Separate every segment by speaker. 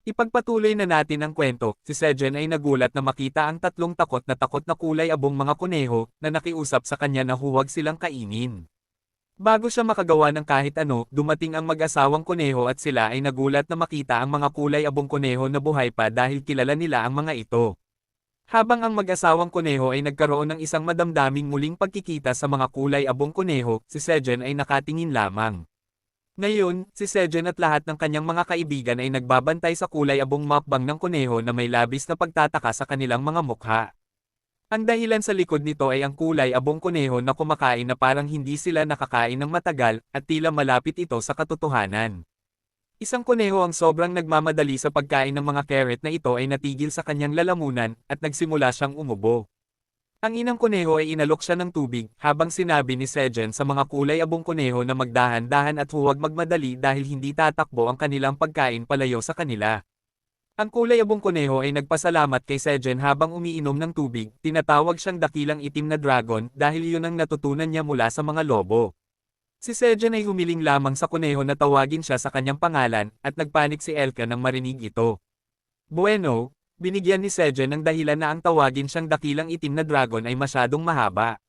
Speaker 1: Ipagpatuloy na natin ang kwento, si Sejen ay nagulat na makita ang tatlong takot na kulay abong mga kuneho, na nakiusap sa kanya na huwag silang kainin. Bago siya makagawa ng kahit ano, dumating ang mag-asawang kuneho at sila ay nagulat na makita ang mga kulay abong kuneho na buhay pa dahil kilala nila ang mga ito. Habang ang mag-asawang kuneho ay nagkaroon ng isang madamdaming muling pagkikita sa mga kulay abong kuneho, si Sejen ay nakatingin lamang. Ngayon, si Sejen at lahat ng kanyang mga kaibigan ay nagbabantay sa kulay abong mukbang ng kuneho na may labis na pagtataka sa kanilang mga mukha. Ang dahilan sa likod nito ay ang kulay abong kuneho na kumakain na parang hindi sila nakakain ng matagal, at tila malapit ito sa katotohanan. Isang kuneho ang sobrang nagmamadali sa pagkain ng mga carrot na ito ay natigil sa kanyang lalamunan, at nagsimula siyang umubo. Ang inang kuneho ay inalok siya ng tubig, habang sinabi ni Sejen sa mga kulay abong kuneho na magdahan-dahan at huwag magmadali dahil hindi tatakbo ang kanilang pagkain palayo sa kanila. Ang kulay abong kuneho ay nagpasalamat kay Sejen habang umiinom ng tubig, tinatawag siyang dakilang itim na dragon dahil iyon ang natutunan niya mula sa mga lobo. Si Sejen ay humiling lamang sa kuneho na tawagin siya sa kanyang pangalan, at nagpanik si Elka nang marinig ito. Bueno, binigyan ni Sejen ng dahilan na ang tawagin siyang dakilang itim na dragon ay masyadong mahaba.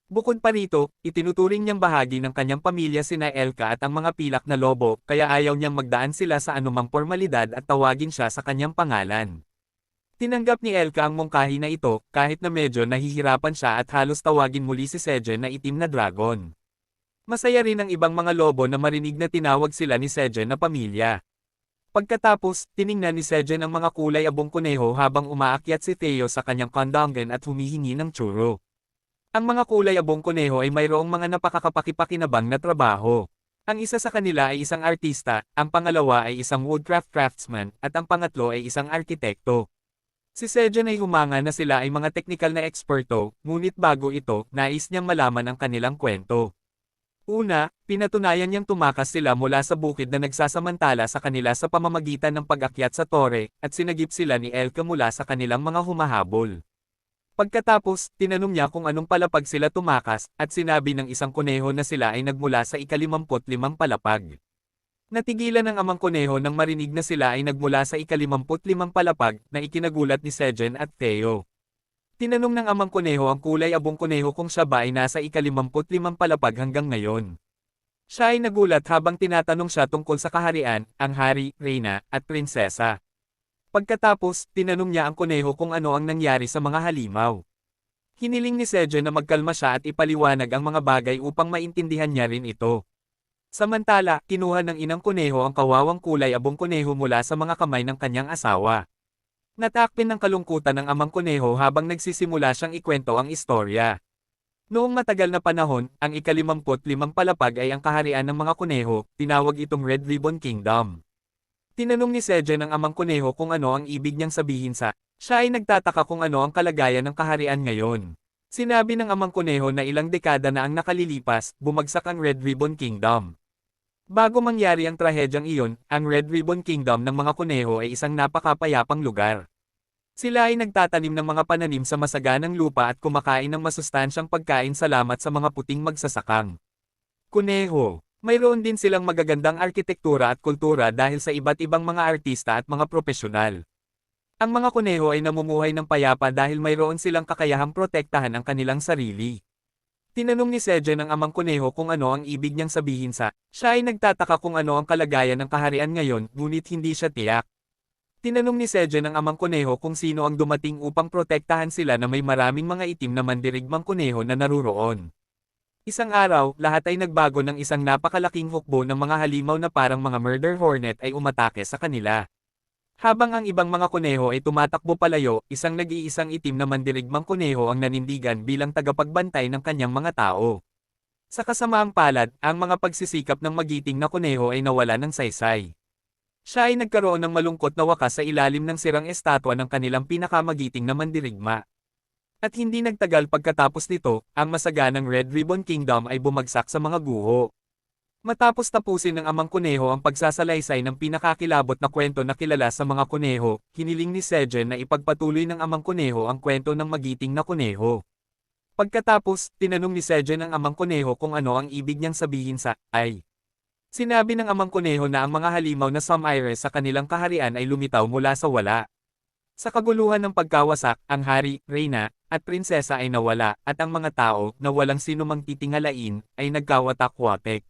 Speaker 1: Bukod pa rito, itinuturing niyang bahagi ng kanyang pamilya sina Elka at ang mga pilak na lobo, kaya ayaw niyang magdaan sila sa anumang formalidad at tawagin siya sa kanyang pangalan. Tinanggap ni Elka ang mungkahi na ito, kahit na medyo nahihirapan siya at halos tawagin muli si Sejen na itim na dragon. Masaya rin ang ibang mga lobo na marinig na tinawag sila ni Sejen na pamilya. Pagkatapos, tiningnan ni Sejen ang mga kulay abong kuneho habang umaakyat si Theo sa kanyang kandanggan at humihingi ng churro. Ang mga kulay abong kuneho ay mayroong mga napakakapakipakinabang na trabaho. Ang isa sa kanila ay isang artista, ang pangalawa ay isang woodcraft craftsman, at ang pangatlo ay isang arkitekto. Si Sejen ay humanga na sila ay mga teknikal na eksperto, ngunit bago ito, nais niyang malaman ang kanilang kwento. Una, pinatunayan niyang tumakas sila mula sa bukid na nagsasamantala sa kanila sa pamamagitan ng pag-akyat sa tore, at sinagip sila ni Elka mula sa kanilang mga humahabol. Pagkatapos, tinanong niya kung anong palapag sila tumakas, at sinabi ng isang kuneho na sila ay nagmula sa ika-55 palapag. Natigilan ng amang kuneho nang marinig na sila ay nagmula sa ika-55 palapag, na ikinagulat ni Sejen at Theo. Tinanong ng amang kuneho ang kulay abong kuneho kung siya ba ay nasa ika-55 palapag hanggang ngayon. Siya ay nagulat habang tinatanong siya tungkol sa kaharian, ang hari, reyna, at prinsesa. Pagkatapos, tinanong niya ang kuneho kung ano ang nangyari sa mga halimaw. Hiniling ni Sejen na magkalma siya at ipaliwanag ang mga bagay upang maintindihan niya rin ito. Samantala, kinuha ng inang kuneho ang kawawang kulay abong kuneho mula sa mga kamay ng kanyang asawa. Natakpin ng kalungkutan ng amang kuneho habang nagsisimula siyang ikwento ang istorya. Noong matagal na panahon, ang ika-55 palapag ay ang kaharian ng mga kuneho, tinawag itong Red Ribbon Kingdom. Tinanong ni Sejen ang amang kuneho kung ano ang ibig niyang sabihin sa, siya ay nagtataka kung ano ang kalagayan ng kaharian ngayon. Sinabi ng amang kuneho na ilang dekada na ang nakalilipas, bumagsak ang Red Ribbon Kingdom. Bago mangyari ang trahedyang iyon, ang Red Ribbon Kingdom ng mga kuneho ay isang napakapayapang lugar. Sila ay nagtatanim ng mga pananim sa masaganang lupa at kumakain ng masustansyang pagkain salamat sa mga puting magsasakang kuneho. Mayroon din silang magagandang arkitektura at kultura dahil sa iba't ibang mga artista at mga propesyonal. Ang mga kuneho ay namumuhay ng payapa dahil mayroon silang kakayahang protektahan ang kanilang sarili. Tinanong ni Sejen ang amang kuneho kung ano ang ibig niyang sabihin sa, siya ay nagtataka kung ano ang kalagayan ng kaharian ngayon, ngunit hindi siya tiyak. Tinanong ni Sejen ang amang kuneho kung sino ang dumating upang protektahan sila na may maraming mga itim na mandirigmang kuneho na naruroon. Isang araw, lahat ay nagbago ng isang napakalaking hukbo ng mga halimaw na parang mga murder hornet ay umatake sa kanila. Habang ang ibang mga kuneho ay tumatakbo palayo, isang nag-iisang itim na mandirigmang kuneho ang nanindigan bilang tagapagbantay ng kanyang mga tao. Sa kasamaang palad, ang mga pagsisikap ng magiting na kuneho ay nawala ng saysay. Siya ay nagkaroon ng malungkot na wakas sa ilalim ng sirang estatwa ng kanilang pinakamagiting na mandirigma. At hindi nagtagal pagkatapos nito, ang masaganang Red Ribbon Kingdom ay bumagsak sa mga guho. Matapos tapusin ng amang kuneho ang pagsasalaysay ng pinakakilabot na kwento na kilala sa mga kuneho, hiniling ni Sejen na ipagpatuloy ng amang kuneho ang kwento ng magiting na kuneho. Pagkatapos, tinanong ni Sejen ang amang kuneho kung ano ang ibig niyang sabihin sa, ay. Sinabi ng amang kuneho na ang mga halimaw na Samire sa kanilang kaharian ay lumitaw mula sa wala. Sa kaguluhan ng pagkawasak, ang hari, reyna, at prinsesa ay nawala, at ang mga tao, na walang sinumang titingalain, ay nagkawatak-watek.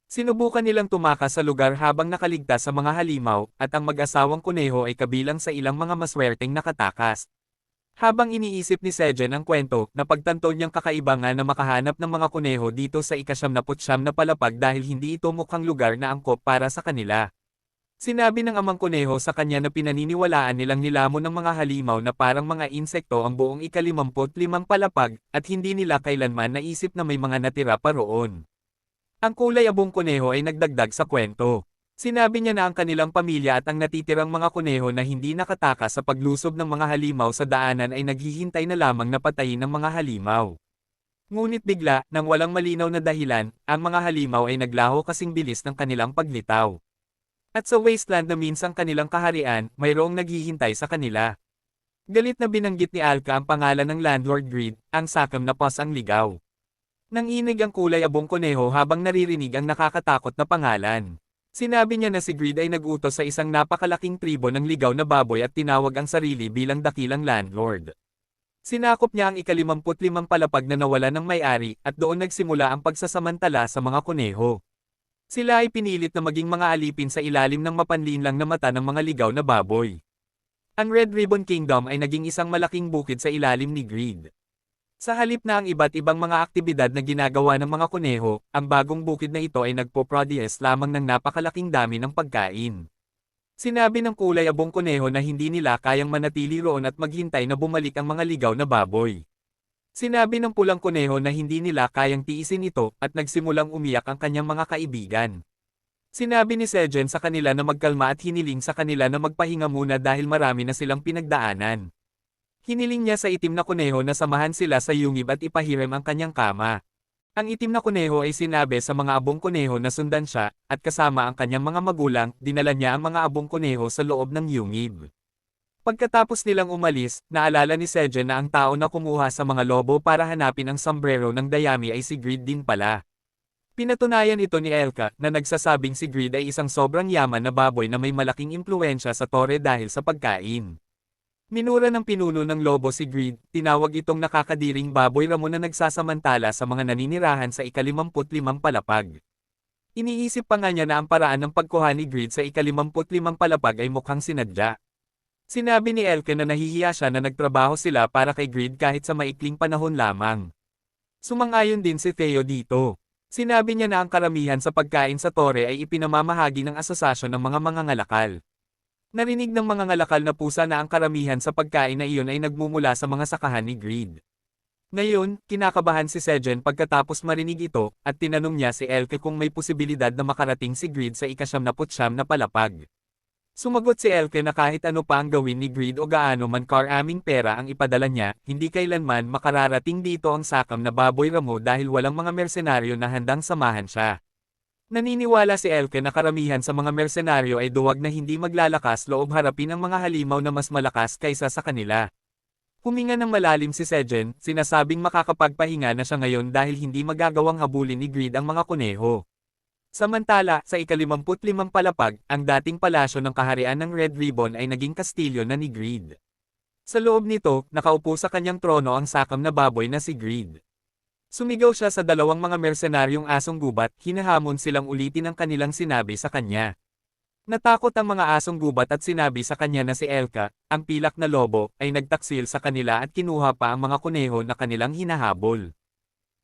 Speaker 1: Sinubukan nilang tumakas sa lugar habang nakaligtas sa mga halimaw, at ang mag-asawang kuneho ay kabilang sa ilang mga maswerteng nakatakas. Habang iniisip ni Sejen ang kwento, napagtanto niyang kakaiba nga na makahanap ng mga kuneho dito sa ika-siyam na palapag dahil hindi ito mukhang lugar na angkop para sa kanila. Sinabi ng amang kuneho sa kanya na pinaniniwalaan nilang nilamon ng mga halimaw na parang mga insekto ang buong ika-55 palapag, at hindi nila kailanman naisip na may mga natira pa roon. Ang kulay abong kuneho ay nagdagdag sa kwento. Sinabi niya na ang kanilang pamilya at ang natitirang mga kuneho na hindi nakatakas sa paglusob ng mga halimaw sa daanan ay naghihintay na lamang na patayin ng mga halimaw. Ngunit bigla, nang walang malinaw na dahilan, ang mga halimaw ay naglaho kasing bilis ng kanilang paglitaw. At sa wasteland na minsang kanilang kaharian, mayroong naghihintay sa kanila. Galit na binanggit ni Alka ang pangalan ng Landlord Greed, ang sakam na pos ang ligaw. Nanginig ang kulay abong kuneho habang naririnig ang nakakatakot na pangalan. Sinabi niya na si Greed ay nag-utos sa isang napakalaking tribo ng ligaw na baboy at tinawag ang sarili bilang dakilang landlord. Sinakop niya ang ika-55 palapag na nawala ng may-ari at doon nagsimula ang pagsasamantala sa mga kuneho. Sila ay pinilit na maging mga alipin sa ilalim ng mapanlinlang na mata ng mga ligaw na baboy. Ang Red Ribbon Kingdom ay naging isang malaking bukid sa ilalim ni Greed. Sa halip na ang iba't ibang mga aktibidad na ginagawa ng mga kuneho, ang bagong bukid na ito ay nagpo-produce lamang ng napakalaking dami ng pagkain. Sinabi ng kulay abong kuneho na hindi nila kayang manatili roon at maghintay na bumalik ang mga ligaw na baboy. Sinabi ng pulang kuneho na hindi nila kayang tiisin ito at nagsimulang umiyak ang kanyang mga kaibigan. Sinabi ni Sejen sa kanila na magkalma at hiniling sa kanila na magpahinga muna dahil marami na silang pinagdaanan. Hiniling niya sa itim na kuneho na samahan sila sa yungib at ipahiram ang kanyang kama. Ang itim na kuneho ay sinabi sa mga abong kuneho na sundan siya, at kasama ang kanyang mga magulang, dinala niya ang mga abong kuneho sa loob ng yungib. Pagkatapos nilang umalis, naalala ni Sejen na ang tao na kumuha sa mga lobo para hanapin ang sombrero ng dayami ay si Greed din pala. Pinatunayan ito ni Elka na nagsasabing si Greed ay isang sobrang yaman na baboy na may malaking impluensya sa tore dahil sa pagkain. Minura ng pinuno ng lobo si Greed, tinawag itong nakakadiring baboy ramo na nagsasamantala sa mga naninirahan sa ika-55 palapag. Iniisip pa nga niya na ang paraan ng pagkuha ni Greed sa ika-55 palapag ay mukhang sinadya. Sinabi ni Elke na nahihiya siya na nagtrabaho sila para kay Greed kahit sa maikling panahon lamang. Sumang-ayon din si Theo dito. Sinabi niya na ang karamihan sa pagkain sa tore ay ipinamamahagi ng asosasyon ng mga mangangalakal. Narinig ng mga ngalakal na pusa na ang karamihan sa pagkain na iyon ay nagmumula sa mga sakahan ni Greed. Ngayon, kinakabahan si Sejen pagkatapos marinig ito, at tinanong niya si Elke kung may posibilidad na makarating si Greed sa ika-99 na palapag. Sumagot si Elke na kahit ano pa ang gawin ni Greed o gaano man karaming pera ang ipadala niya, hindi kailanman makararating dito ang sakam na baboy ramo dahil walang mga mersenaryo na handang samahan siya. Naniniwala si Elke na karamihan sa mga mersenaryo ay duwag na hindi maglalakas loob harapin ang mga halimaw na mas malakas kaysa sa kanila. Huminga ng malalim si Sejen, sinasabing makakapagpahinga na siya ngayon dahil hindi magagawang habulin ni Greed ang mga kuneho. Samantala, sa ika-55 palapag, ang dating palasyo ng kaharian ng Red Ribbon ay naging kastilyo na ni Greed. Sa loob nito, nakaupo sa kanyang trono ang sakam na baboy na si Greed. Sumigaw siya sa dalawang mga mersenaryong asong gubat, hinahamon silang ulitin ang kanilang sinabi sa kanya. Natakot ang mga asong gubat at sinabi sa kanya na si Elka, ang pilak na lobo, ay nagtaksil sa kanila at kinuha pa ang mga kuneho na kanilang hinahabol.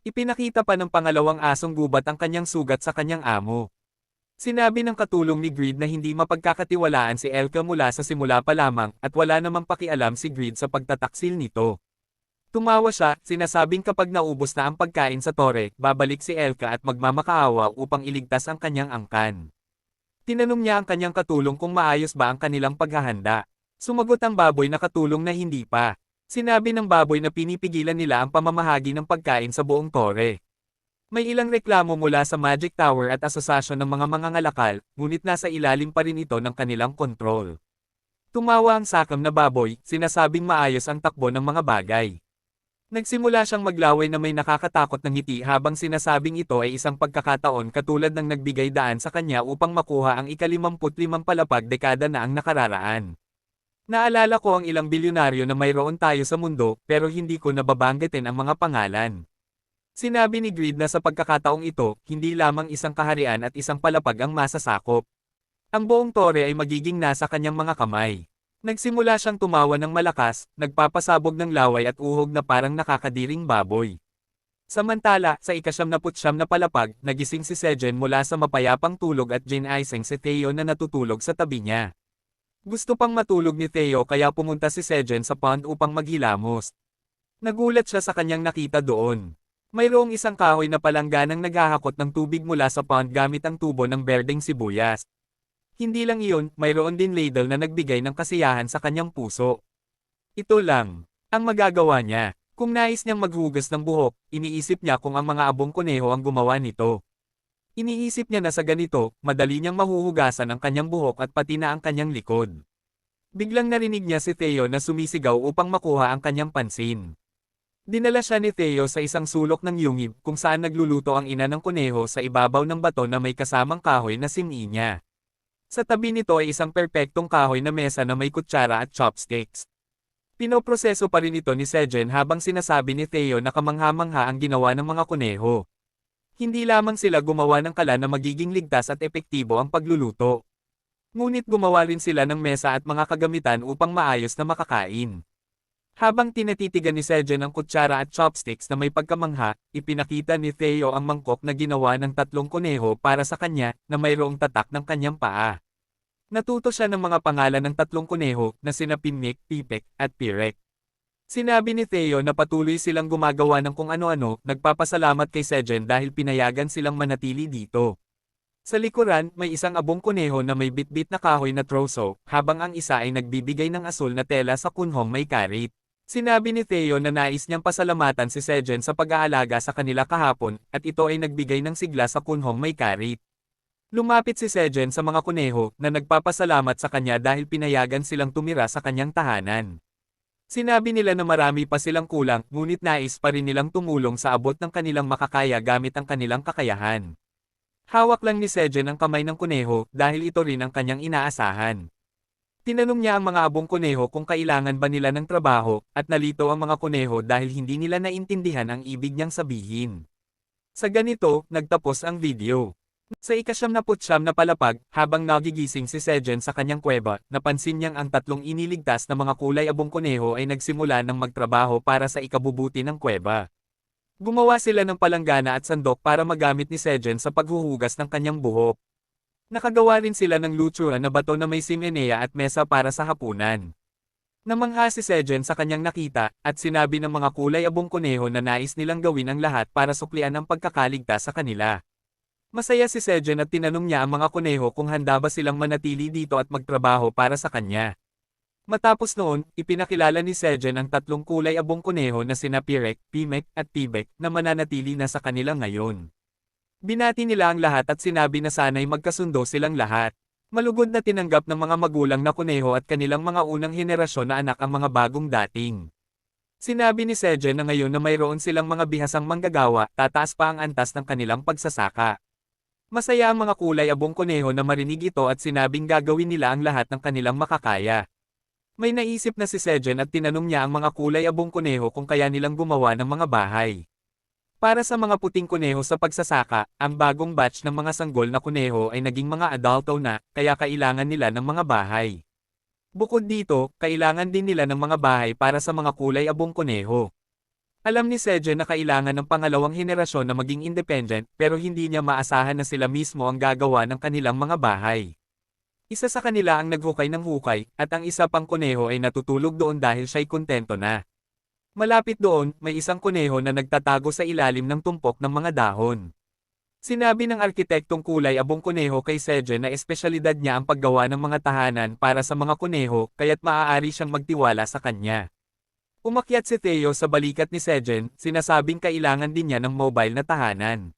Speaker 1: Ipinakita pa ng pangalawang asong gubat ang kanyang sugat sa kanyang amo. Sinabi ng katulong ni Greed na hindi mapagkakatiwalaan si Elka mula sa simula pa lamang at wala namang pakialam si Greed sa pagtataksil nito. Tumawa siya, sinasabing kapag naubos na ang pagkain sa tore, babalik si Elka at magmamakaawa upang iligtas ang kanyang angkan. Tinanong niya ang kanyang katulong kung maayos ba ang kanilang paghahanda. Sumagot ang baboy na katulong na hindi pa. Sinabi ng baboy na pinipigilan nila ang pamamahagi ng pagkain sa buong tore. May ilang reklamo mula sa Magic Tower at asosasyon ng mga mangangalakal, ngunit nasa ilalim pa rin ito ng kanilang kontrol. Tumawa ang sakam na baboy, sinasabing maayos ang takbo ng mga bagay. Nagsimula siyang maglaway na may nakakatakot na ngiti habang sinasabing ito ay isang pagkakataon katulad ng nagbigay daan sa kanya upang makuha ang ika-55 palapag dekada na ang nakararaan. Naalala ko ang ilang bilyonaryo na mayroon tayo sa mundo pero hindi ko nababanggitin ang mga pangalan. Sinabi ni Greed na sa pagkakataong ito, hindi lamang isang kaharian at isang palapag ang masasakop. Ang buong tore ay magiging nasa kanyang mga kamay. Nagsimula siyang tumawa ng malakas, nagpapasabog ng laway at uhog na parang nakakadiring baboy. Samantala, sa ika-79 na palapag, nagising si Sejen mula sa mapayapang tulog at ginising si Theo na natutulog sa tabi niya. Gusto pang matulog ni Theo kaya pumunta si Sejen sa pond upang maghilamos. Nagulat siya sa kanyang nakita doon. Mayroong isang kahoy na palangganang naghahakot ng tubig mula sa pond gamit ang tubo ng berdeng sibuyas. Hindi lang iyon, mayroon din ladle na nagbigay ng kasiyahan sa kanyang puso. Ito lang ang magagawa niya. Kung nais niyang maghugas ng buhok, iniisip niya kung ang mga abong kuneho ang gumawa nito. Iniisip niya na sa ganito, madali niyang mahuhugasan ang kanyang buhok at pati na ang kanyang likod. Biglang narinig niya si Theo na sumisigaw upang makuha ang kanyang pansin. Dinala siya ni Theo sa isang sulok ng yungib kung saan nagluluto ang ina ng kuneho sa ibabaw ng bato na may kasamang kahoy na simi niya. Sa tabi nito ay isang perpektong kahoy na mesa na may kutsara at chopsticks. Pinoproseso pa rin ito ni Sejen habang sinasabi ni Theo na kamangha-mangha ang ginawa ng mga kuneho. Hindi lamang sila gumawa ng kala na magiging ligtas at epektibo ang pagluluto. Ngunit gumawa rin sila ng mesa at mga kagamitan upang maayos na makakain. Habang tinatitigan ni Sejen ang kutsara at chopsticks na may pagkamangha, ipinakita ni Theo ang mangkok na ginawa ng 3 kuneho para sa kanya na mayroong tatak ng kanyang paa. Natuto siya ng mga pangalan ng 3 kuneho na sina Pinmik, Pipek, at Pirek. Sinabi ni Theo na patuloy silang gumagawa ng kung ano-ano, nagpapasalamat kay Sejen dahil pinayagan silang manatili dito. Sa likuran, may isang abong kuneho na may bitbit na kahoy na troso, habang ang isa ay nagbibigay ng asul na tela sa kunhong may karit. Sinabi ni Theo na nais niyang pasalamatan si Sejen sa pag-aalaga sa kanila kahapon, at ito ay nagbigay ng sigla sa kunhong may karit. Lumapit si Sejen sa mga kuneho na nagpapasalamat sa kanya dahil pinayagan silang tumira sa kanyang tahanan. Sinabi nila na marami pa silang kulang, ngunit nais pa rin nilang tumulong sa abot ng kanilang makakaya gamit ang kanilang kakayahan. Hawak lang ni Sejen ang kamay ng kuneho dahil ito rin ang kanyang inaasahan. Tinanong niya ang mga abong kuneho kung kailangan ba nila ng trabaho, at nalito ang mga kuneho dahil hindi nila naintindihan ang ibig niyang sabihin. Sa ganito, nagtapos ang video. Sa ika-79 na palapag, habang nagigising si Sejen sa kanyang kuweba, napansin niyang ang 3 iniligtas na mga kulay abong kuneho ay nagsimula ng magtrabaho para sa ikabubuti ng kuweba. Gumawa sila ng palanggana at sandok para magamit ni Sejen sa paghuhugas ng kanyang buhok. Nakagawa rin sila ng luturan na bato na may simenea at mesa para sa hapunan. Namangha si Sejen sa kanyang nakita, at sinabi ng mga kulay abong kuneho na nais nilang gawin ang lahat para suklian ang pagkakaligtas sa kanila. Masaya si Sejen at tinanong niya ang mga kuneho kung handa ba silang manatili dito at magtrabaho para sa kanya. Matapos noon, ipinakilala ni Sejen ang 3 kulay abong kuneho na sina Pirek, Pimek, at Pibek na mananatili na sa kanila ngayon. Binati nila ang lahat at sinabi na sana'y magkasundo silang lahat. Malugod na tinanggap ng mga magulang na kuneho at kanilang mga unang henerasyon na anak ang mga bagong dating. Sinabi ni Sejen na ngayon na mayroon silang mga bihasang manggagawa, tataas pa ang antas ng kanilang pagsasaka. Masaya ang mga kulay abong kuneho na marinig ito at sinabing gagawin nila ang lahat ng kanilang makakaya. May naisip na si Sejen at tinanong niya ang mga kulay abong kuneho kung kaya nilang gumawa ng mga bahay. Para sa mga puting kuneho sa pagsasaka, ang bagong batch ng mga sanggol na kuneho ay naging mga adulto na, kaya kailangan nila ng mga bahay. Bukod dito, kailangan din nila ng mga bahay para sa mga kulay abong kuneho. Alam ni Sejen na kailangan ng pangalawang henerasyon na maging independent, pero hindi niya maasahan na sila mismo ang gagawa ng kanilang mga bahay. Isa sa kanila ang naghukay ng hukay, at ang isa pang kuneho ay natutulog doon dahil siya'y kontento na. Malapit doon, may isang kuneho na nagtatago sa ilalim ng tumpok ng mga dahon. Sinabi ng arkitektong kulay abong kuneho kay Sejen na espesyalidad niya ang paggawa ng mga tahanan para sa mga kuneho, kaya't maaari siyang magtiwala sa kanya. Umakyat si Theo sa balikat ni Sejen, sinasabing kailangan din niya ng mobile na tahanan.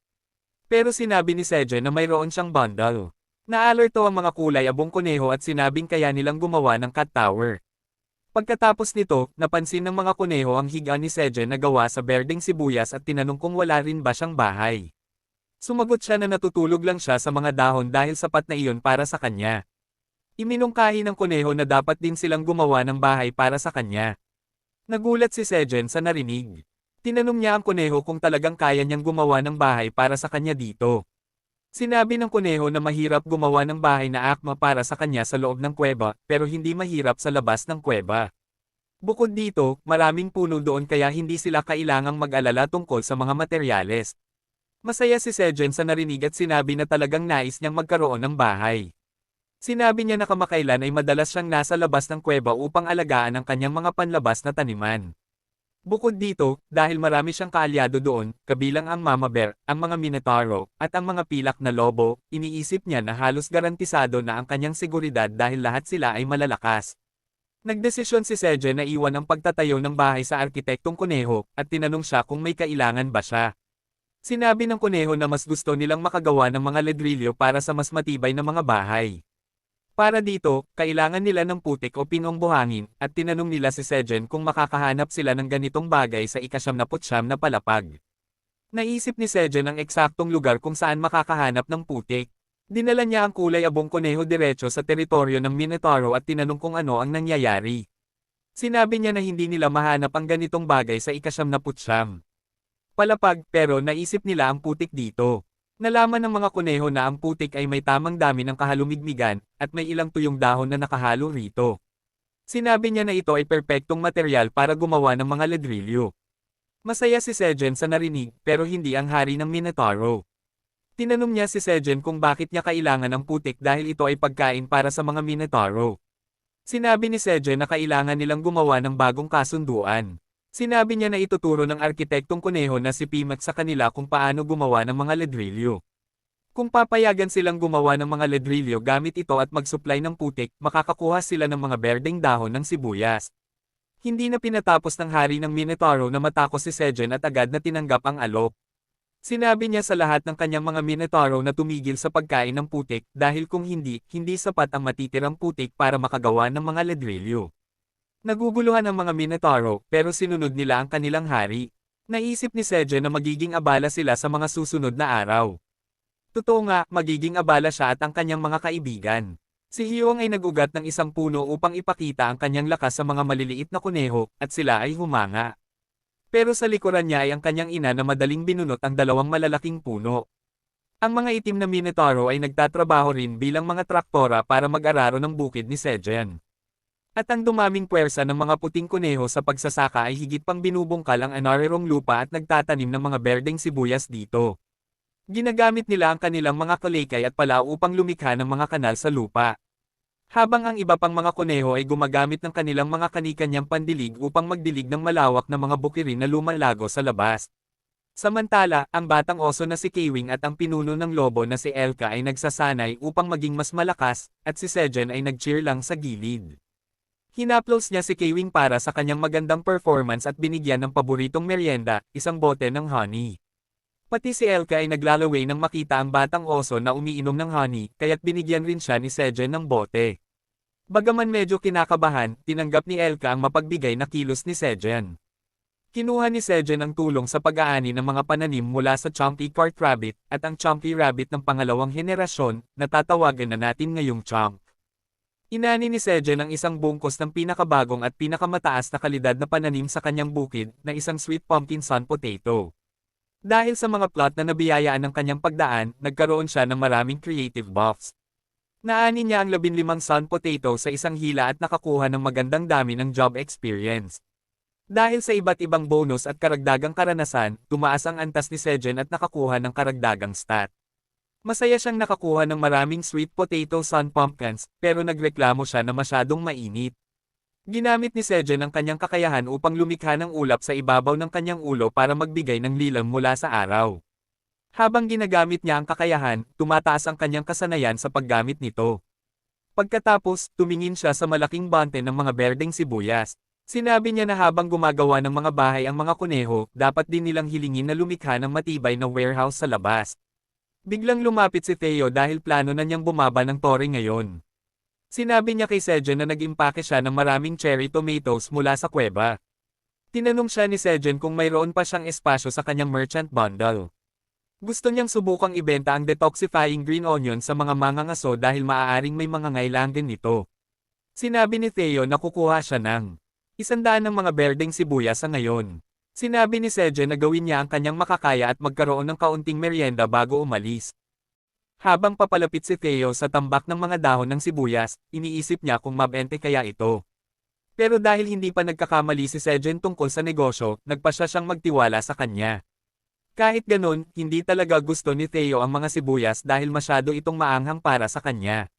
Speaker 1: Pero sinabi ni Sejen na mayroon siyang bundle. Naalerto ang mga kulay abong kuneho at sinabing kaya nilang gumawa ng cat tower. Pagkatapos nito, napansin ng mga kuneho ang higa ni Sejen na gawa sa berdeng sibuyas at tinanong kung wala rin ba siyang bahay. Sumagot siya na natutulog lang siya sa mga dahon dahil sapat na iyon para sa kanya. Iminungkahi ng kuneho na dapat din silang gumawa ng bahay para sa kanya. Nagulat si Sejen sa narinig. Tinanong niya ang kuneho kung talagang kaya niyang gumawa ng bahay para sa kanya dito. Sinabi ng kuneho na mahirap gumawa ng bahay na akma para sa kanya sa loob ng kuweba, pero hindi mahirap sa labas ng kuweba. Bukod dito, maraming puno doon kaya hindi sila kailangang mag-alala tungkol sa mga materyales. Masaya si Sejen sa narinig at sinabi na talagang nais niyang magkaroon ng bahay. Sinabi niya na kamakailan ay madalas siyang nasa labas ng kuweba upang alagaan ang kanyang mga panlabas na taniman. Bukod dito, dahil marami siyang kaalyado doon, kabilang ang mama bear, ang mga minotauro, at ang mga pilak na lobo, iniisip niya na halos garantisado na ang kanyang seguridad dahil lahat sila ay malalakas. Nagdesisyon si Sejen na iwan ang pagtatayo ng bahay sa arkitektong kuneho, at tinanong siya kung may kailangan ba siya. Sinabi ng kuneho na mas gusto nilang makagawa ng mga ledrilyo para sa mas matibay na mga bahay. Para dito, kailangan nila ng putik o pinong buhangin, at tinanong nila si Sejen kung makakahanap sila ng ganitong bagay sa ika-79 na palapag. Naisip ni Sejen ang eksaktong lugar kung saan makakahanap ng putik. Dinala niya ang kulay abong kuneho diretso sa teritoryo ng Minotauro at tinanong kung ano ang nangyayari. Sinabi niya na hindi nila mahanap ang ganitong bagay sa ika-79 palapag, pero naisip nila ang putik dito. Nalaman ng mga kuneho na ang putik ay may tamang dami ng kahalumigmigan, at may ilang tuyong dahon na nakahalo rito. Sinabi niya na ito ay perpektong material para gumawa ng mga ledrilyo. Masaya si Sejen sa narinig, pero hindi ang hari ng Minotauro. Tinanong niya si Sejen kung bakit niya kailangan ng putik dahil ito ay pagkain para sa mga Minotauro. Sinabi ni Sejen na kailangan nilang gumawa ng bagong kasunduan. Sinabi niya na ituturo ng arkitektong kuneho na si Pimat sa kanila kung paano gumawa ng mga ledrilyo. Kung papayagan silang gumawa ng mga ledrilyo gamit ito at mag-supply ng putik, makakakuha sila ng mga berdeng dahon ng sibuyas. Hindi na pinatapos ng hari ng Minotauro na matakos si Sejen at agad na tinanggap ang alok. Sinabi niya sa lahat ng kanyang mga Minotauro na tumigil sa pagkain ng putik dahil kung hindi sapat ang matitirang putik para makagawa ng mga ledrilyo. Naguguluhan ang mga Minotauro, pero sinunod nila ang kanilang hari. Naisip ni Sejen na magiging abala sila sa mga susunod na araw. Totoo nga, magiging abala siya at ang kanyang mga kaibigan. Si Hyung ay nagugat ng isang puno upang ipakita ang kanyang lakas sa mga maliliit na kuneho, at sila ay humanga. Pero sa likuran niya ay ang kanyang ina na madaling binunot ang dalawang malalaking puno. Ang mga itim na Minotauro ay nagtatrabaho rin bilang mga traktora para mag-araro ng bukid ni Sejen. At ang dumaming puwersa ng mga puting kuneho sa pagsasaka ay higit pang binubungkal ang anarirong lupa at nagtatanim ng mga berdeng sibuyas dito. Ginagamit nila ang kanilang mga kalekay at pala upang lumikha ng mga kanal sa lupa. Habang ang iba pang mga kuneho ay gumagamit ng kanilang mga kanikanyang pandilig upang magdilig ng malawak na mga bukirin na lumalago sa labas. Samantala, ang batang oso na si Kwing at ang pinuno ng lobo na si Elka ay nagsasanay upang maging mas malakas, at si Sejen ay nag-cheer lang sa gilid. Hinaplos niya si Kwing para sa kanyang magandang performance at binigyan ng paboritong merienda, isang bote ng honey. Pati si Elka ay naglalaway nang makita ang batang oso na umiinom ng honey, kaya't binigyan rin siya ni Sejen ng bote. Bagaman medyo kinakabahan, tinanggap ni Elka ang mapagbigay na kilos ni Sejen. Kinuha ni Sejen ang tulong sa pag-aani ng mga pananim mula sa Chunky Cart Rabbit, at ang Chunky Rabbit ng pangalawang henerasyon, na tatawagan na natin ngayong Chunk. Inani ni Sejen ang isang bungkos ng pinakabagong at pinakamataas na kalidad na pananim sa kanyang bukid, na isang sweet pumpkin sun potato. Dahil sa mga plot na nabiyayaan ng kanyang pagdaan, nagkaroon siya ng maraming creative buffs. Naani niya ang 15 sun potato sa isang hila at nakakuha ng magandang dami ng job experience. Dahil sa iba't ibang bonus at karagdagang karanasan, tumaas ang antas ni Sejen at nakakuha ng karagdagang stat. Masaya siyang nakakuha ng maraming sweet potato sun pumpkins, pero nagreklamo siya na masyadong mainit. Ginamit ni Sejen ang kanyang kakayahan upang lumikha ng ulap sa ibabaw ng kanyang ulo para magbigay ng lilam mula sa araw. Habang ginagamit niya ang kakayahan, tumataas ang kanyang kasanayan sa paggamit nito. Pagkatapos, tumingin siya sa malaking bante ng mga berdeng sibuyas. Sinabi niya na habang gumagawa ng mga bahay ang mga kuneho, dapat din nilang hilingin na lumikha ng matibay na warehouse sa labas. Biglang lumapit si Theo dahil plano na niyang bumaba ng tore ngayon. Sinabi niya kay Sejen na nag-impake siya ng maraming cherry tomatoes mula sa kuweba. Tinanong siya ni Sejen kung mayroon pa siyang espasyo sa kanyang merchant bundle. Gusto niyang subukang ibenta ang detoxifying green onion sa mga mangangaso dahil maaaring may mga ngailangan din nito. Sinabi ni Theo na kukuha siya ng 100 ng mga berdeng sibuyas sa ngayon. Sinabi ni Sejen na gawin niya ang kanyang makakaya at magkaroon ng kaunting merienda bago umalis. Habang papalapit si Theo sa tambak ng mga dahon ng sibuyas, iniisip niya kung mabente kaya ito. Pero dahil hindi pa nagkakamali si Sejen tungkol sa negosyo, nagpasya siyang magtiwala sa kanya. Kahit ganun, hindi talaga gusto ni Theo ang mga sibuyas dahil masyado itong maanghang para sa kanya.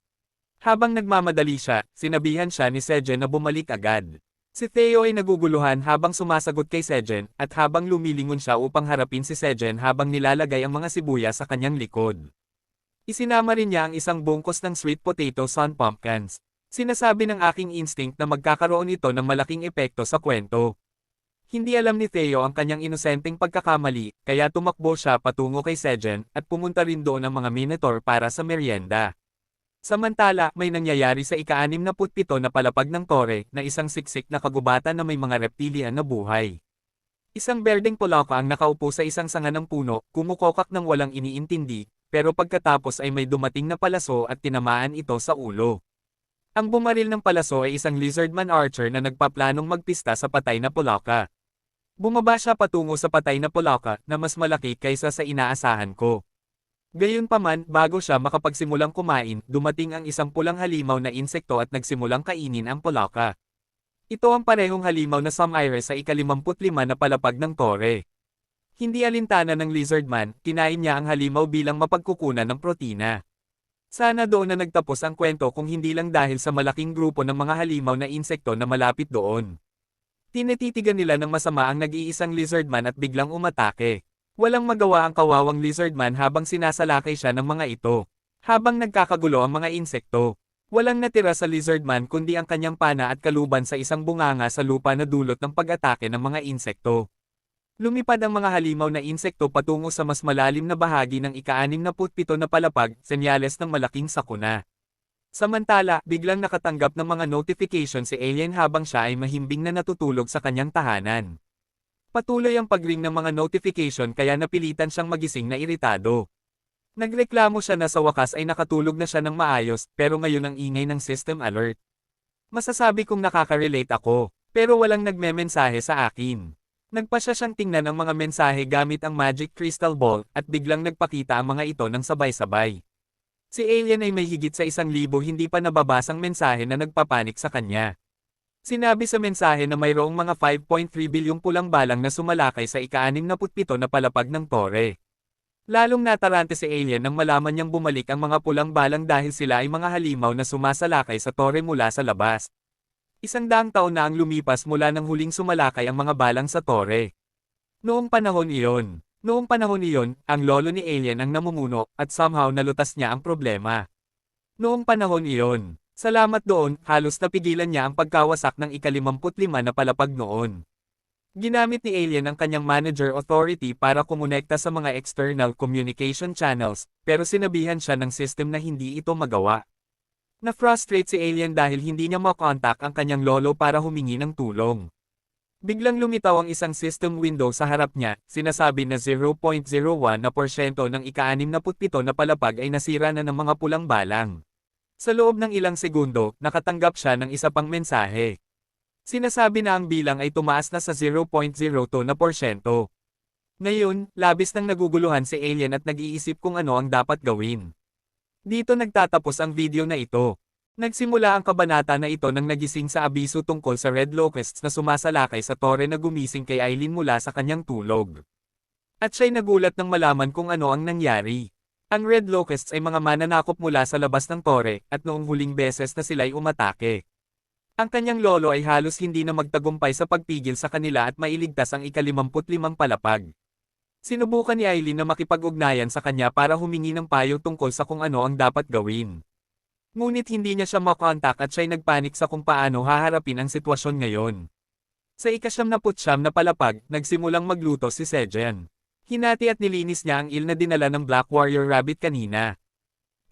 Speaker 1: Habang nagmamadali siya, sinabihan siya ni Sejen na bumalik agad. Si Theo ay naguguluhan habang sumasagot kay Sejen, at habang lumilingon siya upang harapin si Sejen habang nilalagay ang mga sibuyas sa kanyang likod. Isinama rin niya ang isang bungkos ng sweet potato sun pumpkins. Sinasabi ng aking instinct na magkakaroon ito ng malaking epekto sa kwento. Hindi alam ni Theo ang kanyang inosenteng pagkakamali, kaya tumakbo siya patungo kay Sejen, at pumunta rin doon ang mga minotaur para sa merienda. Samantala, may nangyayari sa ika-67 na palapag ng tore, na isang siksik na kagubatan na may mga reptilian na buhay. Isang berdeng pulaka ang nakaupo sa isang sanga ng puno, kumukokak ng walang iniintindi, pero pagkatapos ay may dumating na palaso at tinamaan ito sa ulo. Ang bumaril ng palaso ay isang lizardman archer na nagpaplanong magpista sa patay na pulaka. Bumaba siya patungo sa patay na pulaka na mas malaki kaysa sa inaasahan ko. Gayunpaman, bago siya makapagsimulang kumain, dumating ang isang pulang halimaw na insekto at nagsimulang kainin ang pulaka. Ito ang parehong halimaw na Samiris sa ika-55 na palapag ng tore. Hindi alintana ng lizardman, kinain niya ang halimaw bilang mapagkukunan ng protina. Sana doon na nagtapos ang kwento kung hindi lang dahil sa malaking grupo ng mga halimaw na insekto na malapit doon. Tinititigan nila ng masama ang nag-iisang lizardman at biglang umatake. Walang magawa ang kawawang lizardman habang sinasalakay siya ng mga ito. Habang nagkakagulo ang mga insekto, walang natira sa lizardman kundi ang kanyang pana at kaluban sa isang bunganga sa lupa na dulot ng pag-atake ng mga insekto. Lumipad ang mga halimaw na insekto patungo sa mas malalim na bahagi ng ika-67 na palapag, senyales ng malaking sakuna. Samantala, biglang nakatanggap ng mga notification si Alien habang siya ay mahimbing na natutulog sa kanyang tahanan. Patuloy ang pag-ring ng mga notification kaya napilitan siyang magising na iritado. Nagreklamo siya na sa wakas ay nakatulog na siya ng maayos, pero ngayon ang ingay ng system alert. Masasabi kong nakaka-relate ako, pero walang nagme-mensahe sa akin. Nagpasya siyang tingnan ang mga mensahe gamit ang Magic Crystal Ball, at biglang nagpakita ang mga ito ng sabay-sabay. Si Alien ay may higit sa 1,000 hindi pa nababasang mensahe na nagpapanik sa kanya. Sinabi sa mensahe na mayroong mga 5.3 bilyong pulang balang na sumalakay sa ika-67 na palapag ng tore. Lalong natarante si Alien nang malaman niyang bumalik ang mga pulang balang dahil sila ay mga halimaw na sumasalakay sa tore mula sa labas. 100 taon na ang lumipas mula nang huling sumalakay ang mga balang sa tore. Noong panahon iyon, ang lolo ni Alien ang namumuno, at somehow nalutas niya ang problema. Noong panahon iyon, salamat doon, halos napigilan niya ang pagkawasak ng ika-55 na palapag noon. Ginamit ni Alien ang kanyang manager authority para kumonekta sa mga external communication channels, pero sinabihan siya ng system na hindi ito magawa. Na-frustrate si Alien dahil hindi niya makontak ang kanyang lolo para humingi ng tulong. Biglang lumitaw ang isang system window sa harap niya, sinasabi na 0.01% ng ika-67 na palapag ay nasira na ng mga pulang balang. Sa loob ng ilang segundo, nakatanggap siya ng isa pang mensahe. Sinasabi na ang bilang ay tumaas na sa 0.02%. Ngayon, labis nang naguguluhan si Alien at nag-iisip kung ano ang dapat gawin. Dito nagtatapos ang video na ito. Nagsimula ang kabanata na ito nang nagising sa abiso tungkol sa Red Locusts na sumasalakay sa tore na gumising kay Aileen mula sa kanyang tulog. At siya'y nagulat nang malaman kung ano ang nangyari. Ang Red Locusts ay mga mananakop mula sa labas ng tore, at noong huling beses na sila'y umatake. Ang kanyang lolo ay halos hindi na magtagumpay sa pagpigil sa kanila at mailigtas ang ika-55 palapag. Sinubukan ni Aileen na makipag-ugnayan sa kanya para humingi ng payo tungkol sa kung ano ang dapat gawin. Ngunit hindi niya siya makontak at siya'y nagpanik sa kung paano haharapin ang sitwasyon ngayon. Sa ika-79 na palapag, nagsimulang magluto si Sejen. Hinati at nilinis niya ang il na dinala ng Black Warrior Rabbit kanina.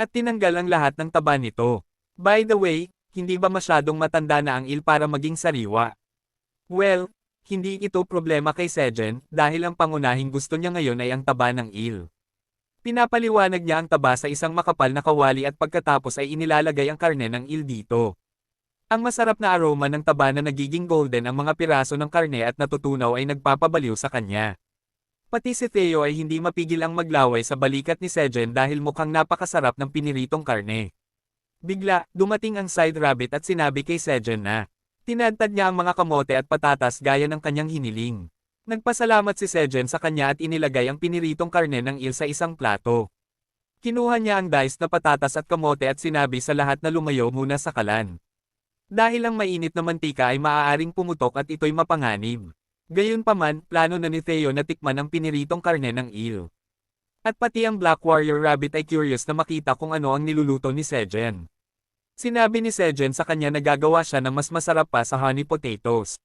Speaker 1: At tinanggal ang lahat ng taba nito. By the way, hindi ba masyadong matanda na ang Il para maging sariwa? Well, hindi ito problema kay Sejen dahil ang pangunahing gusto niya ngayon ay ang taba ng Il. Pinapaliwanag niya ang taba sa isang makapal na kawali at pagkatapos ay inilalagay ang karne ng Il dito. Ang masarap na aroma ng taba na nagiging golden ang mga piraso ng karne at natutunaw ay nagpapabaliw sa kanya. Pati si Theo ay hindi mapigil ang maglaway sa balikat ni Sejen dahil mukhang napakasarap ng piniritong karne. Bigla, dumating ang side rabbit at sinabi kay Sejen na tinadtad niya ang mga kamote at patatas gaya ng kanyang hiniling. Nagpasalamat si Sejen sa kanya at inilagay ang piniritong karne ng Il sa isang plato. Kinuha niya ang diced na patatas at kamote at sinabi sa lahat na lumayo muna sa kalan. Dahil ang mainit na mantika ay maaaring pumutok at ito'y mapanganib. Gayunpaman, plano na ni Theo na tikman ang piniritong karne ng Il. At pati ang Black Warrior Rabbit ay curious na makita kung ano ang niluluto ni Sejen. Sinabi ni Sejen sa kanya na gagawa siya ng mas masarap pa sa honey potatoes.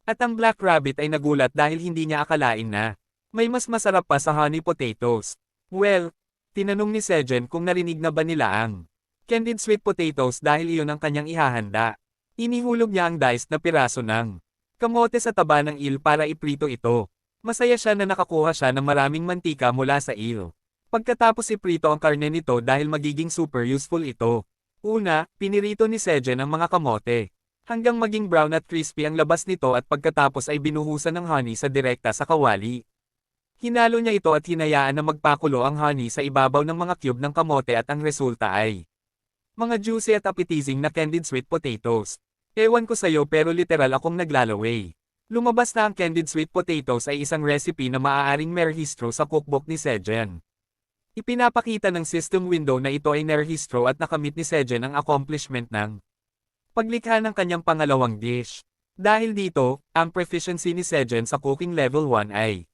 Speaker 1: At ang Black Rabbit ay nagulat dahil hindi niya akalain na may mas masarap pa sa honey potatoes. Well, tinanong ni Sejen kung narinig na ba nila ang candied sweet potatoes dahil iyon ang kanyang ihahanda. Inihulog niya ang diced na piraso ng kamote sa taba ng Il para iprito ito. Masaya siya na nakakuha siya ng maraming mantika mula sa Il. Pagkatapos iprito ang karne nito dahil magiging super useful ito. Una, pinirito ni Sejen ang mga kamote. Hanggang maging brown at crispy ang labas nito at pagkatapos ay binuhusan ng honey sa direkta sa kawali. Hinalo niya ito at hinayaan na magpakulo ang honey sa ibabaw ng mga cube ng kamote at ang resulta ay mga juicy at appetizing na candied sweet potatoes. Ewan ko sa'yo pero literal akong naglalaway. Lumabas na ang candied sweet potatoes ay isang recipe na maaaring merehistro sa cookbook ni Sejen. Ipinapakita ng system window na ito ay nerehistro at nakamit ni Sejen ang accomplishment ng paglikha ng kanyang pangalawang dish. Dahil dito, ang proficiency ni Sejen sa cooking level 1 ay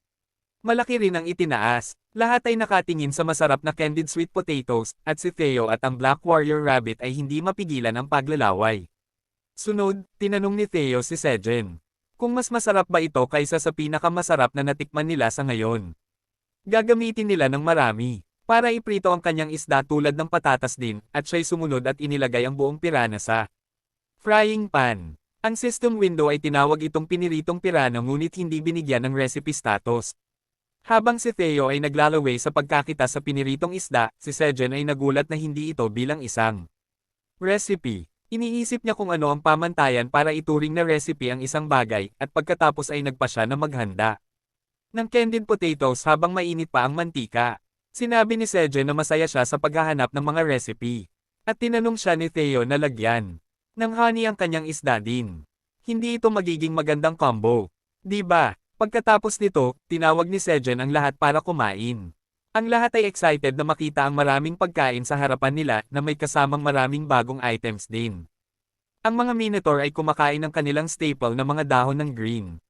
Speaker 1: malaki rin ang itinaas. Lahat ay nakatingin sa masarap na candied sweet potatoes, at si Theo at ang Black Warrior Rabbit ay hindi mapigilan ang paglalaway. Sunod, tinanong ni Theo si Sejen kung mas masarap ba ito kaysa sa pinakamasarap na natikman nila sa ngayon. Gagamitin nila ng marami para iprito ang kanyang isda tulad ng patatas din, at siya'y sumunod at inilagay ang buong pirana sa frying pan. Ang system window ay tinawag itong piniritong pirana ngunit hindi binigyan ng recipe status. Habang si Theo ay naglalaway sa pagkakita sa piniritong isda, si Sejen ay nagulat na hindi ito bilang isang recipe. Iniisip niya kung ano ang pamantayan para ituring na recipe ang isang bagay, at pagkatapos ay nagpa siya na maghanda ng candied potatoes habang mainit pa ang mantika. Sinabi ni Sejen na masaya siya sa paghahanap ng mga recipe. At tinanong siya ni Theo na lagyan ng honey ang kanyang isda din. Hindi ito magiging magandang combo, di ba? Pagkatapos nito, tinawag ni Sejen ang lahat para kumain. Ang lahat ay excited na makita ang maraming pagkain sa harapan nila na may kasamang maraming bagong items din. Ang mga Minotaur ay kumakain ng kanilang staple na mga dahon ng green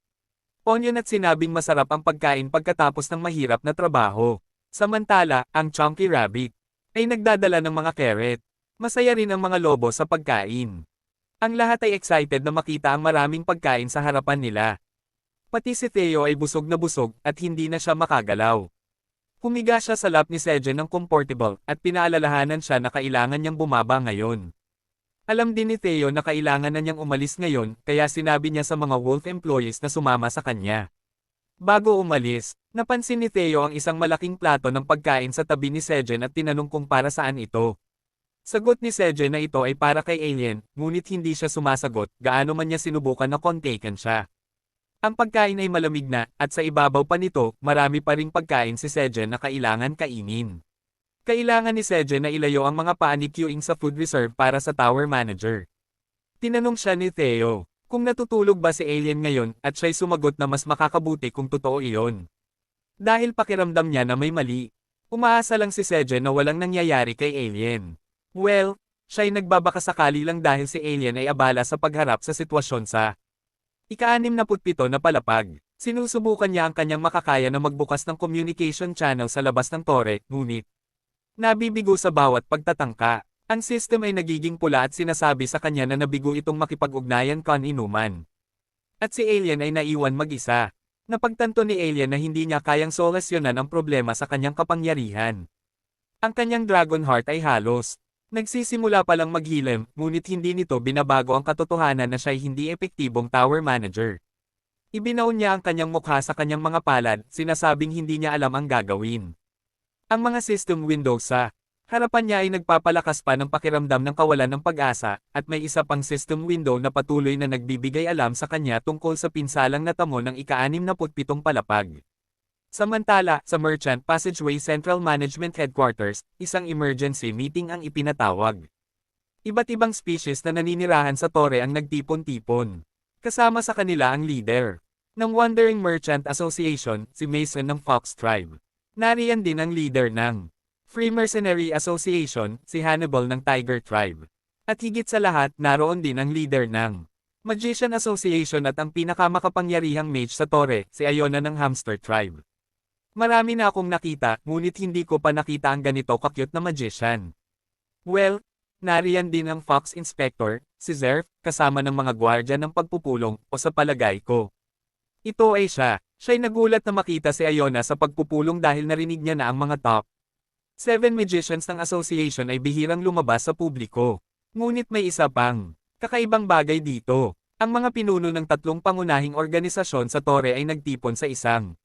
Speaker 1: onion at sinabing masarap ang pagkain pagkatapos ng mahirap na trabaho. Samantala, ang Chunky Rabbit ay nagdadala ng mga carrot. Masaya rin ang mga lobo sa pagkain. Ang lahat ay excited na makita ang maraming pagkain sa harapan nila. Pati si Theo ay busog na busog at hindi na siya makagalaw. Humiga siya sa lap ni Sejen ng comfortable at pinaalalahanan siya na kailangan niyang bumaba ngayon. Alam din ni Theo na kailangan na niyang umalis ngayon kaya sinabi niya sa mga wolf employees na sumama sa kanya. Bago umalis, napansin ni Theo ang isang malaking plato ng pagkain sa tabi ni Sejen at tinanong kung para saan ito. Sagot ni Sejen na ito ay para kay Alien, ngunit hindi siya sumasagot gaano man niya sinubukan na kontaken siya. Ang pagkain ay malamig na, at sa ibabaw pa nito, marami pa ring pagkain si Sejen na kailangan kainin. Kailangan ni Sejen na ilayo ang mga paa ni Queuing sa food reserve para sa tower manager. Tinanong siya ni Theo kung natutulog ba si Alien ngayon at siya'y sumagot na mas makakabuti kung totoo iyon. Dahil pakiramdam niya na may mali, umaasa lang si Sejen na walang nangyayari kay Alien. Well, siya'y nagbabakasakali lang dahil si Alien ay abala sa pagharap sa sitwasyon sa ika-67 na palapag. Sinusubukan niya ang kanyang makakaya na magbukas ng communication channel sa labas ng tore, ngunit nabibigo sa bawat pagtatangka. Ang system ay nagiging pula at sinasabi sa kanya na nabigo itong makipag-ugnayan kan-inuman. At si Alien ay naiwan mag-isa. Napagtanto ni Alien na hindi niya kayang solusyonan ang problema sa kanyang kapangyarihan. Ang kanyang Dragon Heart ay halos Nagsisimula palang maghilem, ngunit hindi nito binabago ang katotohanan na siya'y hindi epektibong tower manager. Ibinaon niya ang kanyang mukha sa kanyang mga palad, sinasabing hindi niya alam ang gagawin. Ang mga system windows sa harapan niya ay nagpapalakas pa ng pakiramdam ng kawalan ng pag-asa, at may isa pang system window na patuloy na nagbibigay alam sa kanya tungkol sa pinsalang natamo ng ika-67 palapag. Samantala, sa Merchant Passageway Central Management Headquarters, isang emergency meeting ang ipinatawag. Iba't ibang species na naninirahan sa tore ang nagtipon-tipon. Kasama sa kanila ang leader ng Wandering Merchant Association, si Mason ng Fox Tribe. Nariyan din ang leader ng Free Mercenary Association, si Hannibal ng Tiger Tribe. At higit sa lahat, naroon din ang leader ng Magician Association at ang pinakamakapangyarihang mage sa tore, si Iona ng Hamster Tribe. Marami na akong nakita, ngunit hindi ko pa nakita ang ganito ka-cute na magician. Well, nariyan din ang Fox Inspector, si Zerf, kasama ng mga gwardya ng pagpupulong, o sa palagay ko. Ito ay siya. Siya'y nagulat na makita si Iona sa pagpupulong dahil narinig niya na ang mga top 7 magicians ng association ay bihirang lumabas sa publiko. Ngunit may isa pang kakaibang bagay dito. Ang mga pinuno ng 3 pangunahing organisasyon sa tore ay nagtipon sa isang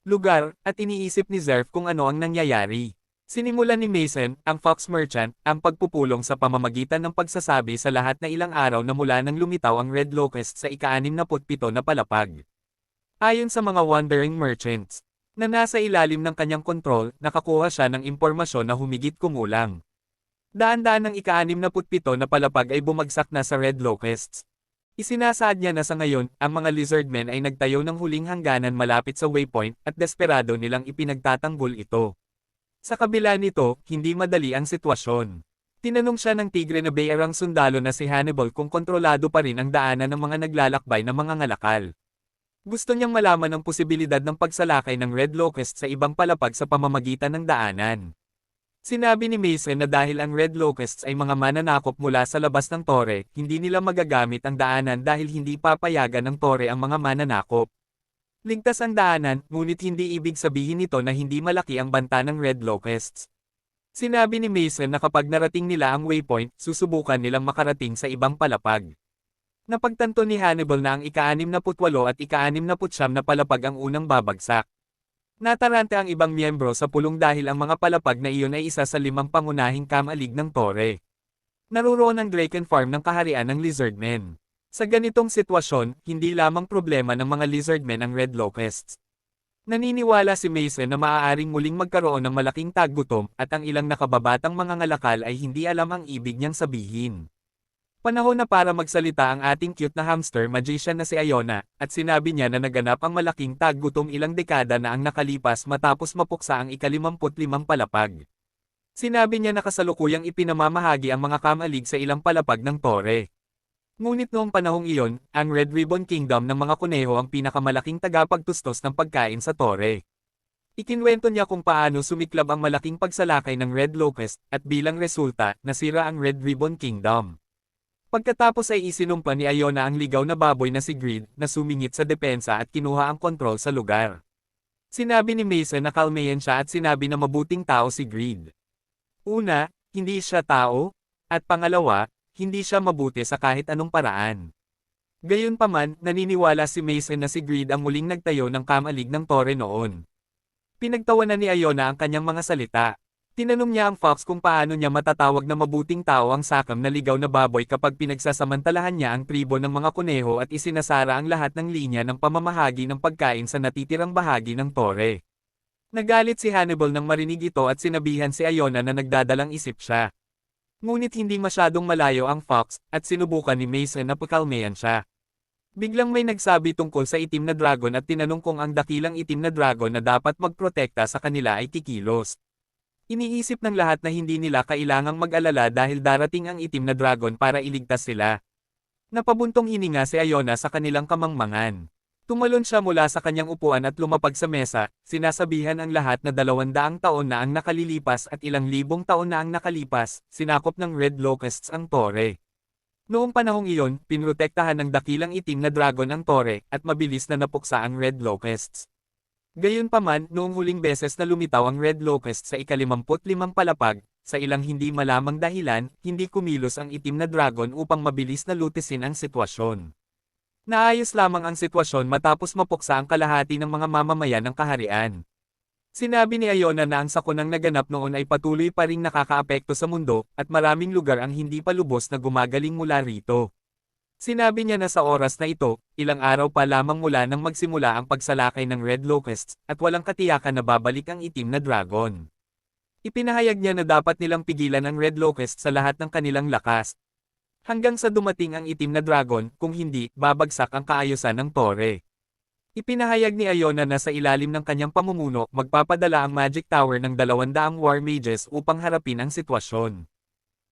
Speaker 1: lugar, at iniisip ni Zerf kung ano ang nangyayari. Sinimulan ni Mason, ang Fox Merchant, ang pagpupulong sa pamamagitan ng pagsasabi sa lahat na ilang araw na mula nang lumitaw ang Red Locust sa ika-67 na palapag. Ayon sa mga Wandering Merchants, na nasa ilalim ng kanyang kontrol, nakakuha siya ng impormasyon na humigit kumulang. Daan-daan ng ika-67 na palapag ay bumagsak na sa Red Locusts. Isinasaad niya na sa ngayon, ang mga lizardmen ay nagtayo ng huling hangganan malapit sa waypoint at desperado nilang ipinagtatanggol ito. Sa kabila nito, hindi madali ang sitwasyon. Tinanong siya ng tigre na bayarang sundalo na si Hannibal kung kontrolado pa rin ang daanan ng mga naglalakbay na mga ngalakal. Gusto niyang malaman ang posibilidad ng pagsalakay ng Red Locust sa ibang palapag sa pamamagitan ng daanan. Sinabi ni Mason na dahil ang Red Locusts ay mga mananakop mula sa labas ng tore, hindi nila magagamit ang daanan dahil hindi papayagan ng tore ang mga mananakop. Ligtas ang daanan, ngunit hindi ibig sabihin nito na hindi malaki ang banta ng Red Locusts. Sinabi ni Mason na kapag narating nila ang waypoint, susubukan nilang makarating sa ibang palapag. Napagtanto ni Hannibal na ang ika-68 at ika-69 na palapag ang unang babagsak. Natarante ang ibang miyembro sa pulong dahil ang mga palapag na iyon ay isa sa 5 pangunahing kamalig ng tore. Naruroon ang Draken Farm ng kaharian ng Lizardmen. Sa ganitong sitwasyon, hindi lamang problema ng mga Lizardmen ang Red Locusts. Naniniwala si Mason na maaaring muling magkaroon ng malaking taggutom at ang ilang nakababatang mga ngalakal ay hindi alam ang ibig niyang sabihin. Panahon na para magsalita ang ating cute na hamster magician na si Iona, at sinabi niya na naganap ang malaking taggutom ilang dekada na ang nakalipas matapos mapuksa ang ika-55 palapag. Sinabi niya na kasalukuyang ipinamamahagi ang mga kamalig sa ilang palapag ng tore. Ngunit noong panahong iyon, ang Red Ribbon Kingdom ng mga kuneho ang pinakamalaking tagapagtustos ng pagkain sa tore. Ikinwento niya kung paano sumiklab ang malaking pagsalakay ng Red Locust, at bilang resulta, nasira ang Red Ribbon Kingdom. Pagkatapos ay isinumpa ni Iona ang ligaw na baboy na si Greed, na sumingit sa depensa at kinuha ang kontrol sa lugar. Sinabi ni Mason na kalmayan siya at sinabi na mabuting tao si Greed. Una, hindi siya tao, at pangalawa, hindi siya mabuti sa kahit anong paraan. Gayunpaman, naniniwala si Mason na si Greed ang muling nagtayo ng kamalig ng tore noon. Pinagtawanan ni Iona ang kanyang mga salita. Tinanong niya ang Fox kung paano niya matatawag na mabuting tao ang sakam na ligaw na baboy kapag pinagsasamantalahan niya ang tribo ng mga kuneho at isinasara ang lahat ng linya ng pamamahagi ng pagkain sa natitirang bahagi ng tore. Nagalit si Hannibal nang marinig ito at sinabihan si Iona na nagdadalang isip siya. Ngunit hindi masyadong malayo ang Fox, at sinubukan ni Mason na pakalmayan siya. Biglang may nagsabi tungkol sa itim na dragon at tinanong kung ang dakilang itim na dragon na dapat magprotekta sa kanila ay kikilos. Iniisip ng lahat na hindi nila kailangang mag-alala dahil darating ang itim na dragon para iligtas sila. Napabuntong hininga si Iona sa kanilang kamangmangan. Tumalon siya mula sa kanyang upuan at lumapag sa mesa, sinasabihan ang lahat na 200 taon na ang nakalilipas at ilang libong taon na ang nakalipas, sinakop ng Red Locusts ang tore. Noong panahong iyon, pinrotektahan ng dakilang itim na dragon ang tore, at mabilis na napuksa ang Red Locusts. Gayunpaman, noong huling beses na lumitaw ang Red Locust sa ika-55 palapag, sa ilang hindi malamang dahilan, hindi kumilos ang itim na dragon upang mabilis na lutisin ang sitwasyon. Naayos lamang ang sitwasyon matapos mapuksa ang kalahati ng mga mamamayan ng kaharian. Sinabi ni Iona na ang sakunang naganap noon ay patuloy pa ring nakakaapekto sa mundo, at maraming lugar ang hindi pa lubos na gumagaling mula rito. Sinabi niya na sa oras na ito, ilang araw pa lamang mula nang magsimula ang pagsalakay ng Red Locusts, at walang katiyakan na babalik ang itim na dragon. Ipinahayag niya na dapat nilang pigilan ang Red Locusts sa lahat ng kanilang lakas. Hanggang sa dumating ang itim na dragon, kung hindi, babagsak ang kaayusan ng tore. Ipinahayag ni Iona na sa ilalim ng kanyang pamumuno, magpapadala ang Magic Tower ng 200 War Mages upang harapin ang sitwasyon.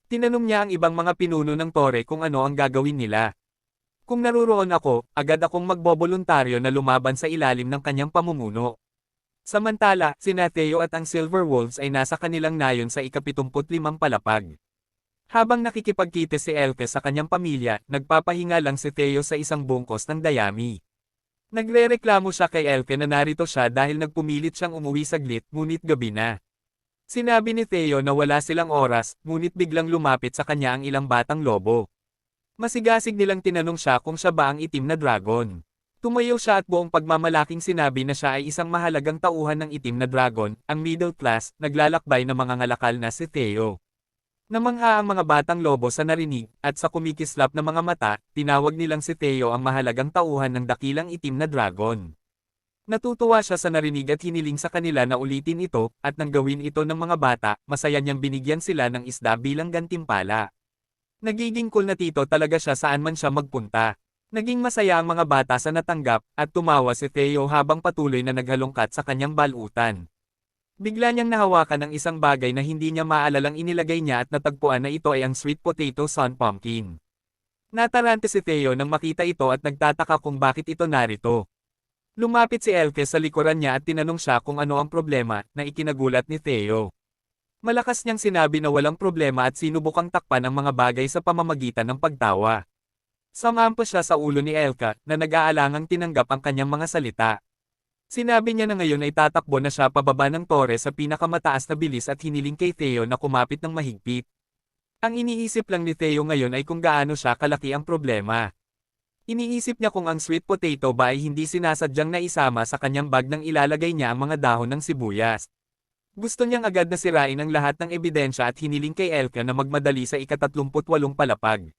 Speaker 1: Tinanong niya ang ibang mga pinuno ng tore kung ano ang gagawin nila. Kung naruroon ako, agad akong magboboluntaryo na lumaban sa ilalim ng kanyang pamumuno. Samantala, sina Theo at ang Silver Wolves ay nasa kanilang nayon sa ika-75 palapag. Habang nakikipagkite si Elke sa kanyang pamilya, nagpapahinga lang si Theo sa isang bungkos ng dayami. Nagrereklamo siya kay Elke na narito siya dahil nagpumilit siyang umuwi saglit, ngunit gabi na. Sinabi ni Theo na wala silang oras, ngunit biglang lumapit sa kanya ang ilang batang lobo. Masigasig nilang tinanong siya kung siya ba ang itim na dragon. Tumayo siya at buong pagmamalaking sinabi na siya ay isang mahalagang tauhan ng itim na dragon, ang middle class, naglalakbay na mga ngalakal na si Theo. Namangha ang mga batang lobo sa narinig, at sa kumikislap na mga mata, tinawag nilang si Theo ang mahalagang tauhan ng dakilang itim na dragon. Natutuwa siya sa narinig at hiniling sa kanila na ulitin ito, at nang gawin ito ng mga bata, masaya niyang binigyan sila ng isda bilang gantimpala. Nagiging cool na tito talaga siya saan man siya magpunta. Naging masaya ang mga bata sa natanggap, at tumawa si Theo habang patuloy na naghalongkat sa kanyang balutan. Bigla niyang nahawakan ng isang bagay na hindi niya maalalang inilagay niya at natagpuan na ito ay ang sweet potato sun pumpkin. Natarante si Theo nang makita ito at nagtataka kung bakit ito narito. Lumapit si Elke sa likuran niya at tinanong siya kung ano ang problema, na ikinagulat ni Theo. Malakas niyang sinabi na walang problema at sinubukang takpan ang mga bagay sa pamamagitan ng pagtawa. Sumampa siya sa ulo ni Elka, na nag-aalangang tinanggap ang kanyang mga salita. Sinabi niya na ngayon ay tatakbo na siya pababa ng tore sa pinakamataas na bilis at hiniling kay Theo na kumapit ng mahigpit. Ang iniisip lang ni Theo ngayon ay kung gaano siya kalaki ang problema. Iniisip niya kung ang sweet potato ba ay hindi sinasadyang naisama sa kanyang bag nang ilalagay niya ang mga dahon ng sibuyas. Gusto niyang agad na sirain ang lahat ng ebidensya at hiniling kay Elke na magmadali sa ika-38 palapag.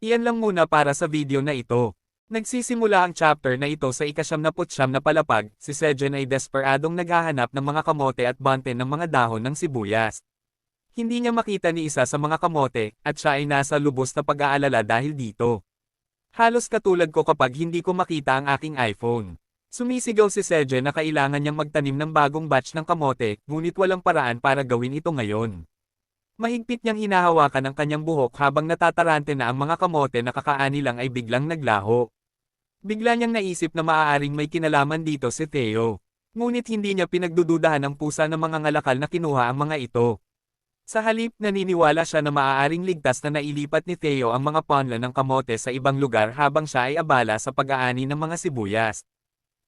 Speaker 1: Iyan lang muna para sa video na ito. Nagsisimula ang chapter na ito sa ika-79 na palapag, si Sejen ay desperadong naghahanap ng mga kamote at bante ng mga dahon ng sibuyas. Hindi niya makita ni isa sa mga kamote, at siya ay nasa lubos na pag-aalala dahil dito. Halos katulad ko kapag hindi ko makita ang aking iPhone. Sumisigaw si Sejen na kailangan niyang magtanim ng bagong batch ng kamote, ngunit walang paraan para gawin ito ngayon. Mahigpit niyang hinahawakan ang kanyang buhok habang natatarante na ang mga kamote na kakaani lang ay biglang naglaho. Bigla niyang naisip na maaaring may kinalaman dito si Theo. Ngunit hindi niya pinagdududahan ang pusa ng mga ngalakal na kinuha ang mga ito. Sa halip, naniniwala siya na maaaring ligtas na nailipat ni Theo ang mga punla ng kamote sa ibang lugar habang siya ay abala sa pag-aani ng mga sibuyas.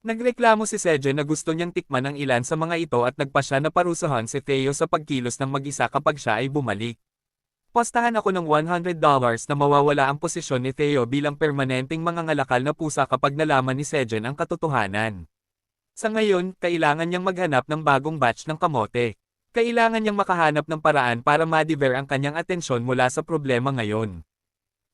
Speaker 1: Nagreklamo si Sejen na gusto niyang tikman ang ilan sa mga ito at nagpa siya na parusahan si Theo sa pagkilos ng mag-isa kapag siya ay bumalik. Postahan ako ng $100 na mawawala ang posisyon ni Theo bilang permanenteng mangangalakal na pusa kapag nalaman ni Sejen ang katotohanan. Sa ngayon, kailangan niyang maghanap ng bagong batch ng kamote. Kailangan niyang makahanap ng paraan para ma-divert ang kanyang atensyon mula sa problema ngayon.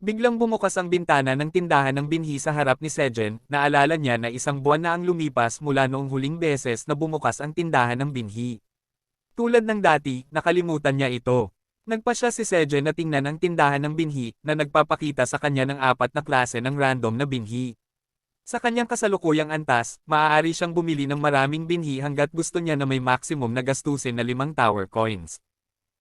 Speaker 1: Biglang bumukas ang bintana ng tindahan ng binhi sa harap ni Sejen, naalala niya na isang buwan na ang lumipas mula noong huling beses na bumukas ang tindahan ng binhi. Tulad ng dati, nakalimutan niya ito. Nagpa siya si Sejen na tingnan ang tindahan ng binhi, na nagpapakita sa kanya ng 4 na klase ng random na binhi. Sa kanyang kasalukuyang antas, maaari siyang bumili ng maraming binhi hanggat gusto niya na may maximum na gastusin na 5 tower coins.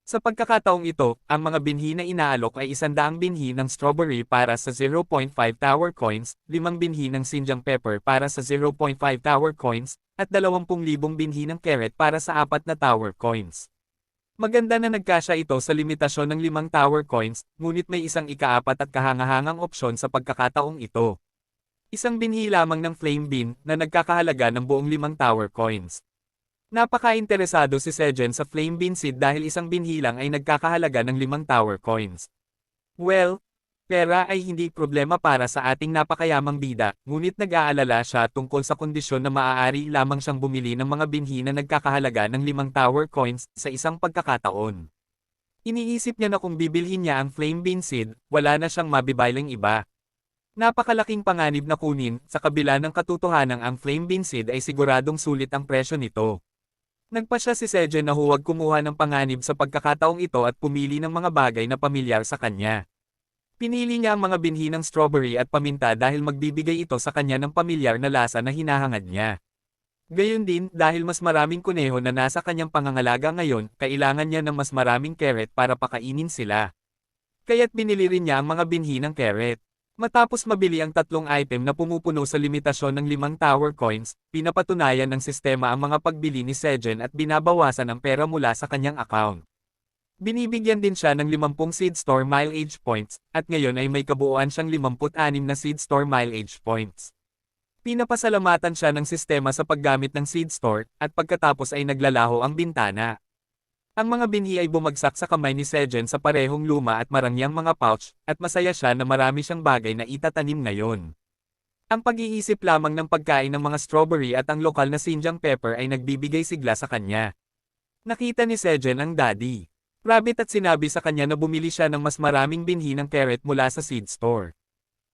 Speaker 1: Sa pagkakataong ito, ang mga binhi na inaalok ay 100 binhi ng strawberry para sa 0.5 tower coins, 5 binhi ng sinjang pepper para sa 0.5 tower coins, at 20,000 binhi ng carrot para sa 4 na tower coins. Maganda na nagkasya ito sa limitasyon ng 5 tower coins, ngunit may isang ika-4 at kahangahangang opsyon sa pagkakataong ito. Isang binhi lamang ng flame bean na nagkakahalaga ng buong 5 tower coins. Napaka-interesado si Sejen sa Flame Bean Seed dahil isang binhi lang ay nagkakahalaga ng 5 tower coins. Well, pera ay hindi problema para sa ating napakayamang bida, ngunit nag-aalala siya tungkol sa kondisyon na maaari lamang siyang bumili ng mga binhi na nagkakahalaga ng 5 tower coins sa isang pagkakataon. Iniisip niya na kung bibilhin niya ang Flame Bean Seed, wala na siyang mabibiling iba. Napakalaking panganib na kunin, sa kabila ng katotohanang ang Flame Bean Seed ay siguradong sulit ang presyo nito. Nagpasya si Sejen na huwag kumuha ng panganib sa pagkakataong ito at pumili ng mga bagay na pamilyar sa kanya. Pinili niya ang mga binhi ng strawberry at paminta dahil magbibigay ito sa kanya ng pamilyar na lasa na hinahangad niya. Gayon din, dahil mas maraming kuneho na nasa kanyang pangangalaga ngayon, kailangan niya ng mas maraming carrot para pakainin sila. Kaya't binili rin niya ang mga binhi ng carrot. Matapos mabili ang 3 item na pumupuno sa limitasyon ng 5 tower coins, pinapatunayan ng sistema ang mga pagbili ni Sejen at binabawasan ang pera mula sa kanyang account. Binibigyan din siya ng 50 Seed Store mileage points, at ngayon ay may kabuuan siyang 56 na Seed Store mileage points. Pinapasalamatan siya ng sistema sa paggamit ng Seed Store, at pagkatapos ay naglalaho ang bintana. Ang mga binhi ay bumagsak sa kamay ni Sejen sa parehong luma at marangyang mga pouch, at masaya siya na marami siyang bagay na itatanim ngayon. Ang pag-iisip lamang ng pagkain ng mga strawberry at ang lokal na Sinjang pepper ay nagbibigay sigla sa kanya. Nakita ni Sejen ang daddy rabbit at sinabi sa kanya na bumili siya ng mas maraming binhi ng carrot mula sa seed store.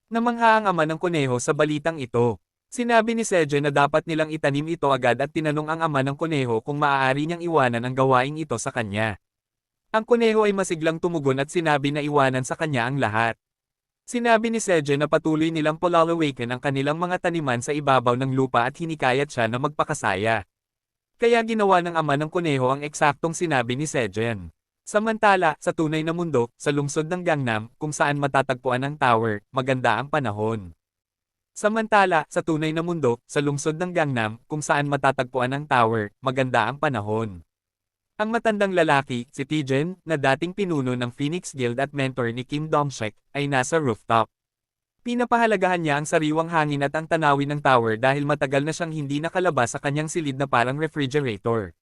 Speaker 1: Namangha ang ama ng kuneho sa balitang ito. Sinabi ni Sejen na dapat nilang itanim ito agad at tinanong ang ama ng kuneho kung maaari niyang iwanan ang gawaing ito sa kanya. Ang kuneho ay masiglang tumugon at sinabi na iwanan sa kanya ang lahat. Sinabi ni Sejen na patuloy nilang polalawaken ang kanilang mga taniman sa ibabaw ng lupa at hinikayat siya na magpakasaya. Kaya ginawa ng ama ng kuneho ang eksaktong sinabi ni Sejen. Samantala, sa tunay na mundo, sa lungsod ng Gangnam, kung saan matatagpuan ang tower, maganda ang panahon. Samantala, sa tunay na mundo, sa lungsod ng Gangnam, kung saan matatagpuan ang tower, maganda ang panahon. Ang matandang lalaki, si Tijen, na dating pinuno ng Phoenix Guild at mentor ni Kim Dong-shek, ay nasa rooftop. Pinapahalagahan niya ang sariwang hangin at ang tanawin ng tower dahil matagal na siyang hindi nakalabas sa kanyang silid na parang refrigerator.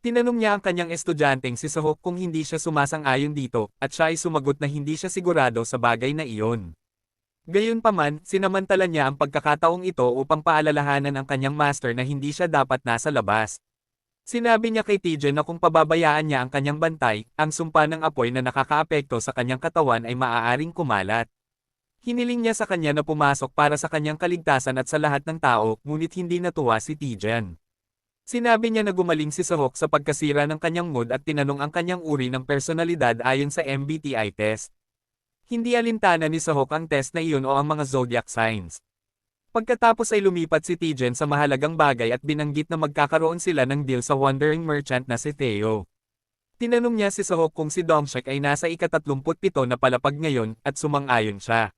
Speaker 1: Tinanong niya ang kanyang estudyanteng si Sehok kung hindi siya sumasang-ayon dito, at siya ay sumagot na hindi siya sigurado sa bagay na iyon. Gayunpaman, sinamantala niya ang pagkakataong ito upang paalalahanan ang kanyang master na hindi siya dapat nasa labas. Sinabi niya kay Tijen na kung pababayaan niya ang kanyang bantay, ang sumpa ng apoy na nakakaapekto sa kanyang katawan ay maaaring kumalat. Hiniling niya sa kanya na pumasok para sa kanyang kaligtasan at sa lahat ng tao, ngunit hindi natuwa si Tijen. Sinabi niya na gumaling si Sehok sa pagkasira ng kanyang mood at tinanong ang kanyang uri ng personalidad ayon sa MBTI test. Hindi alintana ni Sehok ang test na iyon o ang mga zodiac signs. Pagkatapos ay lumipat si Tijen sa mahalagang bagay at binanggit na magkakaroon sila ng deal sa wandering merchant na si Theo. Tinanong niya si Sehok kung si Dong-shek ay nasa ika-37 na palapag ngayon, at sumang-ayon siya.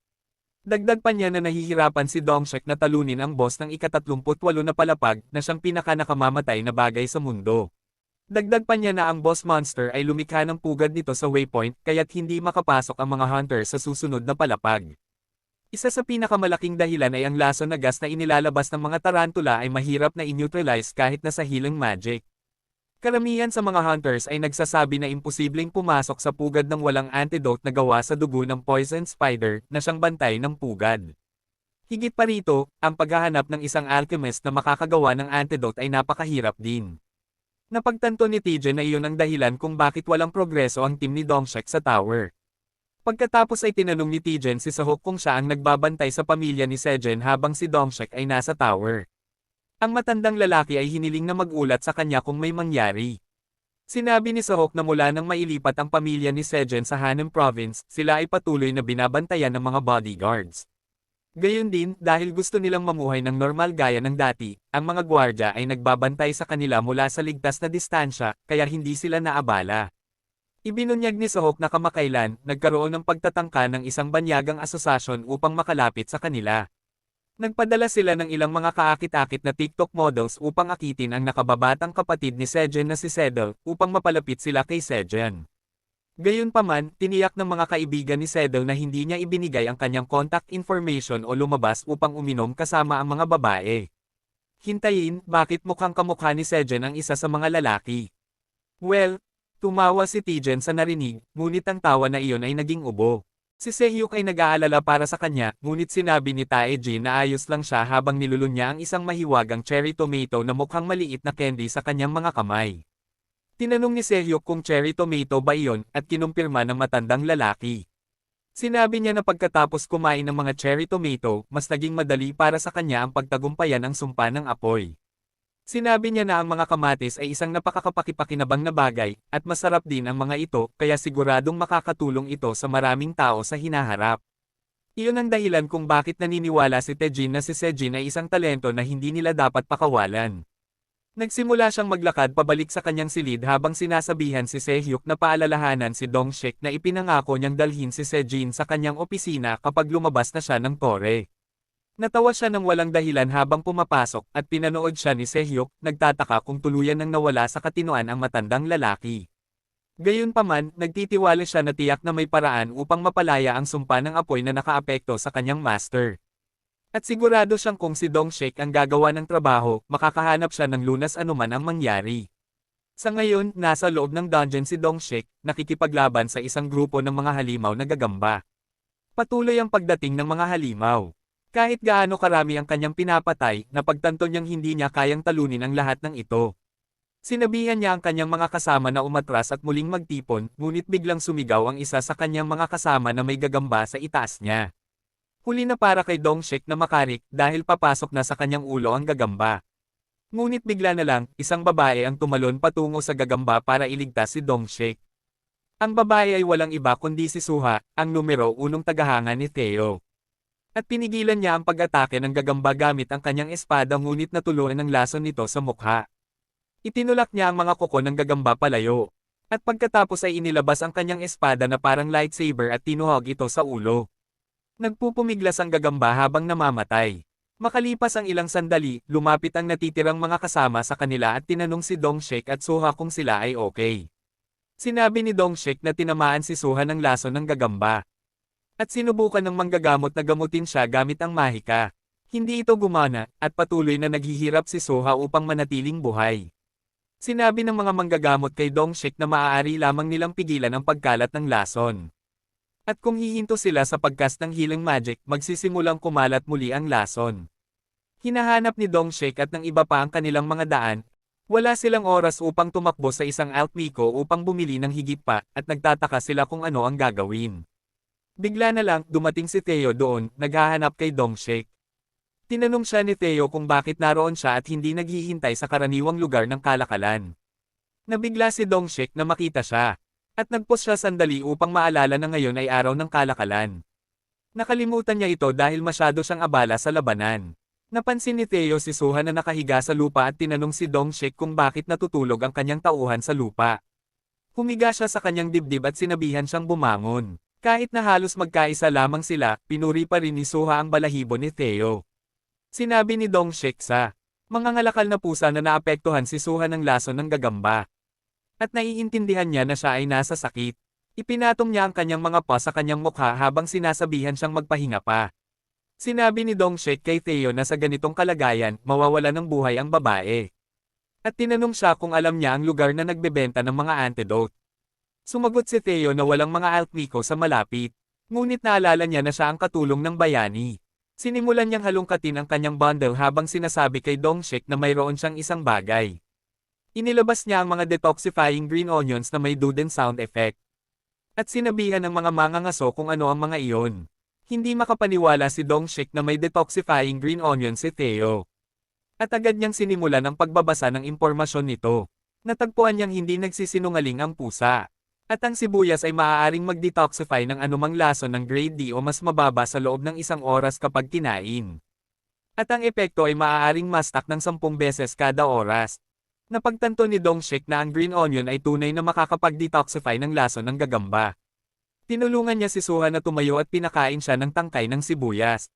Speaker 1: Dagdag pa niya na nahihirapan si Dong-shek na talunin ang boss ng ika-38 na palapag na siyang pinaka-nakamamatay na bagay sa mundo. Dagdag pa niya na ang boss monster ay lumikha ng pugad nito sa waypoint kaya't hindi makapasok ang mga hunter sa susunod na palapag. Isa sa pinakamalaking dahilan ay ang laso na gas na inilalabas ng mga tarantula ay mahirap na i-neutralize kahit nasa healing magic. Karamihan sa mga hunters ay nagsasabi na imposibleng pumasok sa pugad ng walang antidote na gawa sa dugo ng poison spider na siyang bantay ng pugad. Higit pa rito, ang paghahanap ng isang alchemist na makakagawa ng antidote ay napakahirap din. Napagtanto ni Tijen na iyon ang dahilan kung bakit walang progreso ang team ni Dong-shek sa tower. Pagkatapos ay tinanong ni Tijen si Sehok kung siya ang nagbabantay sa pamilya ni Sejen habang si Dong-shek ay nasa tower. Ang matandang lalaki ay hiniling na mag-ulat sa kanya kung may mangyari. Sinabi ni Sehok na mula nang mailipat ang pamilya ni Sejen sa Hanam Province, sila ay patuloy na binabantayan ng mga bodyguards. Gayon din, dahil gusto nilang mamuhay ng normal gaya ng dati, ang mga gwardya ay nagbabantay sa kanila mula sa ligtas na distansya, kaya hindi sila naabala. Ibinunyag ni Sehok na kamakailan, nagkaroon ng pagtatangka ng isang banyagang asosasyon upang makalapit sa kanila. Nagpadala sila ng ilang mga kaakit-akit na TikTok models upang akitin ang nakababatang kapatid ni Sejen na si Sedel, upang mapalapit sila kay Sejen. Gayunpaman, tiniyak ng mga kaibigan ni Sedel na hindi niya ibinigay ang kanyang contact information o lumabas upang uminom kasama ang mga babae. Hintayin, bakit mukhang kamukha ni Sejen ang isa sa mga lalaki? Well, tumawa si Tijen sa narinig, ngunit ang tawa na iyon ay naging ubo. Si Sehyuk ay nag-aalala para sa kanya, ngunit sinabi ni Tae-jin na ayos lang siya habang nilulun niya ang isang mahiwagang cherry tomato na mukhang maliit na candy sa kanyang mga kamay. Tinanong ni Sehyuk kung cherry tomato ba iyon, at kinumpirma ng matandang lalaki. Sinabi niya na pagkatapos kumain ng mga cherry tomato, mas naging madali para sa kanya ang pagtagumpayan ang sumpa ng apoy. Sinabi niya na ang mga kamatis ay isang napakakapakipakinabang na bagay, at masarap din ang mga ito, kaya siguradong makakatulong ito sa maraming tao sa hinaharap. Iyon ang dahilan kung bakit naniniwala si Taejin na si Sejin ay isang talento na hindi nila dapat pakawalan. Nagsimula siyang maglakad pabalik sa kanyang silid habang sinasabihan si Sehyuk na paalalahanan si Dongshik na ipinangako niyang dalhin si Sejin sa kanyang opisina kapag lumabas na siya ng tore. Natawa siya ng walang dahilan habang pumapasok at pinanood siya ni Sehyuk, nagtataka kung tuluyan nang nawala sa katinoan ang matandang lalaki. Gayunpaman, nagtitiwala siya na tiyak na may paraan upang mapalaya ang sumpa ng apoy na nakaapekto sa kanyang master. At sigurado siyang kung si Dongshik ang gagawa ng trabaho, makakahanap siya ng lunas anuman ang mangyari. Sa ngayon, nasa loob ng dungeon si Dongshik, nakikipaglaban sa isang grupo ng mga halimaw na gagamba. Patuloy ang pagdating ng mga halimaw. Kahit gaano karami ang kanyang pinapatay, napagtanto niyang hindi niya kayang talunin ang lahat ng ito. Sinabihan niya ang kanyang mga kasama na umatras at muling magtipon, ngunit biglang sumigaw ang isa sa kanyang mga kasama na may gagamba sa itaas niya. Huli na para kay Dongshik na makarik dahil papasok na sa kanyang ulo ang gagamba. Ngunit bigla na lang, isang babae ang tumalon patungo sa gagamba para iligtas si Dongshik. Ang babae ay walang iba kundi si Suha, ang numero 1 tagahanga ni Theo. At pinigilan niya ang pag-atake ng gagamba gamit ang kanyang espada ngunit natuluan ng lason nito sa mukha. Itinulak niya ang mga kuko ng gagamba palayo. At pagkatapos ay inilabas ang kanyang espada na parang lightsaber at tinuhog ito sa ulo. Nagpupumiglas ang gagamba habang namamatay. Makalipas ang ilang sandali, lumapit ang natitirang mga kasama sa kanila at tinanong si Dongshik at Suha kung sila ay okay. Sinabi ni Dongshik na tinamaan si Suha ng lason ng gagamba. At sinubukan ng manggagamot na gamutin siya gamit ang mahika. Hindi ito gumana, at patuloy na naghihirap si Suha upang manatiling buhay. Sinabi ng mga manggagamot kay Dongshik na maaari lamang nilang pigilan ang pagkalat ng lason. At kung hihinto sila sa pagcast ng healing magic, magsisimulang kumalat muli ang lason. Hinahanap ni Dongshik at ng iba pa ang kanilang mga daan. Wala silang oras upang tumakbo sa isang Altmiko upang bumili ng higit pa, at nagtataka sila kung ano ang gagawin. Bigla na lang, dumating si Theo doon, naghahanap kay Dongshik. Tinanong siya ni Theo kung bakit naroon siya at hindi naghihintay sa karaniwang lugar ng kalakalan. Nabigla si Dongshik na makita siya. At nagpos siya sandali upang maalala na ngayon ay araw ng kalakalan. Nakalimutan niya ito dahil masyado siyang abala sa labanan. Napansin ni Theo si Suha na nakahiga sa lupa at tinanong si Dongshik kung bakit natutulog ang kanyang tauhan sa lupa. Humiga siya sa kanyang dibdib at sinabihan siyang bumangon. Kahit na halos magkaisa lamang sila, pinuri pa rin ni Suha ang balahibo ni Theo. Sinabi ni Dongshik sa mga ngalakal na pusa na naapektuhan si Suha ng lason ng gagamba. At naiintindihan niya na siya ay nasa sakit. Ipinatong niya ang kanyang mga paw sa kanyang mukha habang sinasabihan siyang magpahinga pa. Sinabi ni Dongshik kay Theo na sa ganitong kalagayan, mawawala ng buhay ang babae. At tinanong siya kung alam niya ang lugar na nagbebenta ng mga antidote. Sumagot si Theo na walang mga Altmiko sa malapit. Ngunit naalala niya na siya ang katulong ng bayani. Sinimulan niyang halongkatin ang kanyang bundle habang sinasabi kay Dongshik na mayroon siyang isang bagay. Inilabas niya ang mga detoxifying green onions na may duden sound effect. At sinabihan ng mga mangangaso kung ano ang mga iyon. Hindi makapaniwala si Dongshik na may detoxifying green onions si Theo. At agad niyang sinimulan ang pagbabasa ng impormasyon nito. Natagpuan niyang hindi nagsisinungaling ang pusa. At ang sibuyas ay maaaring mag-detoxify ng anumang lason ng grade D o mas mababa sa loob ng 1 oras kapag kinain. At ang epekto ay maaaring mastak ng 10 beses kada oras. Napagtanto ni Dongshik na ang green onion ay tunay na makakapag-detoxify ng lason ng gagamba. Tinulungan niya si Suha na tumayo at pinakain siya ng tangkay ng sibuyas.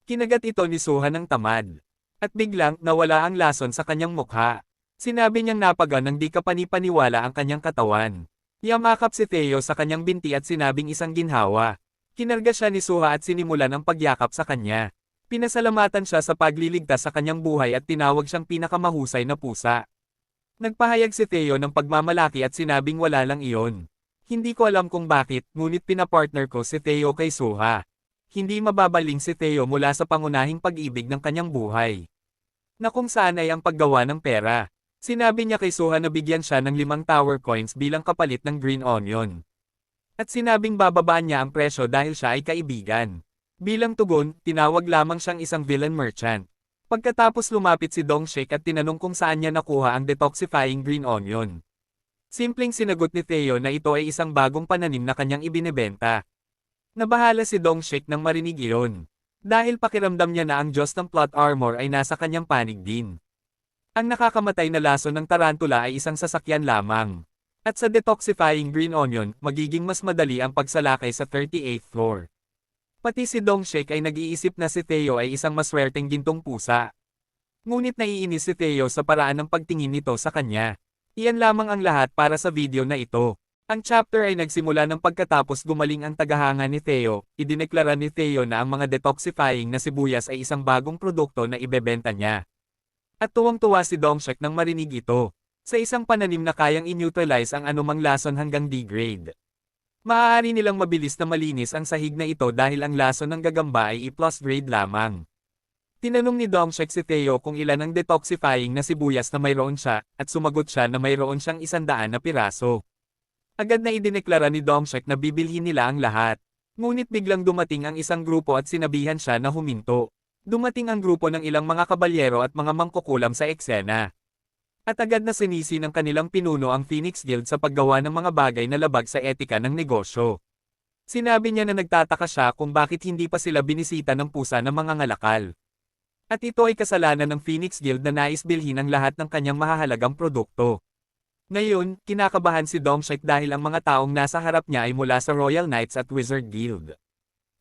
Speaker 1: Kinagat ito ni Suha ng tamad. At biglang, nawala ang lason sa kanyang mukha. Sinabi niyang napaga nang di kapanipaniwala ang kanyang katawan. Yamakap si Theo sa kanyang binti at sinabing isang ginhawa. Kinarga siya ni Suha at sinimulan ang pagyakap sa kanya. Pinasalamatan siya sa pagliligtas sa kanyang buhay at tinawag siyang pinakamahusay na pusa. Nagpahayag si Theo ng pagmamalaki at sinabing wala lang iyon. Hindi ko alam kung bakit, ngunit pinapartner ko si Theo kay Soha. Hindi mababaling si Theo mula sa pangunahing pag-ibig ng kanyang buhay, na kung saan ay ang paggawa ng pera. Sinabi niya kay Soha na bigyan siya ng 5 tower coins bilang kapalit ng green onion. At sinabing bababaan niya ang presyo dahil siya ay kaibigan. Bilang tugon, tinawag lamang siyang isang villain merchant. Pagkatapos lumapit si Dongshik at tinanong kung saan niya nakuha ang detoxifying green onion. Simpleng sinagot ni Theo na ito ay isang bagong pananim na kanyang ibinebenta. Nabahala si Dongshik nang marinig iyon. Dahil pakiramdam niya na ang Diyos ng plot armor ay nasa kanyang panig din. Ang nakakamatay na lason ng tarantula ay isang sasakyan lamang. At sa detoxifying green onion, magiging mas madali ang pagsalakay sa 38th floor. Pati si Dongshik ay nag-iisip na si Theo ay isang maswerteng gintong pusa. Ngunit naiinis si Theo sa paraan ng pagtingin nito sa kanya. Iyan lamang ang lahat para sa video na ito. Ang chapter ay nagsimula ng pagkatapos gumaling ang tagahanga ni Theo. Idineklara ni Theo na ang mga detoxifying na sibuyas ay isang bagong produkto na ibebenta niya. At tuwang-tuwa si Dongshik nang marinig ito. Sa isang pananim na kayang i-neutralize ang anumang lason hanggang D-grade. Maaari nilang mabilis na malinis ang sahig na ito dahil ang lason ng gagamba ay I+ grade lamang. Tinanong ni Dongshik si Theo kung ilan ang detoxifying na sibuyas na mayroon siya, at sumagot siya na mayroon siyang 100 na piraso. Agad na idineklara ni Dongshik na bibilhin nila ang lahat. Ngunit biglang dumating ang isang grupo at sinabihan siya na huminto. Dumating ang grupo ng ilang mga kabalyero at mga mangkukulam sa eksena. At agad na sinisi ng kanilang pinuno ang Phoenix Guild sa paggawa ng mga bagay na labag sa etika ng negosyo. Sinabi niya na nagtataka siya kung bakit hindi pa sila binisita ng pusa ng mga ngalakal. At ito ay kasalanan ng Phoenix Guild na nais bilhin ang lahat ng kanyang mahahalagang produkto. Ngayon, kinakabahan si Dongshik dahil ang mga taong nasa harap niya ay mula sa Royal Knights at Wizard Guild,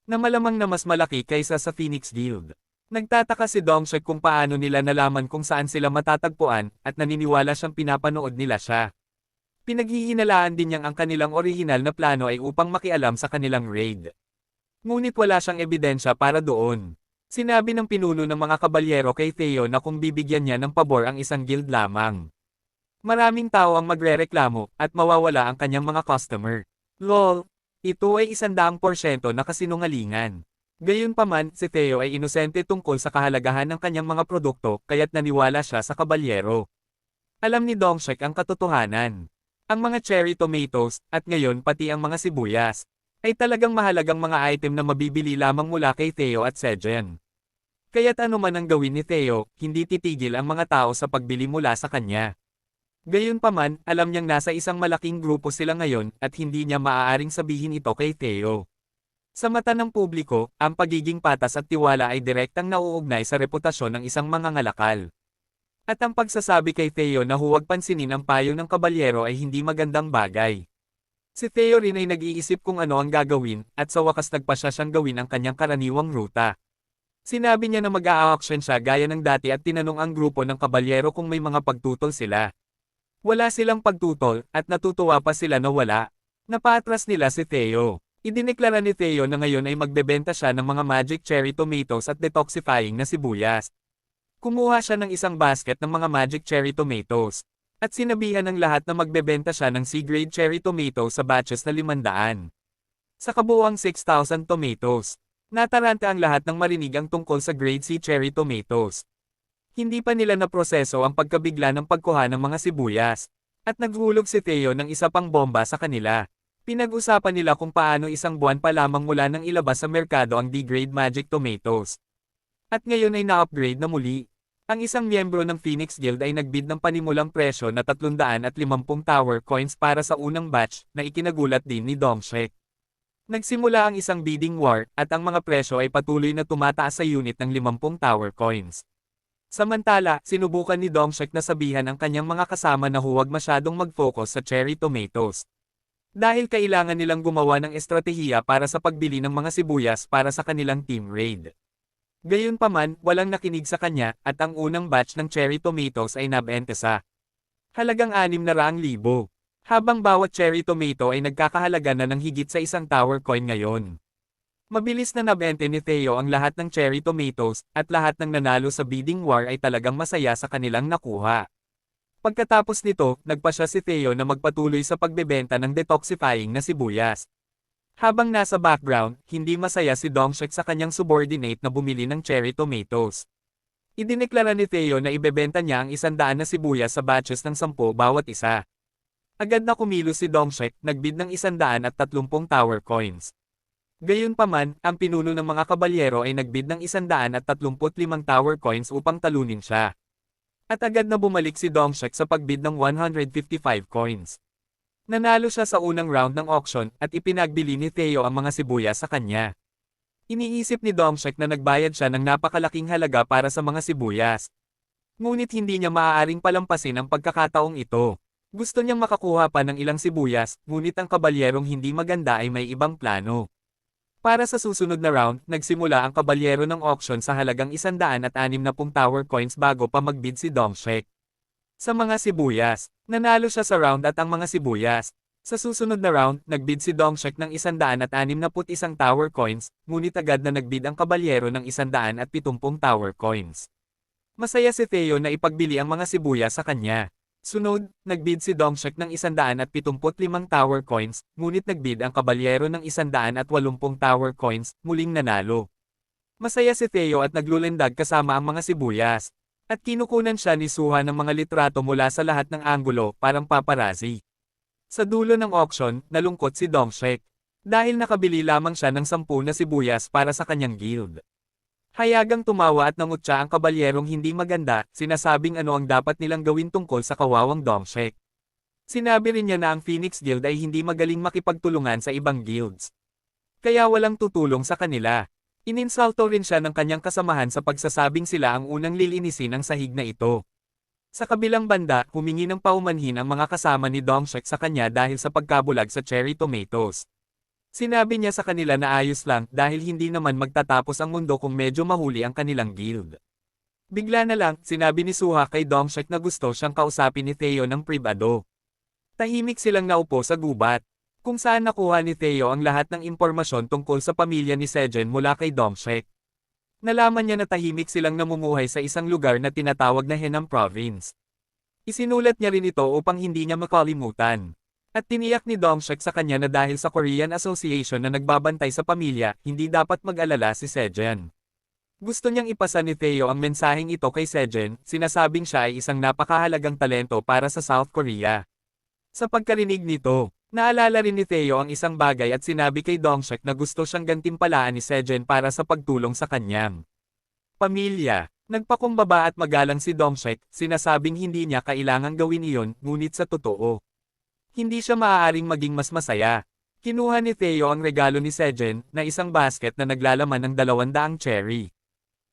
Speaker 1: na malamang na mas malaki kaysa sa Phoenix Guild. Nagtataka si Dongshik kung paano nila nalaman kung saan sila matatagpuan, at naniniwala siyang pinapanood nila siya. Pinaghihinalaan din niyang ang kanilang orihinal na plano ay upang makialam sa kanilang raid. Ngunit wala siyang ebidensya para doon. Sinabi ng pinuno ng mga kabalyero kay Theo na kung bibigyan niya ng pabor ang isang guild lamang, maraming tao ang magrereklamo, at mawawala ang kanyang mga customer. Lol! Ito ay 100% na kasinungalingan. Gayunpaman, si Theo ay inosente tungkol sa kahalagahan ng kanyang mga produkto, kaya't naniwala siya sa kabalyero. Alam ni Dongshik ang katotohanan. Ang mga cherry tomatoes, at ngayon pati ang mga sibuyas, ay talagang mahalagang mga item na mabibili lamang mula kay Theo at Sejen. Kaya't anuman ang gawin ni Theo, hindi titigil ang mga tao sa pagbili mula sa kanya. Gayunpaman, alam niyang nasa isang malaking grupo sila ngayon, at hindi niya maaaring sabihin ito kay Theo. Sa mata ng publiko, ang pagiging patas at tiwala ay direktang nauugnay sa reputasyon ng isang mangangalakal. At ang pagsasabi kay Theo na huwag pansinin ang payo ng kabalyero ay hindi magandang bagay. Si Theo rin ay nag-iisip kung ano ang gagawin, at sa wakas nagpasya siyang gawin ang kanyang karaniwang ruta. Sinabi niya na mag-a-auction siya gaya ng dati at tinanong ang grupo ng kabalyero kung may mga pagtutol sila. Wala silang pagtutol, at natutuwa pa sila na wala. Napatras nila si Theo. Idineklara ni Theo na ngayon ay magbebenta siya ng mga magic cherry tomatoes at detoxifying na sibuyas. Kumuha siya ng isang basket ng mga magic cherry tomatoes. At sinabihan ng lahat na magbebenta siya ng C-grade cherry tomatoes sa batches na 500. Sa kabuuang 6,000 tomatoes. Nataranta ang lahat ng marinig ang tungkol sa grade C cherry tomatoes. Hindi pa nila naproseso ang pagkabigla ng pagkuha ng mga sibuyas. At naghulog si Theo ng isa pang bomba sa kanila. Pinag-usapan nila kung paano isang buwan pa lamang mula nang ilabas sa merkado ang D-grade magic tomatoes. At ngayon ay na-upgrade na muli. Ang isang miyembro ng Phoenix Guild ay nagbid ng panimulang presyo na 350 tower coins para sa unang batch, na ikinagulat din ni Dongshik. Nagsimula ang isang bidding war, at ang mga presyo ay patuloy na tumataas sa unit ng 50 tower coins. Samantala, sinubukan ni Dongshik na sabihan ang kanyang mga kasama na huwag masyadong mag-focus sa cherry tomatoes. Dahil kailangan nilang gumawa ng estratehiya para sa pagbili ng mga sibuyas para sa kanilang team raid. Gayunpaman, walang nakinig sa kanya, at ang unang batch ng cherry tomatoes ay nabenta sa halagang 600,000. Habang bawat cherry tomato ay nagkakahalaga na ng higit sa isang tower coin ngayon. Mabilis na nabente ni Theo ang lahat ng cherry tomatoes, at lahat ng nanalo sa bidding war ay talagang masaya sa kanilang nakuha. Pagkatapos nito, nagpasya si Theo na magpatuloy sa pagbebenta ng detoxifying na sibuyas. Habang nasa background, hindi masaya si Dongshek sa kanyang subordinate na bumili ng cherry tomatoes. Idineklara ni Theo na ibebenta niya ang 100 na sibuyas sa batches ng 10 bawat isa. Agad na kumilos si Dongshek, nagbid ng 130 tower coins. Gayunpaman, ang pinuno ng mga kabalyero ay nagbid ng 135 tower coins upang talunin siya. At agad na bumalik si Dongshek sa pagbid ng 155 coins. Nanalo siya sa unang round ng auction at ipinagbili ni Theo ang mga sibuyas sa kanya. Iniisip ni Dongshek na nagbayad siya ng napakalaking halaga para sa mga sibuyas. Ngunit hindi niya maaaring palampasin ang pagkakataong ito. Gusto niyang makakuha pa ng ilang sibuyas, ngunit ang kabalyerong hindi maganda ay may ibang plano. Para sa susunod na round, nagsimula ang kabalyero ng auction sa halagang 160 tower coins bago pa magbid si Dongshek. Sa mga sibuyas, nanalo siya sa round at ang mga sibuyas. Sa susunod na round, nagbid si Dongshek ng 161 tower coins, ngunit agad na nagbid ang kabalyero ng 170 tower coins. Masaya si Theo na ipagbili ang mga sibuyas sa kanya. Sunod, nagbid si Dongshek ng 175 tower coins, ngunit nagbid ang kabalyero ng 180 tower coins, muling nanalo. Masaya si Theo at naglulendag kasama ang mga sibuyas. At kinukunan siya ni Suha ng mga litrato mula sa lahat ng anggulo, parang paparazzi. Sa dulo ng auction, nalungkot si Dongshek. Dahil nakabili lamang siya ng 10 na sibuyas para sa kanyang guild. Hayagang tumawa at nangutya ang kabalyerong hindi maganda, sinasabing ano ang dapat nilang gawin tungkol sa kawawang Dongshek. Sinabi rin niya na ang Phoenix Guild ay hindi magaling makipagtulungan sa ibang guilds. Kaya walang tutulong sa kanila. Ininsulto rin siya ng kanyang kasamahan sa pagsasabing sila ang unang lilinisin ng sahig na ito. Sa kabilang banda, humingi ng paumanhin ang mga kasama ni Dongshek sa kanya dahil sa pagkabulag sa cherry tomatoes. Sinabi niya sa kanila na ayos lang dahil hindi naman magtatapos ang mundo kung medyo mahuli ang kanilang guild. Bigla na lang, sinabi ni Suha kay Dongshek na gusto siyang kausapin ni Theo ng pribado. Tahimik silang naupo sa gubat, kung saan nakuha ni Theo ang lahat ng impormasyon tungkol sa pamilya ni Sejen mula kay Dongshek. Nalaman niya na tahimik silang namumuhay sa isang lugar na tinatawag na Henan Province. Isinulat niya rin ito upang hindi niya makalimutan. At tiniyak ni Dongshek sa kanya na dahil sa Korean Association na nagbabantay sa pamilya, hindi dapat mag-alala si Sejen. Gusto niyang ipasa ni Theo ang mensaheng ito kay Sejen, sinasabing siya ay isang napakahalagang talento para sa South Korea. Sa pagkarinig nito, naalala rin ni Theo ang isang bagay at sinabi kay Dongshek na gusto siyang gantimpalaan ni Sejen para sa pagtulong sa kanyang pamilya. Nagpakumbaba at magalang si Dongshek, sinasabing hindi niya kailangang gawin iyon, ngunit sa totoo, hindi siya maaaring maging mas masaya. Kinuha ni Theo ang regalo ni Sejen, na isang basket na naglalaman ng 200 cherry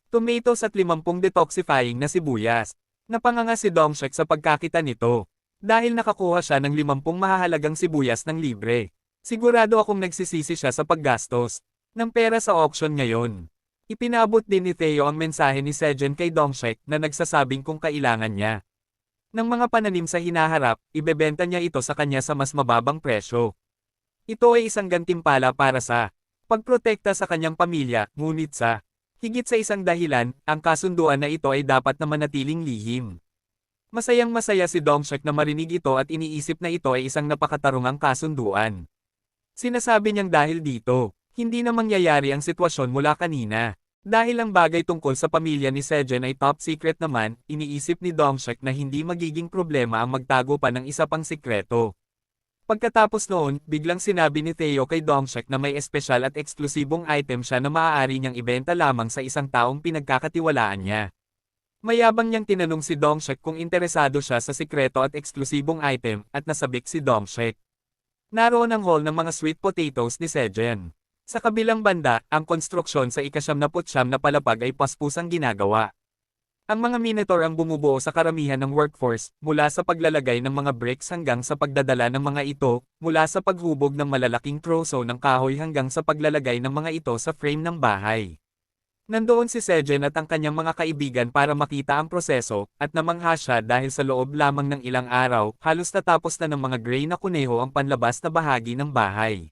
Speaker 1: tomatoes at 50 detoxifying na sibuyas. Napanganga si Dongshek sa pagkakita nito. Dahil nakakuha siya ng 50 mahahalagang sibuyas ng libre. Sigurado akong nagsisisi siya sa paggastos ng pera sa auction ngayon. Ipinabot din ni Theo ang mensahe ni Sejen kay Dongshek na nagsasabing kung kailangan niya ng mga pananim sa hinaharap, ibebenta niya ito sa kanya sa mas mababang presyo. Ito ay isang gantimpala para sa pagprotekta sa kanyang pamilya, ngunit sa higit sa isang dahilan, ang kasunduan na ito ay dapat na manatiling lihim. Masayang-masaya si Dongshek na marinig ito at iniisip na ito ay isang napakatarungang kasunduan. Sinasabi niyang dahil dito, hindi na mangyayari ang sitwasyon mula kanina. Dahil ang bagay tungkol sa pamilya ni Sejen ay top secret naman, iniisip ni Dongshek na hindi magiging problema ang magtago pa ng isa pang sikreto. Pagkatapos noon, biglang sinabi ni Theo kay Dongshek na may espesyal at eksklusibong item siya na maaari niyang ibenta lamang sa isang taong pinagkakatiwalaan niya. Mayabang niyang tinanong si Dongshek kung interesado siya sa sikreto at eksklusibong item, at nasabik si Dongshek. Naroon ang hall ng mga sweet potatoes ni Sejen. Sa kabilang banda, ang konstruksyon sa ika-79 na palapag ay paspusang ginagawa. Ang mga Minotaur ang bumubuo sa karamihan ng workforce, mula sa paglalagay ng mga bricks hanggang sa pagdadala ng mga ito, mula sa paghubog ng malalaking troso ng kahoy hanggang sa paglalagay ng mga ito sa frame ng bahay. Nandoon si Sejen at ang kanyang mga kaibigan para makita ang proseso, at namangha siya dahil sa loob lamang ng ilang araw, halos natapos na ng mga gray na kuneho ang panlabas na bahagi ng bahay.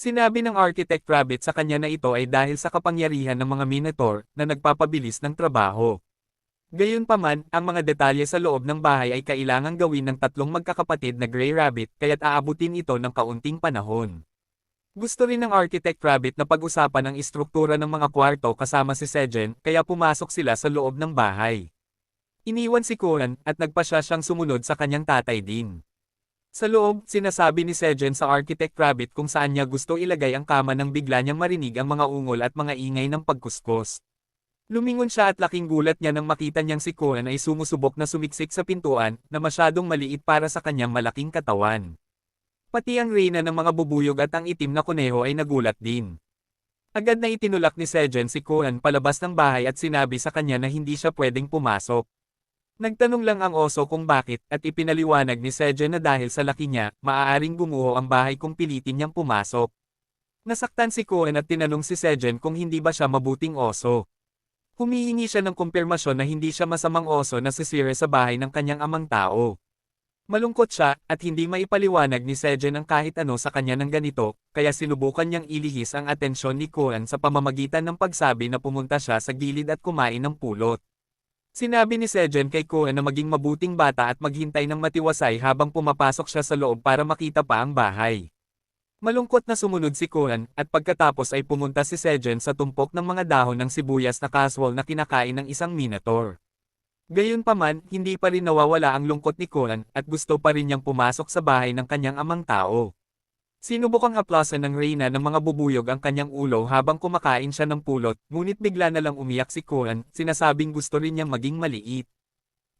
Speaker 1: Sinabi ng Architect Rabbit sa kanya na ito ay dahil sa kapangyarihan ng mga Minotaur na nagpapabilis ng trabaho. Gayunpaman, ang mga detalye sa loob ng bahay ay kailangang gawin ng tatlong magkakapatid na Gray Rabbit kaya't aabutin ito ng kaunting panahon. Gusto rin ng Architect Rabbit na pag-usapan ang istruktura ng mga kwarto kasama si Sejen kaya pumasok sila sa loob ng bahay. Iniwan si Kuan at nagpasya siyang sumunod sa kanyang tatay din. Sa loob, sinasabi ni Sejen sa Architect Rabbit kung saan niya gusto ilagay ang kama nang bigla niyang marinig ang mga ungol at mga ingay ng pagkuskos. Lumingon siya at laking gulat niya nang makita niyang si Kuan ay sumusubok na sumiksik sa pintuan na masyadong maliit para sa kanyang malaking katawan. Pati ang reyna ng mga bubuyog at ang itim na kuneho ay nagulat din. Agad na itinulak ni Sejen si Kuan palabas ng bahay at sinabi sa kanya na hindi siya pwedeng pumasok. Nagtanong lang ang oso kung bakit at ipinaliwanag ni Sejen na dahil sa laki niya, maaaring gumuho ang bahay kung pilitin niyang pumasok. Nasaktan si Kuan at tinanong si Sejen kung hindi ba siya mabuting oso. Humihingi siya ng kumpirmasyon na hindi siya masamang oso na sisire sa bahay ng kanyang amang tao. Malungkot siya at hindi maipaliwanag ni Sejen ang kahit ano sa kanya ng ganito, kaya sinubukan niyang ilihis ang atensyon ni Kuan sa pamamagitan ng pagsabi na pumunta siya sa gilid at kumain ng pulot. Sinabi ni Sejen kay Kuan na maging mabuting bata at maghintay ng matiwasay habang pumapasok siya sa loob para makita pa ang bahay. Malungkot na sumunod si Kuan at pagkatapos ay pumunta si Sejen sa tumpok ng mga dahon ng sibuyas na casual na kinakain ng isang Minotaur. Gayunpaman, hindi pa rin nawawala ang lungkot ni Kuan at gusto pa rin niyang pumasok sa bahay ng kanyang amang tao. Sinubukang haplasan ng reyna ng mga bubuyog ang kanyang ulo habang kumakain siya ng pulot, ngunit bigla na lang umiyak si Kuan, sinasabing gusto rin niyang maging maliit.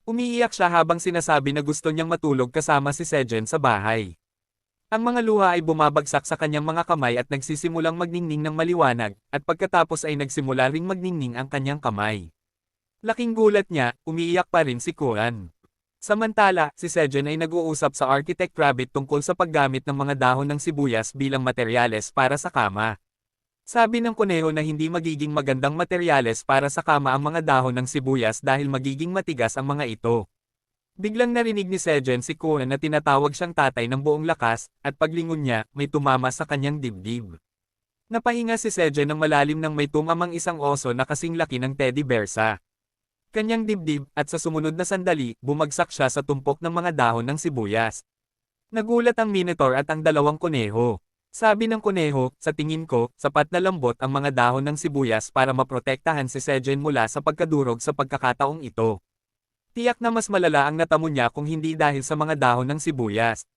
Speaker 1: Umiiyak siya habang sinasabi na gusto niyang matulog kasama si Sejen sa bahay. Ang mga luha ay bumabagsak sa kanyang mga kamay at nagsisimulang magningning ng maliwanag, at pagkatapos ay nagsimula ring magningning ang kanyang kamay. Laking gulat niya, umiiyak pa rin si Kuan. Samantala, si Sejen ay nag-uusap sa Architect Rabbit tungkol sa paggamit ng mga dahon ng sibuyas bilang materyales para sa kama. Sabi ng kuneho na hindi magiging magandang materyales para sa kama ang mga dahon ng sibuyas dahil magiging matigas ang mga ito. Biglang narinig ni Sejen si Kuan na tinatawag siyang tatay ng buong lakas, at paglingon niya, may tumama sa kanyang dibdib. Napahinga si Sejen ng malalim nang may tumamang isang oso na kasing laki ng teddy bear sa kanyang dibdib, at sa sumunod na sandali, bumagsak siya sa tumpok ng mga dahon ng sibuyas. Nagulat ang Minotaur at ang dalawang kuneho. Sabi ng kuneho, sa tingin ko, sapat na lambot ang mga dahon ng sibuyas para maprotektahan si Sejen mula sa pagkadurog sa pagkakataong ito. Tiyak na mas malala ang natamo niya kung hindi dahil sa mga dahon ng sibuyas.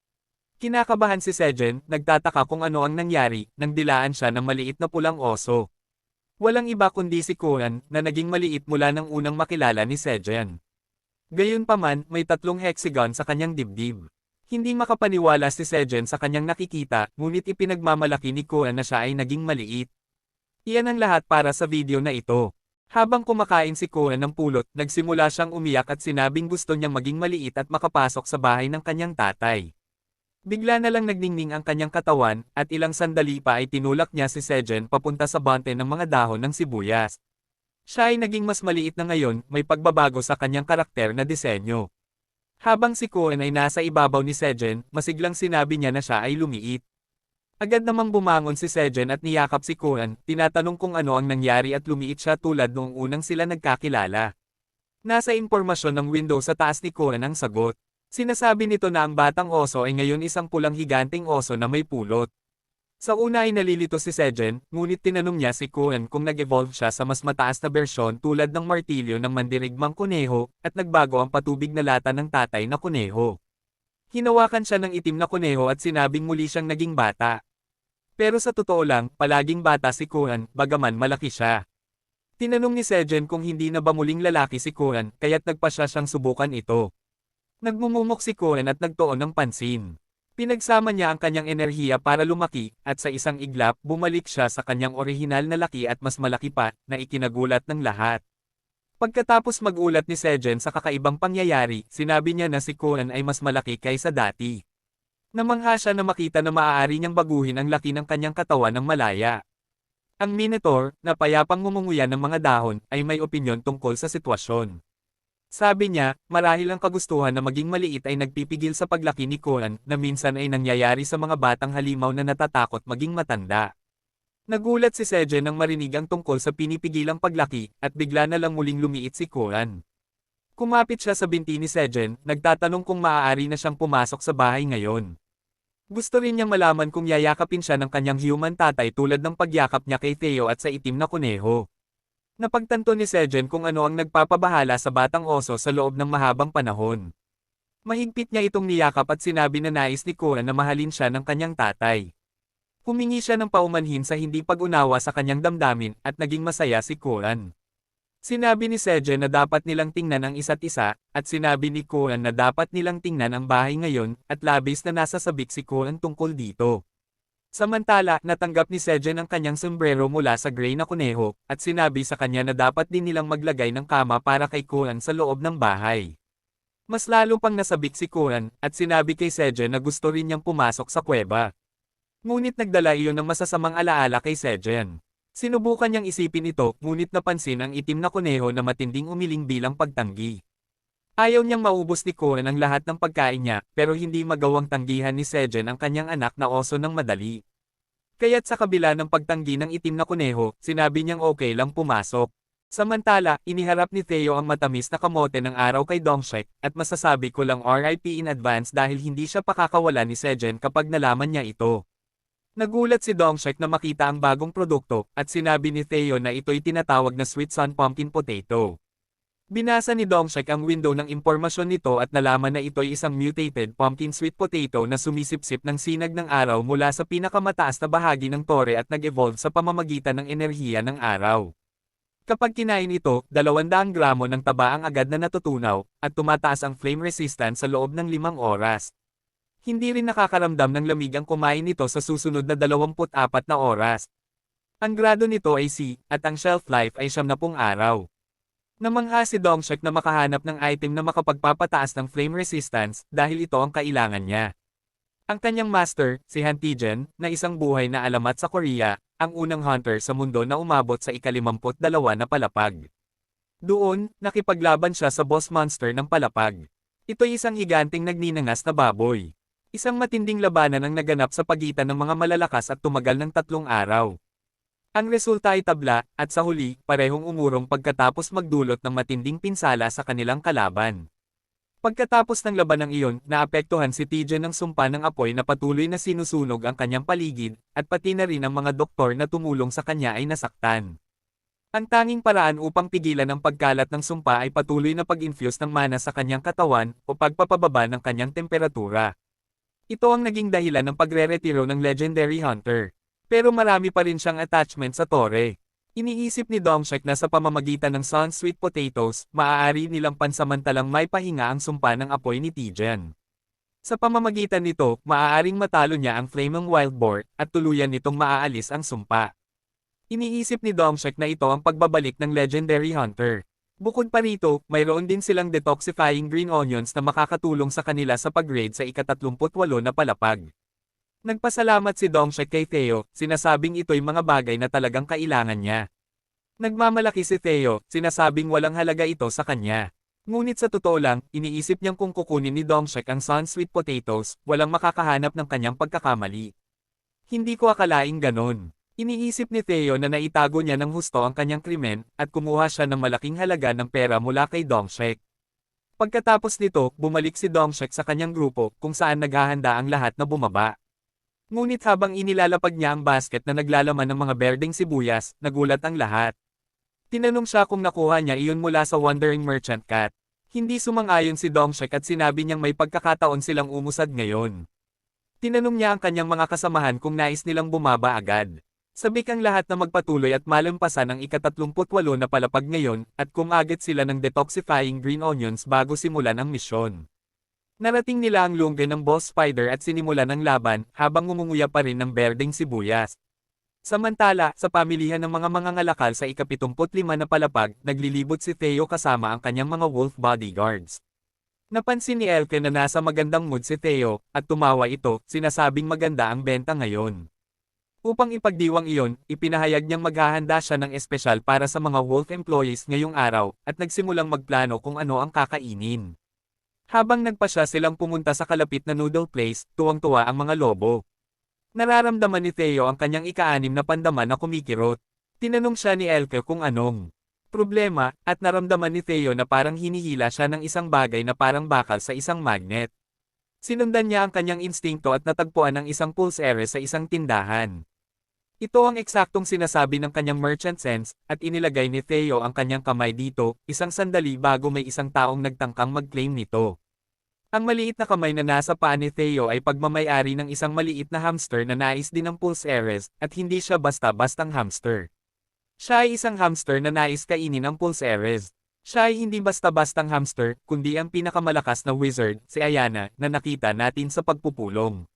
Speaker 1: Kinakabahan si Sejen, nagtataka kung ano ang nangyari, nang dilaan siya ng maliit na pulang oso. Walang iba kundi si Kuan, na naging maliit mula nang unang makilala ni Sejen. Gayunpaman, may 3 hexagon sa kanyang dibdib. Hindi makapaniwala si Sejen sa kanyang nakikita, ngunit ipinagmamalaki ni Kuan na siya ay naging maliit. Iyan ang lahat para sa video na ito. Habang kumakain si Kuan ng pulot, nagsimula siyang umiyak at sinabing gusto niyang maging maliit at makapasok sa bahay ng kanyang tatay. Bigla na lang nagningning ang kanyang katawan, at ilang sandali pa ay tinulak niya si Sejen papunta sa bante ng mga dahon ng sibuyas. Siya ay naging mas maliit na ngayon, may pagbabago sa kanyang karakter na disenyo. Habang si Kuan ay nasa ibabaw ni Sejen, masiglang sinabi niya na siya ay lumiit. Agad namang bumangon si Sejen at niyakap si Kuan, tinatanong kung ano ang nangyari at lumiit siya tulad noong unang sila nagkakilala. Nasa impormasyon ng window sa taas ni Kuan ang sagot. Sinasabi nito na ang batang oso ay ngayon isang pulang higanting oso na may pulot. Sa una ay nalilito si Sejen, ngunit tinanong niya si Kuan kung nag-evolve siya sa mas mataas na bersyon tulad ng martilyo ng mandirigmang kuneho, at nagbago ang patubig na lata ng tatay na kuneho. Hinawakan siya ng itim na kuneho at sinabing muli siyang naging bata. Pero sa totoo lang, palaging bata si Kuan, bagaman malaki siya. Tinanong ni Sejen kung hindi na ba muling lalaki si Kuan, kaya't nagpasya siyang subukan ito. Nagmumumok si Kuan at nagtuon ng pansin. Pinagsama niya ang kanyang enerhiya para lumaki, at sa isang iglap, bumalik siya sa kanyang orihinal na laki at mas malaki pa, na ikinagulat ng lahat. Pagkatapos magulat ni Sejen sa kakaibang pangyayari, sinabi niya na si Kuan ay mas malaki kaysa dati. Namangha siya na makita na maaari niyang baguhin ang laki ng kanyang katawan ng malaya. Ang Minotaur, na payapang ngumunguya ng mga dahon, ay may opinyon tungkol sa sitwasyon. Sabi niya, marahil ang kagustuhan na maging maliit ay nagpipigil sa paglaki ni Koan na minsan ay nangyayari sa mga batang halimaw na natatakot maging matanda. Nagulat si Sejen nang marinig ang tungkol sa pinipigilang paglaki at bigla na lang muling lumiit si Koan. Kumapit siya sa binti ni Sejen, nagtatanong kung maaari na siyang pumasok sa bahay ngayon. Gusto rin niyang malaman kung yayakapin siya ng kanyang human tatay tulad ng pagyakap niya kay Theo at sa itim na kuneho. Napagtanto ni Sejen kung ano ang nagpapabahala sa batang oso sa loob ng mahabang panahon. Mahigpit niya itong niyakap at sinabi na nais ni Koan na mahalin siya ng kanyang tatay. Humingi siya ng paumanhin sa hindi pag-unawa sa kanyang damdamin at naging masaya si Koan. Sinabi ni Sejen na dapat nilang tingnan ang isa't isa, at sinabi ni Koan na dapat nilang tingnan ang bahay ngayon, at labis na nasasabik si Koan tungkol dito. Samantala, natanggap ni Sejen ang kanyang sombrero mula sa gray na kuneho, at sinabi sa kanya na dapat din nilang maglagay ng kama para kay Koan sa loob ng bahay. Mas lalo pang nasabik si Koan, at sinabi kay Sejen na gusto rin niyang pumasok sa kuweba. Ngunit nagdala iyon ng masasamang alaala kay Sejen. Sinubukan niyang isipin ito, ngunit napansin ang itim na kuneho na matinding umiling bilang pagtanggi. Ayaw niyang maubos ni Koan ang lahat ng pagkain niya, pero hindi magawang tanggihan ni Sejen ang kanyang anak na oso ng madali. Kaya't sa kabila ng pagtanggi ng itim na kuneho, sinabi niyang okay lang pumasok. Samantala, iniharap ni Theo ang matamis na kamote ng araw kay Dongshek, at masasabi ko lang RIP in advance dahil hindi siya pakakawala ni Sejen kapag nalaman niya ito. Nagulat si Dongshek na makita ang bagong produkto, at sinabi ni Theo na ito'y tinatawag na Sweet Sun Pumpkin Potato. Binasa ni Dongshek ang window ng impormasyon nito at nalaman na ito'y isang mutated pumpkin sweet potato na sumisipsip ng sinag ng araw mula sa pinakamataas na bahagi ng tore at nag-evolve sa pamamagitan ng enerhiya ng araw. Kapag kinain ito, 200 gramo ng taba ang agad na natutunaw, at tumataas ang flame resistance sa loob ng 5 oras. Hindi rin nakakaramdam ng lamig ang kumain nito sa susunod na 24 na oras. Ang grado nito ay C, at ang shelf life ay 70 araw. Namangha si Dongshek na makahanap ng item na makapagpapataas ng flame resistance dahil ito ang kailangan niya. Ang kanyang master, si Hantijen, na isang buhay na alamat sa Korea, ang unang hunter sa mundo na umabot sa ika-52 na palapag. Doon, nakipaglaban siya sa boss monster ng palapag. Ito'y isang higanting nagninangas na baboy. Isang matinding labanan ang naganap sa pagitan ng mga malalakas at tumagal ng 3 araw. Ang resulta ay tabla, at sa huli, parehong umurong pagkatapos magdulot ng matinding pinsala sa kanilang kalaban. Pagkatapos ng labanang iyon, naapektuhan si Tijen ng sumpa ng apoy na patuloy na sinusunog ang kanyang paligid, at pati na rin ang mga doktor na tumulong sa kanya ay nasaktan. Ang tanging paraan upang pigilan ang pagkalat ng sumpa ay patuloy na pag-infuse ng mana sa kanyang katawan, o pagpapababa ng kanyang temperatura. Ito ang naging dahilan ng pagre-retiro ng Legendary Hunter. Pero marami pa rin siyang attachment sa tore. Iniisip ni Dongshek na sa pamamagitan ng Sun Sweet Potatoes, maaari nilang pansamantalang may pahinga ang sumpa ng apoy ni Tijen. Sa pamamagitan nito, maaaring matalo niya ang Flaming Wild Boar, at tuluyan nitong maaalis ang sumpa. Iniisip ni Dongshek na ito ang pagbabalik ng Legendary Hunter. Bukod pa rito, mayroon din silang detoxifying green onions na makakatulong sa kanila sa pag-raid sa ika-38 na palapag. Nagpasalamat si Dongshek kay Theo, sinasabing ito'y mga bagay na talagang kailangan niya. Nagmamalaki si Theo, sinasabing walang halaga ito sa kanya. Ngunit sa totoo lang, iniisip niyang kung kukunin ni Dongshek ang Sun Sweet Potatoes, walang makakahanap ng kanyang pagkakamali. Hindi ko akalaing ganon. Iniisip ni Theo na naitago niya ng husto ang kanyang krimen, at kumuha siya ng malaking halaga ng pera mula kay Dongshek. Pagkatapos nito, bumalik si Dongshek sa kanyang grupo, kung saan naghahanda ang lahat na bumaba. Ngunit habang inilalapag niya ang basket na naglalaman ng mga berdeng sibuyas, nagulat ang lahat. Tinanong siya kung nakuha niya iyon mula sa Wandering Merchant Cat. Hindi sumang-ayon si Dongshek at sinabi niyang may pagkakataon silang umusad ngayon. Tinanong niya ang kanyang mga kasamahan kung nais nilang bumaba agad. Sabik ang lahat na magpatuloy at malampasan ang ika-38 na palapag ngayon, at kumagit sila ng detoxifying green onions bago simulan ang misyon. Narating nila ang lungge ng Boss Spider at sinimulan ang laban, habang ngumunguya pa rin ng berdeng sibuyas. Samantala, sa pamilihan ng mga mangangalakal sa ika-75 na palapag, naglilibot si Theo kasama ang kanyang mga wolf bodyguards. Napansin ni Elke na nasa magandang mood si Theo, at tumawa ito, sinasabing maganda ang benta ngayon. Upang ipagdiwang iyon, ipinahayag niyang maghahanda siya ng espesyal para sa mga Wolf employees ngayong araw, at nagsimulang magplano kung ano ang kakainin. Habang nagpasya silang pumunta sa kalapit na noodle place, tuwang-tuwa ang mga lobo. Nararamdaman ni Theo ang kanyang ika-6 na pandaman na kumikirot. Tinanong siya ni Elke kung anong problema, at naramdaman ni Theo na parang hinihila siya ng isang bagay na parang bakal sa isang magnet. Sinundan niya ang kanyang instingto at natagpuan ang isang pulse Ares sa isang tindahan. Ito ang eksaktong sinasabi ng kanyang merchant sense, at inilagay ni Theo ang kanyang kamay dito, isang sandali bago may isang taong nagtangkang mag-claim nito. Ang maliit na kamay na nasa paa ni Theo ay pagmamay-ari ng isang maliit na hamster na nais din ng pulse Ares, at hindi siya basta-bastang hamster. Siya ay isang hamster na nais kainin ng pulse Ares. Siya ay hindi basta-bastang hamster, kundi ang pinakamalakas na wizard, si Ayana, na nakita natin sa pagpupulong.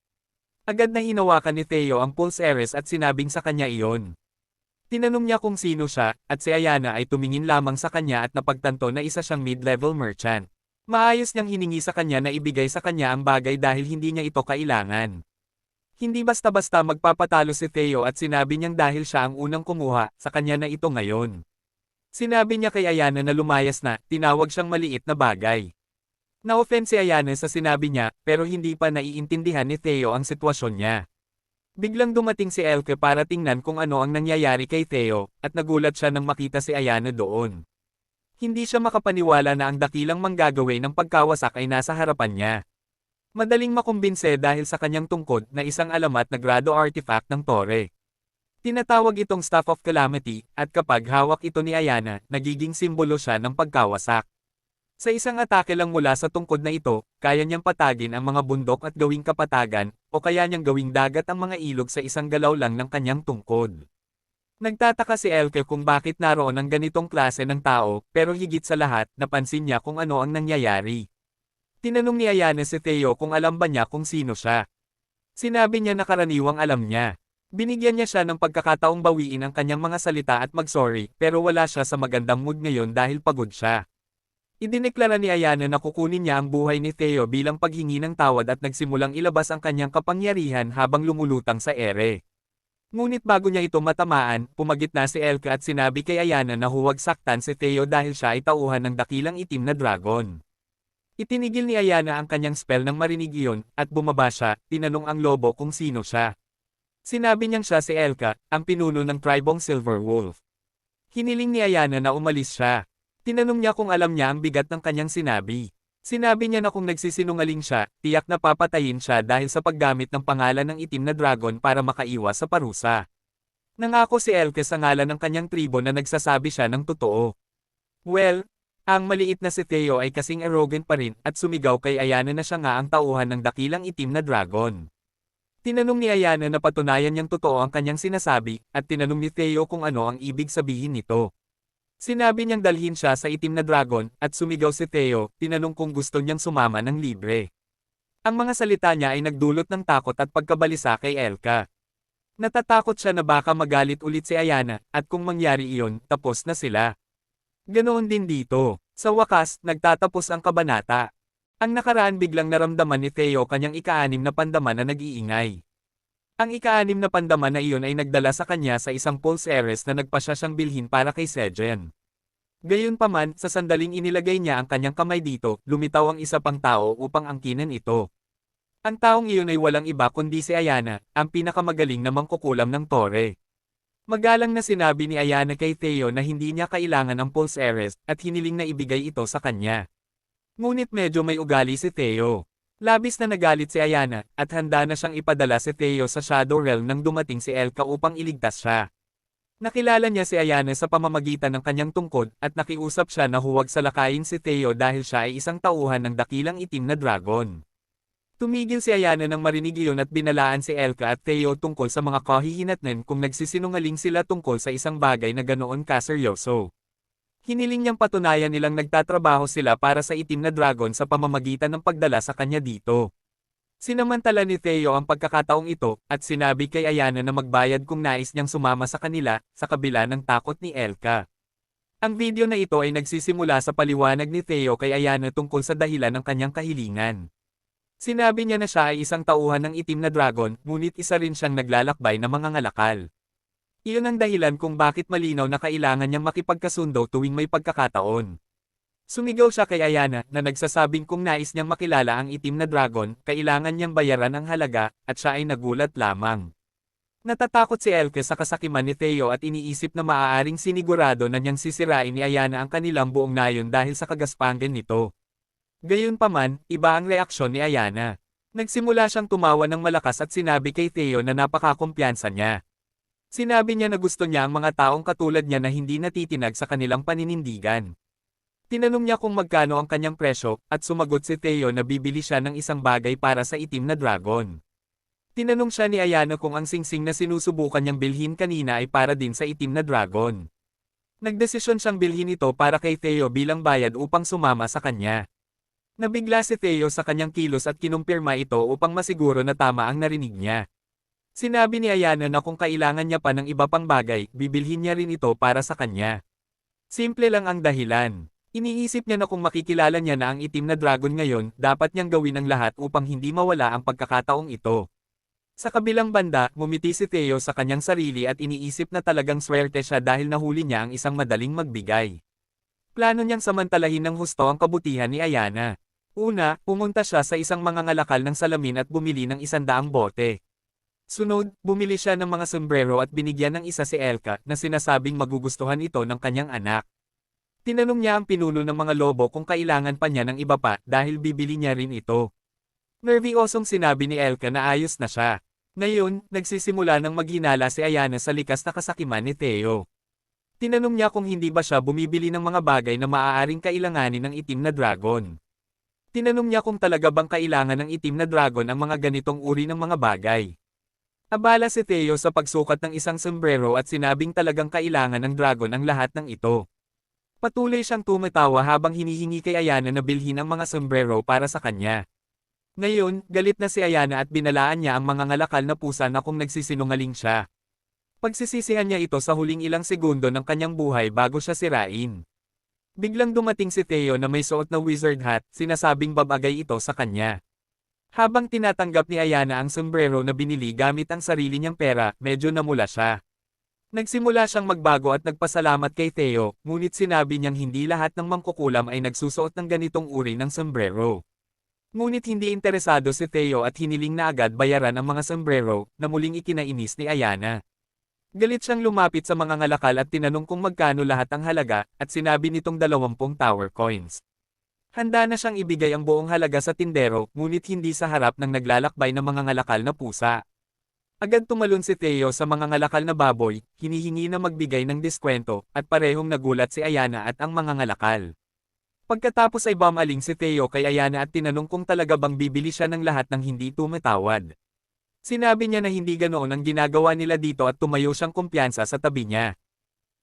Speaker 1: Agad na hinawakan ni Theo ang pulse Ares at sinabing sa kanya iyon. Tinanong niya kung sino siya, at si Ayana ay tumingin lamang sa kanya at napagtanto na isa siyang mid-level merchant. Maayos niyang hiningi sa kanya na ibigay sa kanya ang bagay dahil hindi niya ito kailangan. Hindi basta-basta magpapatalo si Theo at sinabi niyang dahil siya ang unang kumuha, sa kanya na ito ngayon. Sinabi niya kay Ayana na lumayas na, tinawag siyang maliit na bagay. Na-offend si Ayana sa sinabi niya, pero hindi pa naiintindihan ni Theo ang sitwasyon niya. Biglang dumating si Elke para tingnan kung ano ang nangyayari kay Theo, at nagulat siya nang makita si Ayana doon. Hindi siya makapaniwala na ang dakilang manggagawa ng pagkawasak ay nasa harapan niya. Madaling makumbinse dahil sa kanyang tungkod na isang alamat na grado artifact ng Torre. Tinatawag itong Staff of Calamity, at kapag hawak ito ni Ayana, nagiging simbolo siya ng pagkawasak. Sa isang atake lang mula sa tungkod na ito, kaya niyang patagin ang mga bundok at gawing kapatagan, o kaya niyang gawing dagat ang mga ilog sa isang galaw lang ng kanyang tungkod. Nagtataka si Elke kung bakit naroon ang ganitong klase ng tao, pero higit sa lahat, napansin niya kung ano ang nangyayari. Tinanong ni Ayana si Theo kung alam ba niya kung sino siya. Sinabi niya na karaniwang alam niya. Binigyan niya siya ng pagkakataong bawiin ang kanyang mga salita at mag-sorry, pero wala siya sa magandang mood ngayon dahil pagod siya. Idineklara ni Ayana na kukunin niya ang buhay ni Theo bilang paghingi ng tawad at nagsimulang ilabas ang kanyang kapangyarihan habang lumulutang sa ere. Ngunit bago niya ito matamaan, pumagitna si Elke at sinabi kay Ayana na huwag saktan si Theo dahil siya ay tauhan ng dakilang itim na dragon. Itinigil ni Ayana ang kanyang spell nang marinig iyon, at bumaba siya, tinanong ang lobo kung sino siya. Sinabi niyang siya si Elke, ang pinuno ng tribong Silver Wolf. Hiniling ni Ayana na umalis siya. Tinanong niya kung alam niya ang bigat ng kanyang sinabi. Sinabi niya na kung nagsisinungaling siya, tiyak na papatayin siya dahil sa paggamit ng pangalan ng itim na dragon para makaiwas sa parusa. Nangako si Elke sa ngalan ng kanyang tribo na nagsasabi siya ng totoo. Well, ang maliit na si Theo ay kasing arrogant pa rin at sumigaw kay Ayana na siya nga ang tauhan ng dakilang itim na dragon. Tinanong ni Ayana na patunayan niyang totoo ang kanyang sinasabi, at tinanong ni Theo kung ano ang ibig sabihin nito. Sinabi niyang dalhin siya sa itim na dragon, at sumigaw si Theo, tinanong kung gusto niyang sumama ng libre. Ang mga salita niya ay nagdulot ng takot at pagkabalisa kay Elke. Natatakot siya na baka magalit ulit si Ayana, at kung mangyari iyon, tapos na sila. Ganoon din dito. Sa wakas, nagtatapos ang kabanata. Ang nakaraan biglang naramdaman ni Theo kanyang ika-6 na pandaman na nag-iingay. Ang ika-6 na pandaman na iyon ay nagdala sa kanya sa isang pulse Ares na nagpasya siyang bilhin para kay Sejen. Gayunpaman, sa sandaling inilagay niya ang kanyang kamay dito, lumitaw ang isa pang tao upang angkinin ito. Ang taong iyon ay walang iba kundi si Ayana, ang pinakamagaling na mangkukulam ng Torre. Magalang na sinabi ni Ayana kay Theo na hindi niya kailangan ang pulse Ares, at hiniling na ibigay ito sa kanya. Ngunit medyo may ugali si Theo. Labis na nagalit si Ayana, at handa na siyang ipadala si Theo sa Shadow Realm nang dumating si Elke upang iligtas siya. Nakilala niya si Ayana sa pamamagitan ng kanyang tungkod, at nakiusap siya na huwag salakayin si Theo dahil siya ay isang tauhan ng dakilang itim na dragon. Tumigil si Ayana nang marinig iyon at binalaan si Elke at Theo tungkol sa mga kahihinatnan kung nagsisinungaling sila tungkol sa isang bagay na ganoon kaseryoso. Hiniling niyang patunayan nilang nagtatrabaho sila para sa itim na dragon sa pamamagitan ng pagdala sa kanya dito. Sinamantala ni Theo ang pagkakataong ito, at sinabi kay Ayana na magbayad kung nais niyang sumama sa kanila, sa kabila ng takot ni Elke. Ang video na ito ay nagsisimula sa paliwanag ni Theo kay Ayana tungkol sa dahilan ng kanyang kahilingan. Sinabi niya na siya ay isang tauhan ng itim na dragon, ngunit isa rin siyang naglalakbay na mga ngalakal. Iyon ang dahilan kung bakit malinaw na kailangan niyang makipagkasundo tuwing may pagkakataon. Sumigaw siya kay Ayana na nagsasabing kung nais niyang makilala ang itim na dragon, kailangan niyang bayaran ang halaga, at siya ay nagulat lamang. Natatakot si Elke sa kasakiman ni Theo at iniisip na maaaring sinigurado na niyang sisirain ni Ayana ang kanilang buong nayon dahil sa kagaspangan nito. Gayunpaman, iba ang reaksyon ni Ayana. Nagsimula siyang tumawa ng malakas at sinabi kay Theo na napakakumpiyansa niya. Sinabi niya na gusto niya ang mga taong katulad niya na hindi natitinag sa kanilang paninindigan. Tinanong niya kung magkano ang kanyang presyo, at sumagot si Theo na bibili siya ng isang bagay para sa itim na dragon. Tinanong siya ni Ayana kung ang singsing na sinusubukan niyang bilhin kanina ay para din sa itim na dragon. Nagdesisyon siyang bilhin ito para kay Theo bilang bayad upang sumama sa kanya. Nabigla si Theo sa kanyang kilos at kinumpirma ito upang masiguro na tama ang narinig niya. Sinabi ni Ayana na kung kailangan niya pa ng iba pang bagay, bibilhin niya rin ito para sa kanya. Simple lang ang dahilan. Iniisip niya na kung makikilala niya na ang itim na dragon ngayon, dapat niyang gawin ang lahat upang hindi mawala ang pagkakataong ito. Sa kabilang banda, ngumiti si Theo sa kanyang sarili at iniisip na talagang swerte siya dahil nahuli niya ang isang madaling magbigay. Plano niyang samantalahin ng husto ang kabutihan ni Ayana. Una, pumunta siya sa isang mangangalakal ng salamin at bumili ng 100 bote. Sunod, bumili siya ng mga sombrero at binigyan ng isa si Elka na sinasabing magugustuhan ito ng kanyang anak. Tinanong niya ang pinuno ng mga lobo kung kailangan pa niya ng iba pa dahil bibili niya rin ito. Nervyosong sinabi ni Elka na ayos na siya. Ngayon, nagsisimula ng maghinala si Ayana sa likas na kasakiman ni Theo. Tinanong niya kung hindi ba siya bumibili ng mga bagay na maaaring kailanganin ng itim na dragon. Tinanong niya kung talaga bang kailangan ng itim na dragon ang mga ganitong uri ng mga bagay. Abala si Theo sa pagsukat ng isang sombrero at sinabing talagang kailangan ng dragon ang lahat ng ito. Patuloy siyang tumatawa habang hinihingi kay Ayana na bilhin ang mga sombrero para sa kanya. Ngayon, galit na si Ayana at binalaan niya ang mga ngalakal na pusa na kung nagsisinungaling siya. Pagsisisihan niya ito sa huling ilang segundo ng kanyang buhay bago siya sirain. Biglang dumating si Theo na may suot na wizard hat, sinasabing babagay ito sa kanya. Habang tinatanggap ni Ayana ang sombrero na binili gamit ang sarili niyang pera, medyo namula siya. Nagsimula siyang magbago at nagpasalamat kay Theo, ngunit sinabi niyang hindi lahat ng mangkukulam ay nagsusuot ng ganitong uri ng sombrero. Ngunit hindi interesado si Theo at hiniling na agad bayaran ang mga sombrero, na muling ikinainis ni Ayana. Galit siyang lumapit sa mga ngalakal at tinanong kung magkano lahat ang halaga, at sinabi nitong 20 tower coins. Handa na siyang ibigay ang buong halaga sa tindero, ngunit hindi sa harap ng naglalakbay na mga ngalakal na pusa. Agad tumalon si Theo sa mga ngalakal na baboy, hinihingi na magbigay ng diskwento, at parehong nagulat si Ayana at ang mga ngalakal. Pagkatapos ay bumaling si Theo kay Ayana at tinanong kung talaga bang bibili siya ng lahat ng hindi tumatawad. Sinabi niya na hindi ganoon ang ginagawa nila dito at tumayo siyang kumpiyansa sa tabi niya.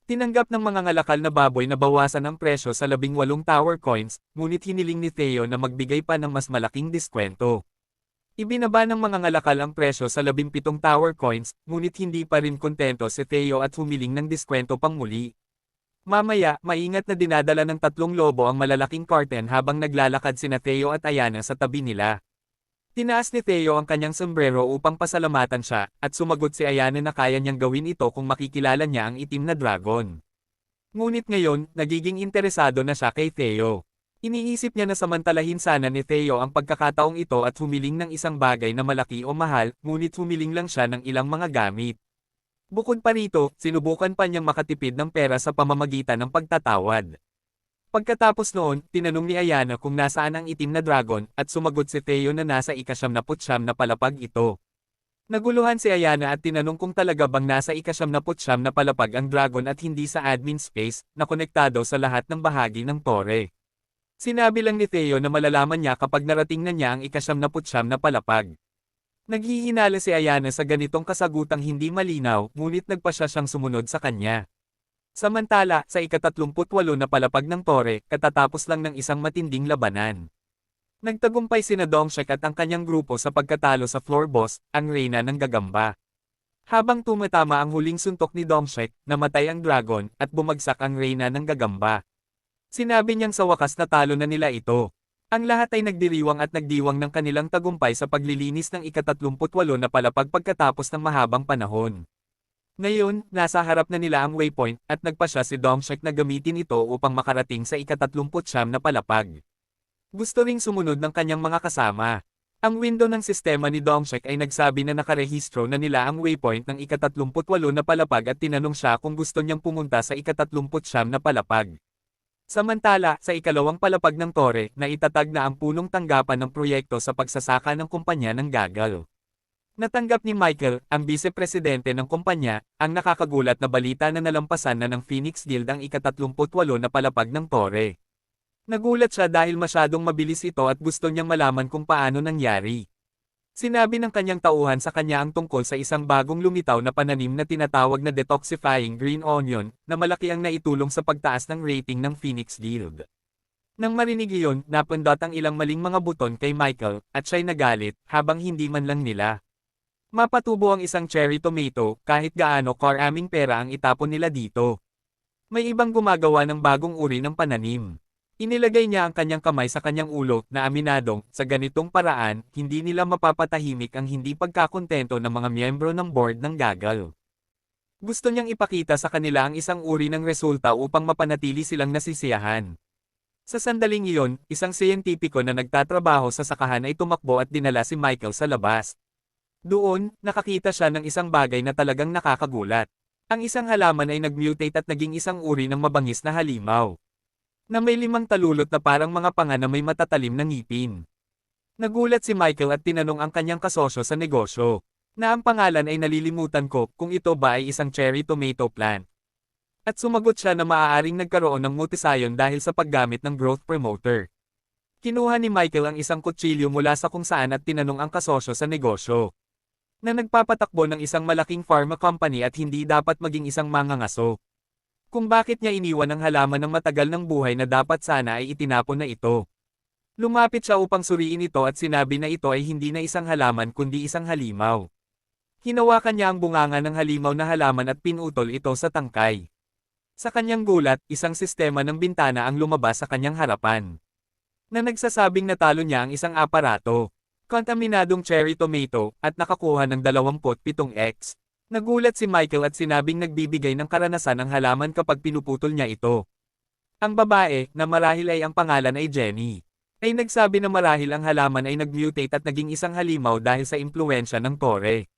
Speaker 1: Tinanggap ng mga ngalakal na baboy na bawasan ang presyo sa 18 tower coins, ngunit hiniling ni Theo na magbigay pa ng mas malaking diskwento. Ibinaba ng mga ngalakal ang presyo sa 17 tower coins, ngunit hindi pa rin kontento si Theo at humiling ng diskwento pang muli. Mamaya, maingat na dinadala ng 3 lobo ang malalaking curtain habang naglalakad sina Theo at Ayana sa tabi nila. Tinaas ni Theo ang kanyang sombrero upang pasalamatan siya, at sumagot si Ayana na kaya niyang gawin ito kung makikilala niya ang itim na dragon. Ngunit ngayon, nagiging interesado na siya kay Theo. Iniisip niya na samantalahin sana ni Theo ang pagkakataong ito at humiling ng isang bagay na malaki o mahal, ngunit humiling lang siya ng ilang mga gamit. Bukod pa rito, sinubukan pa niyang makatipid ng pera sa pamamagitan ng pagtatawad. Pagkatapos noon, tinanong ni Ayana kung nasaan ang itim na dragon, at sumagot si Theo na nasa ika-99 na palapag ito. Naguluhan si Ayana at tinanong kung talaga bang nasa ika-99 na palapag ang dragon at hindi sa admin space, na konektado sa lahat ng bahagi ng tore. Sinabi lang ni Theo na malalaman niya kapag narating na niya ang ika-99 na palapag. Naghihinala si Ayana sa ganitong kasagutang hindi malinaw, ngunit nagpasya siyang sumunod sa kanya. Samantala, sa ika-38 na palapag ng tore, katatapos lang ng isang matinding labanan. Nagtagumpay sina Dongshek at ang kanyang grupo sa pagkatalo sa floor boss, ang Reyna ng Gagamba. Habang tumatama ang huling suntok ni Dongshek, namatay ang dragon, at bumagsak ang Reyna ng Gagamba. Sinabi niyang sa wakas na talo na nila ito. Ang lahat ay nagdiriwang at nagdiwang ng kanilang tagumpay sa paglilinis ng ika-38 na palapag pagkatapos ng mahabang panahon. Ngayon, nasa harap na nila ang waypoint at nagpasya si Domshek na gamitin ito upang makarating sa ika-39 na palapag. Gusto ring sumunod ng kanyang mga kasama. Ang window ng sistema ni Domshek ay nagsabi na nakarehistro na nila ang waypoint ng ika-38 na palapag at tinanong siya kung gusto niyang pumunta sa ika-39 na palapag. Samantala, sa ikalawang palapag ng tore, na itatag na ang punong tanggapan ng proyekto sa pagsasaka ng kumpanya ng gagal. Natanggap ni Michael, ang vice-presidente ng kumpanya, ang nakakagulat na balita na nalampasan na ng Phoenix Guild ang ika-38 na palapag ng tore. Nagulat siya dahil masyadong mabilis ito at gusto niyang malaman kung paano nangyari. Sinabi ng kanyang tauhan sa kanya ang tungkol sa isang bagong lumitaw na pananim na tinatawag na detoxifying green onion, na malaki ang naitulong sa pagtaas ng rating ng Phoenix Guild. Nang marinig iyon, napindot ang ilang maling mga buton kay Michael, at siya'y nagalit, habang hindi man lang nila mapatubo ang isang cherry tomato, kahit gaano karaming pera ang itapon nila dito. May ibang gumagawa ng bagong uri ng pananim. Inilagay niya ang kanyang kamay sa kanyang ulo na aminadong, sa ganitong paraan, hindi nila mapapatahimik ang hindi pagkakontento ng mga miyembro ng board ng gagal. Gusto niyang ipakita sa kanila ang isang uri ng resulta upang mapanatili silang nasisiyahan. Sa sandaling iyon, isang siyentipiko na nagtatrabaho sa sakahan ay tumakbo at dinala si Michael sa labas. Doon, nakakita siya ng isang bagay na talagang nakakagulat. Ang isang halaman ay nag-mutate at naging isang uri ng mabangis na halimaw na may 5 talulot na parang mga panga na may matatalim na ngipin. Nagulat si Michael at tinanong ang kanyang kasosyo sa negosyo, na ang pangalan ay nalilimutan ko kung ito ba ay isang cherry tomato plant. At sumagot siya na maaaring nagkaroon ng mutasayon dahil sa paggamit ng growth promoter. Kinuha ni Michael ang isang kutsilyo mula sa kung saan at tinanong ang kasosyo sa negosyo, na nagpapatakbo ng isang malaking pharma company at hindi dapat maging isang mangangaso, kung bakit niya iniwan ang halaman ng matagal ng buhay na dapat sana ay itinapon na ito. Lumapit siya upang suriin ito at sinabi na ito ay hindi na isang halaman kundi isang halimaw. Hinawakan niya ang bunganga ng halimaw na halaman at pinutol ito sa tangkay. Sa kanyang gulat, isang sistema ng bintana ang lumabas sa kanyang harapan, na nagsasabing natalo niya ang isang aparato, kontaminadong cherry tomato, at nakakuha ng 27x. Nagulat si Michael at sinabing nagbibigay ng karanasan ang halaman kapag pinuputol niya ito. Ang babae, na marahil ay ang pangalan ay Jenny, ay nagsabi na marahil ang halaman ay nag-mutate at naging isang halimaw dahil sa impluwensya ng tore.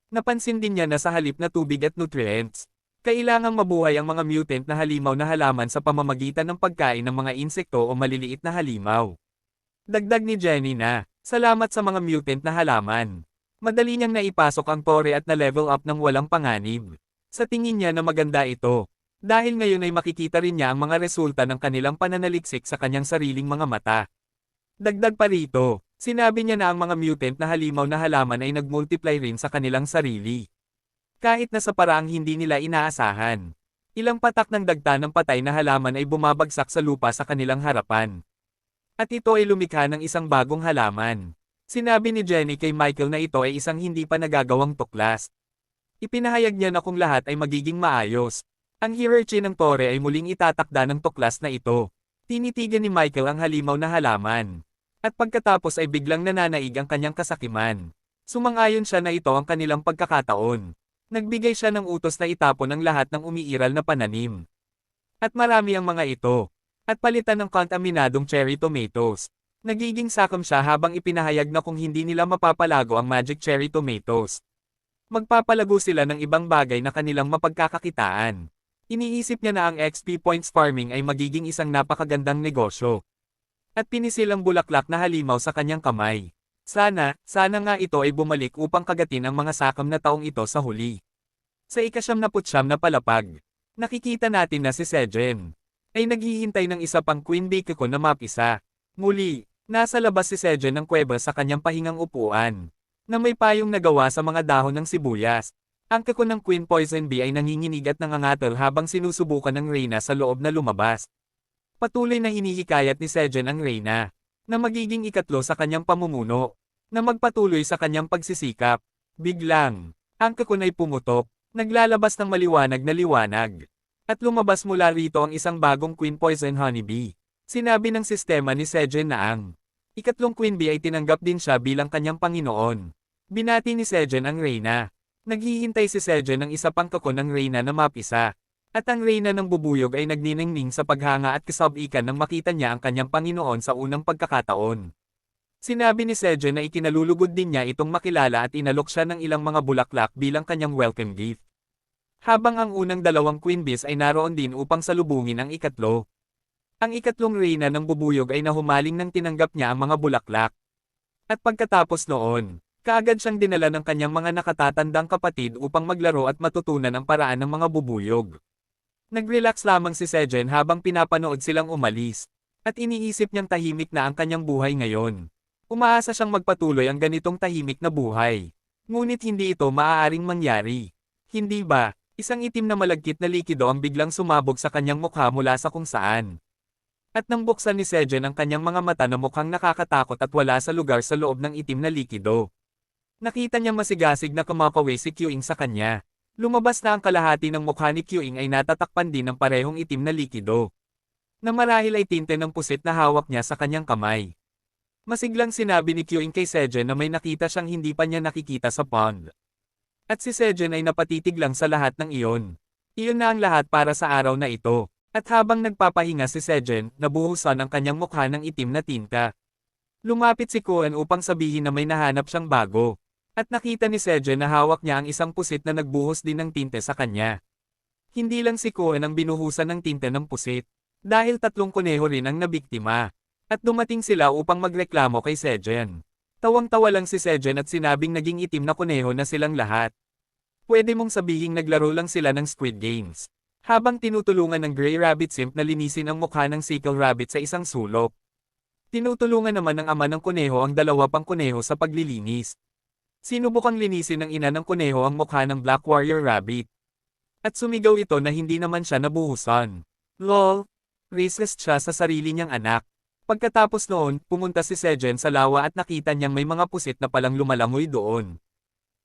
Speaker 1: Napansin din niya na sa halip na tubig at nutrients, kailangang mabuhay ang mga mutant na halimaw na halaman sa pamamagitan ng pagkain ng mga insekto o maliliit na halimaw. Dagdag ni Jenny na, salamat sa mga mutant na halaman. Madali niyang naipasok ang tore at na-level up ng walang panganib. Sa tingin niya na maganda ito. Dahil ngayon ay makikita rin niya ang mga resulta ng kanilang pananaliksik sa kanyang sariling mga mata. Dagdag pa rito, sinabi niya na ang mga mutant na halimaw na halaman ay nag-multiply rin sa kanilang sarili, kahit na sa paraang hindi nila inaasahan. Ilang patak ng dagta ng patay na halaman ay bumabagsak sa lupa sa kanilang harapan. At ito ay lumikha ng isang bagong halaman. Sinabi ni Jenny kay Michael na ito ay isang hindi pa nagagawang tuklas. Ipinahayag niya na kung lahat ay magiging maayos, ang hierarchy ng tore ay muling itatakda ng tuklas na ito. Tinitigan ni Michael ang halimaw na halaman. At pagkatapos ay biglang nananaig ang kanyang kasakiman. Sumang-ayon siya na ito ang kanilang pagkakataon. Nagbigay siya ng utos na itapon ang lahat ng umiiral na pananim. At marami ang mga ito. At palitan ng kontaminadong cherry tomatoes. Nagiging sakom siya habang ipinahayag na kung hindi nila mapapalago ang magic cherry tomatoes, magpapalago sila ng ibang bagay na kanilang mapagkakakitaan. Iniisip niya na ang XP points farming ay magiging isang napakagandang negosyo. At pinisil ang bulaklak na halimaw sa kanyang kamay. Sana nga ito ay bumalik upang kagatin ang mga sakam na taong ito sa huli. Sa ika-79 na palapag, nakikita natin na si Sejen ay naghihintay ng isa pang Queen Bee na mapisa. Muli, nasa labas si Sejen ng kuweba sa kanyang pahingang upuan, na may payong nagawa sa mga dahon ng sibuyas. Ang kako ng Queen Poison Bee ay nanginginig at nangangatal habang sinusubukan ng Reyna sa loob na lumabas. Patuloy na hinihikayat ni Sejen ang Reyna, na magiging ikatlo sa kanyang pamumuno, na magpatuloy sa kanyang pagsisikap. Biglang, ang kako ay pumutok, naglalabas ng maliwanag na liwanag. At lumabas mula rito ang isang bagong Queen Poison Honeybee. Sinabi ng sistema ni Sejen na ang ikatlong Queen Bee ay tinanggap din siya bilang kanyang Panginoon. Binati ni Sejen ang Reyna. Naghihintay si Sejen ng isa pang kako ng Reyna na mapisa. At ang Reyna ng bubuyog ay nagniningning sa paghanga at kasabikan nang makita niya ang kanyang Panginoon sa unang pagkakataon. Sinabi ni Sejen na ikinalulugod din niya itong makilala at inalok siya ng ilang mga bulaklak bilang kanyang welcome gift. Habang ang unang dalawang Queen Bees ay naroon din upang salubungin ang ikatlo. Ang ikatlong Reyna ng bubuyog ay nahumaling nang tinanggap niya ang mga bulaklak. At pagkatapos noon, kaagad siyang dinala ng kanyang mga nakatatandang kapatid upang maglaro at matutunan ang paraan ng mga bubuyog. Nag-relax lamang si Sejen habang pinapanood silang umalis. At iniisip niyang tahimik na ang kanyang buhay ngayon. Umaasa siyang magpatuloy ang ganitong tahimik na buhay. Ngunit hindi ito maaaring mangyari. Hindi ba, isang itim na malagkit na likido ang biglang sumabog sa kanyang mukha mula sa kung saan. At nang buksan ni Sejen ang kanyang mga mata na mukhang nakakatakot at wala sa lugar sa loob ng itim na likido. Nakita niyang masigasig na kumakawi si Kyuing sa kanya. Lumabas na ang kalahati ng mukha ni Kyuing ay natatakpan din ng parehong itim na likido. Na marahil ay tinte ng pusit na hawak niya sa kanyang kamay. Masiglang sinabi ni Kyuing kay Sejen na may nakita siyang hindi pa niya nakikita sa pond. At si Sejen ay napatitig lang sa lahat ng iyon. Iyon na ang lahat para sa araw na ito. At habang nagpapahinga si Sejen, nabuhusan ang kanyang mukha ng itim na tinta. Lumapit si Kuan upang sabihin na may nahanap siyang bago. At nakita ni Sejen na hawak niya ang isang pusit na nagbuhos din ng tinte sa kanya. Hindi lang si Kuan ang binuhusan ng tinte ng pusit. Dahil tatlong kuneho rin ang nabiktima. At dumating sila upang magreklamo kay Sejen. Tawang-tawa lang si Sejen at sinabing naging itim na kuneho na silang lahat. Pwede mong sabihing naglaro lang sila ng Squid Games. Habang tinutulungan ng Grey Rabbit Simp na linisin ang mukha ng Sickle Rabbit sa isang sulok. Tinutulungan naman ng ama ng kuneho ang dalawa pang kuneho sa paglilinis. Sinubukang linisin ng ina ng kuneho ang mukha ng Black Warrior Rabbit. At sumigaw ito na hindi naman siya nabuhusan. Lol! Racist siya sa sarili niyang anak. Pagkatapos noon, pumunta si Sejen sa lawa at nakita niyang may mga pusit na palang lumalangoy doon.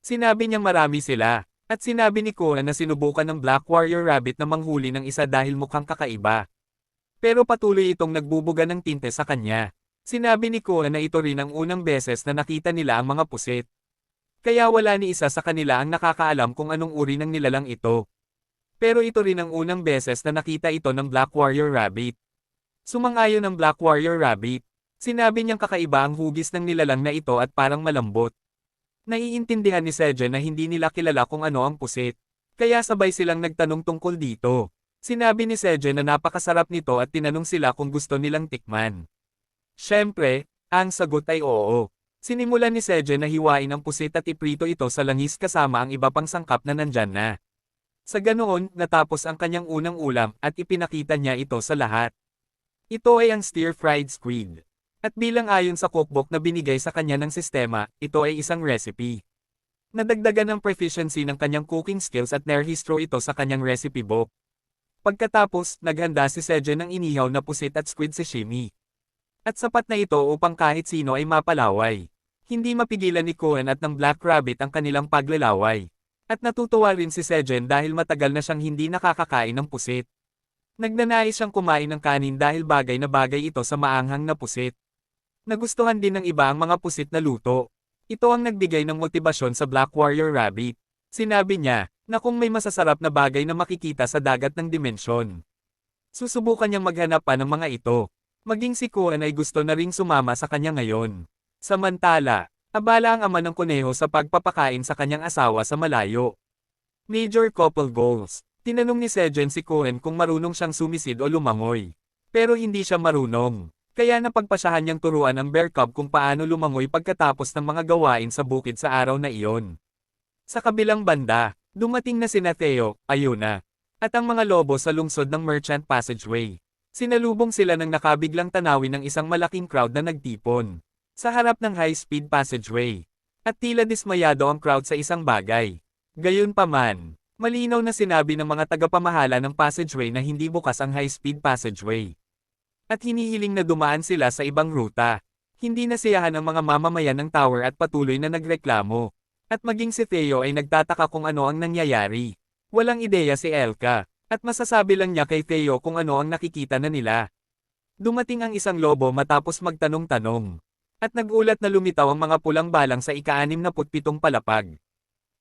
Speaker 1: Sinabi niyang marami sila. At sinabi ni Kuan na sinubukan ng Black Warrior Rabbit na manghuli ng isa dahil mukhang kakaiba. Pero patuloy itong nagbubuga ng tinte sa kanya. Sinabi ni Kuan na ito rin ang unang beses na nakita nila ang mga pusit. Kaya wala ni isa sa kanila ang nakakaalam kung anong uri ng nilalang ito. Pero ito rin ang unang beses na nakita ito ng Black Warrior Rabbit. Sumang-ayon ng Black Warrior Rabbit. Sinabi niyang kakaiba ang hugis ng nilalang na ito at parang malambot. Naiintindihan ni Sejen na hindi nila kilala kung ano ang pusit. Kaya sabay silang nagtanong tungkol dito. Sinabi ni Sejen na napakasarap nito at tinanong sila kung gusto nilang tikman. Siyempre, ang sagot ay oo. Sinimulan ni Sejen na hiwain ang pusit at iprito ito sa langis kasama ang iba pang sangkap na nandyan na. Sa ganoon, natapos ang kanyang unang ulam at ipinakita niya ito sa lahat. Ito ay ang stir-fried squid. At bilang ayon sa cookbook na binigay sa kanya ng sistema, ito ay isang recipe. Nadagdagan ng proficiency ng kanyang cooking skills at nerehistro ito sa kanyang recipe book. Pagkatapos, naghanda si Sejen ng inihaw na pusit at squid sashimi. At sapat na ito upang kahit sino ay mapalaway. Hindi mapigilan ni Kuan at ng Black Rabbit ang kanilang paglalaway. At natutuwa rin si Sejen dahil matagal na siyang hindi nakakakain ng pusit. Nagnanais siyang kumain ng kanin dahil bagay na bagay ito sa maanghang na pusit. Nagustuhan din ng iba ang mga pusit na luto. Ito ang nagbigay ng motibasyon sa Black Warrior Rabbit. Sinabi niya, na kung may masasarap na bagay na makikita sa dagat ng dimensyon. Susubukan niyang maghanap pa ng mga ito. Maging si Kuan ay gusto na ring sumama sa kanya ngayon. Samantala, abala ang ama ng kuneho sa pagpapakain sa kanyang asawa sa malayo. Major couple goals. Tinanong ni Sejen si Kuan kung marunong siyang sumisid o lumangoy. Pero hindi siya marunong. Kaya napagpasyahan niyang turuan ang bear cub kung paano lumangoy pagkatapos ng mga gawain sa bukid sa araw na iyon. Sa kabilang banda, dumating na sina Theo, Ayuna, at ang mga lobo sa lungsod ng Merchant Passageway. Sinalubong sila ng nakabiglang tanawin ng isang malaking crowd na nagtipon sa harap ng high-speed passageway. At tila dismayado ang crowd sa isang bagay. Gayunpaman, malinaw na sinabi ng mga tagapamahala ng passageway na hindi bukas ang high-speed passageway. At hinihiling na dumaan sila sa ibang ruta. Hindi nasiyahan ang mga mamamayan ng tower at patuloy na nagreklamo. At maging si Theo ay nagtataka kung ano ang nangyayari. Walang ideya si Elka, at masasabi lang niya kay Theo kung ano ang nakikita na nila. Dumating ang isang lobo matapos magtanong-tanong. At nagulat na lumitaw ang mga pulang balang sa ika-67 palapag.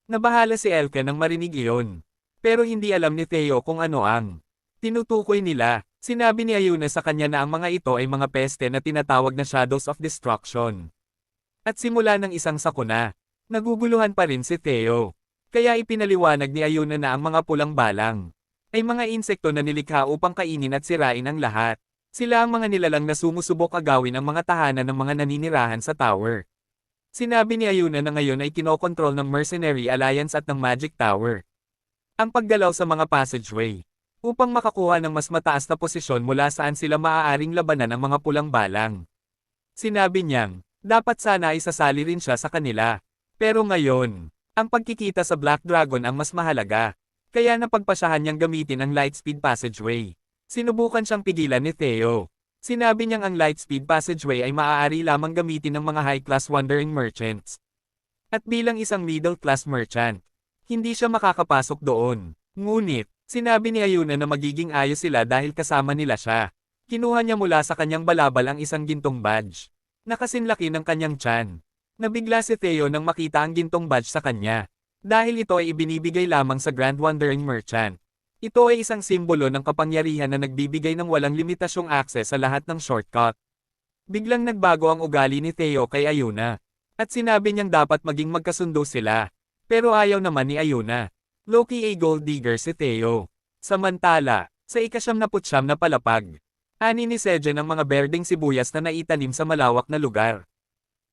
Speaker 1: Nabahala si Elke nang marinig iyon. Pero hindi alam ni Theo kung ano ang tinutukoy nila. Sinabi ni Ayuna sa kanya na ang mga ito ay mga peste na tinatawag na Shadows of Destruction. At simula ng isang sakuna, naguguluhan pa rin si Theo. Kaya ipinaliwanag ni Ayuna na ang mga pulang balang ay mga insekto na nilikha upang kainin at sirain ang lahat. Sila ang mga nilalang na sumusubok agawin ang mga tahanan ng mga naninirahan sa tower. Sinabi ni Ayuna na ngayon ay kinokontrol ng Mercenary Alliance at ng Magic Tower ang paggalaw sa mga passageway, upang makakuha ng mas mataas na posisyon mula saan sila maaaring labanan ng mga pulang balang. Sinabi niyang, dapat sana isasali rin siya sa kanila. Pero ngayon, ang pagkikita sa Black Dragon ang mas mahalaga. Kaya napagpasyahan niyang gamitin ang Lightspeed Passageway. Sinubukan siyang pigilan ni Theo. Sinabi niyang ang Lightspeed Passageway ay maaari lamang gamitin ng mga high-class wandering merchants. At bilang isang middle-class merchant, hindi siya makakapasok doon. Ngunit, sinabi ni Ayuna na magiging ayos sila dahil kasama nila siya. Kinuha niya mula sa kanyang balabal ang isang gintong badge. Nakasinlaki ng kanyang tiyan. Nabigla si Theo nang makita ang gintong badge sa kanya. Dahil ito ay ibinibigay lamang sa Grand Wandering Merchant. Ito ay isang simbolo ng kapangyarihan na nagbibigay ng walang limitasyong access sa lahat ng shortcut. Biglang nagbago ang ugali ni Theo kay Ayuna. At sinabi niyang dapat maging magkasundo sila. Pero ayaw naman ni Ayuna. Loki ay gold digger si Theo. Samantala, sa ika-79 na palapag, ani ni Sejen ang mga berdeng sibuyas na naitanim sa malawak na lugar.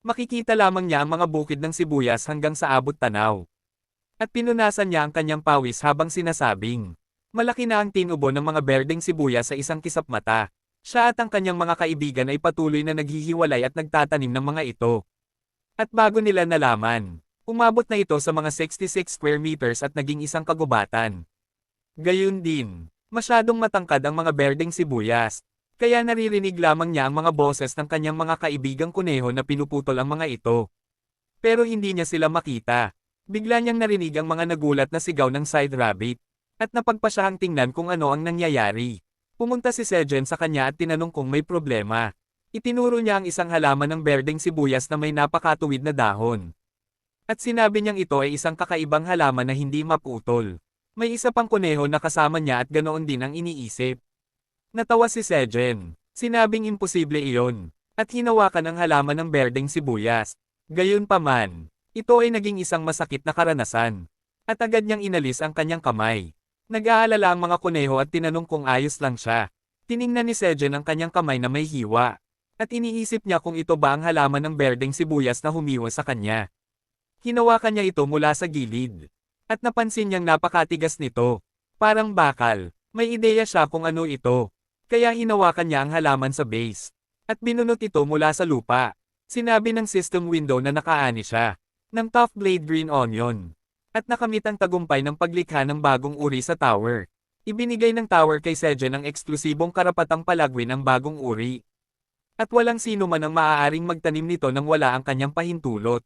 Speaker 1: Makikita lamang niya ang mga bukid ng sibuyas hanggang sa abot tanaw. At pinunasan niya ang kanyang pawis habang sinasabing, malaki na ang tinubo ng mga berdeng sibuyas sa isang kisap mata. Siya at ang kanyang mga kaibigan ay patuloy na naghihiwalay at nagtatanim ng mga ito. At bago nila nalaman, umabot na ito sa mga 66 square meters at naging isang kagubatan. Gayun din, masyadong matangkad ang mga berdeng sibuyas, kaya naririnig lamang niya ang mga boses ng kanyang mga kaibigang kuneho na pinuputol ang mga ito. Pero hindi niya sila makita. Bigla niyang narinig ang mga nagulat na sigaw ng side rabbit, at napagpasyahang tingnan kung ano ang nangyayari. Pumunta si Sejen sa kanya at tinanong kung may problema. Itinuro niya ang isang halaman ng berdeng sibuyas na may napakatuwid na dahon. At sinabi niyang ito ay isang kakaibang halaman na hindi maputol. May isa pang kuneho na kasama niya at ganoon din ang iniisip. Natawa si Sejen. Sinabing imposible iyon. At hinawakan ang halaman ng berdeng sibuyas. Gayunpaman, ito ay naging isang masakit na karanasan. At agad niyang inalis ang kanyang kamay. Nag-aalala ang mga kuneho at tinanong kung ayos lang siya. Tiningnan ni Sejen ang kanyang kamay na may hiwa. At iniisip niya kung ito ba ang halaman ng berdeng sibuyas na humiwa sa kanya. Hinawakan niya ito mula sa gilid. At napansin niyang napakatigas nito. Parang bakal. May ideya siya kung ano ito. Kaya hinawakan niya ang halaman sa base. At binunot ito mula sa lupa. Sinabi ng system window na nakaani siya ng tough blade green onion. At nakamit ang tagumpay ng paglikha ng bagong uri sa tower. Ibinigay ng tower kay Sejen ang eksklusibong karapatang palagwin ang bagong uri. At walang sino man ang maaaring magtanim nito nang wala ang kanyang pahintulot.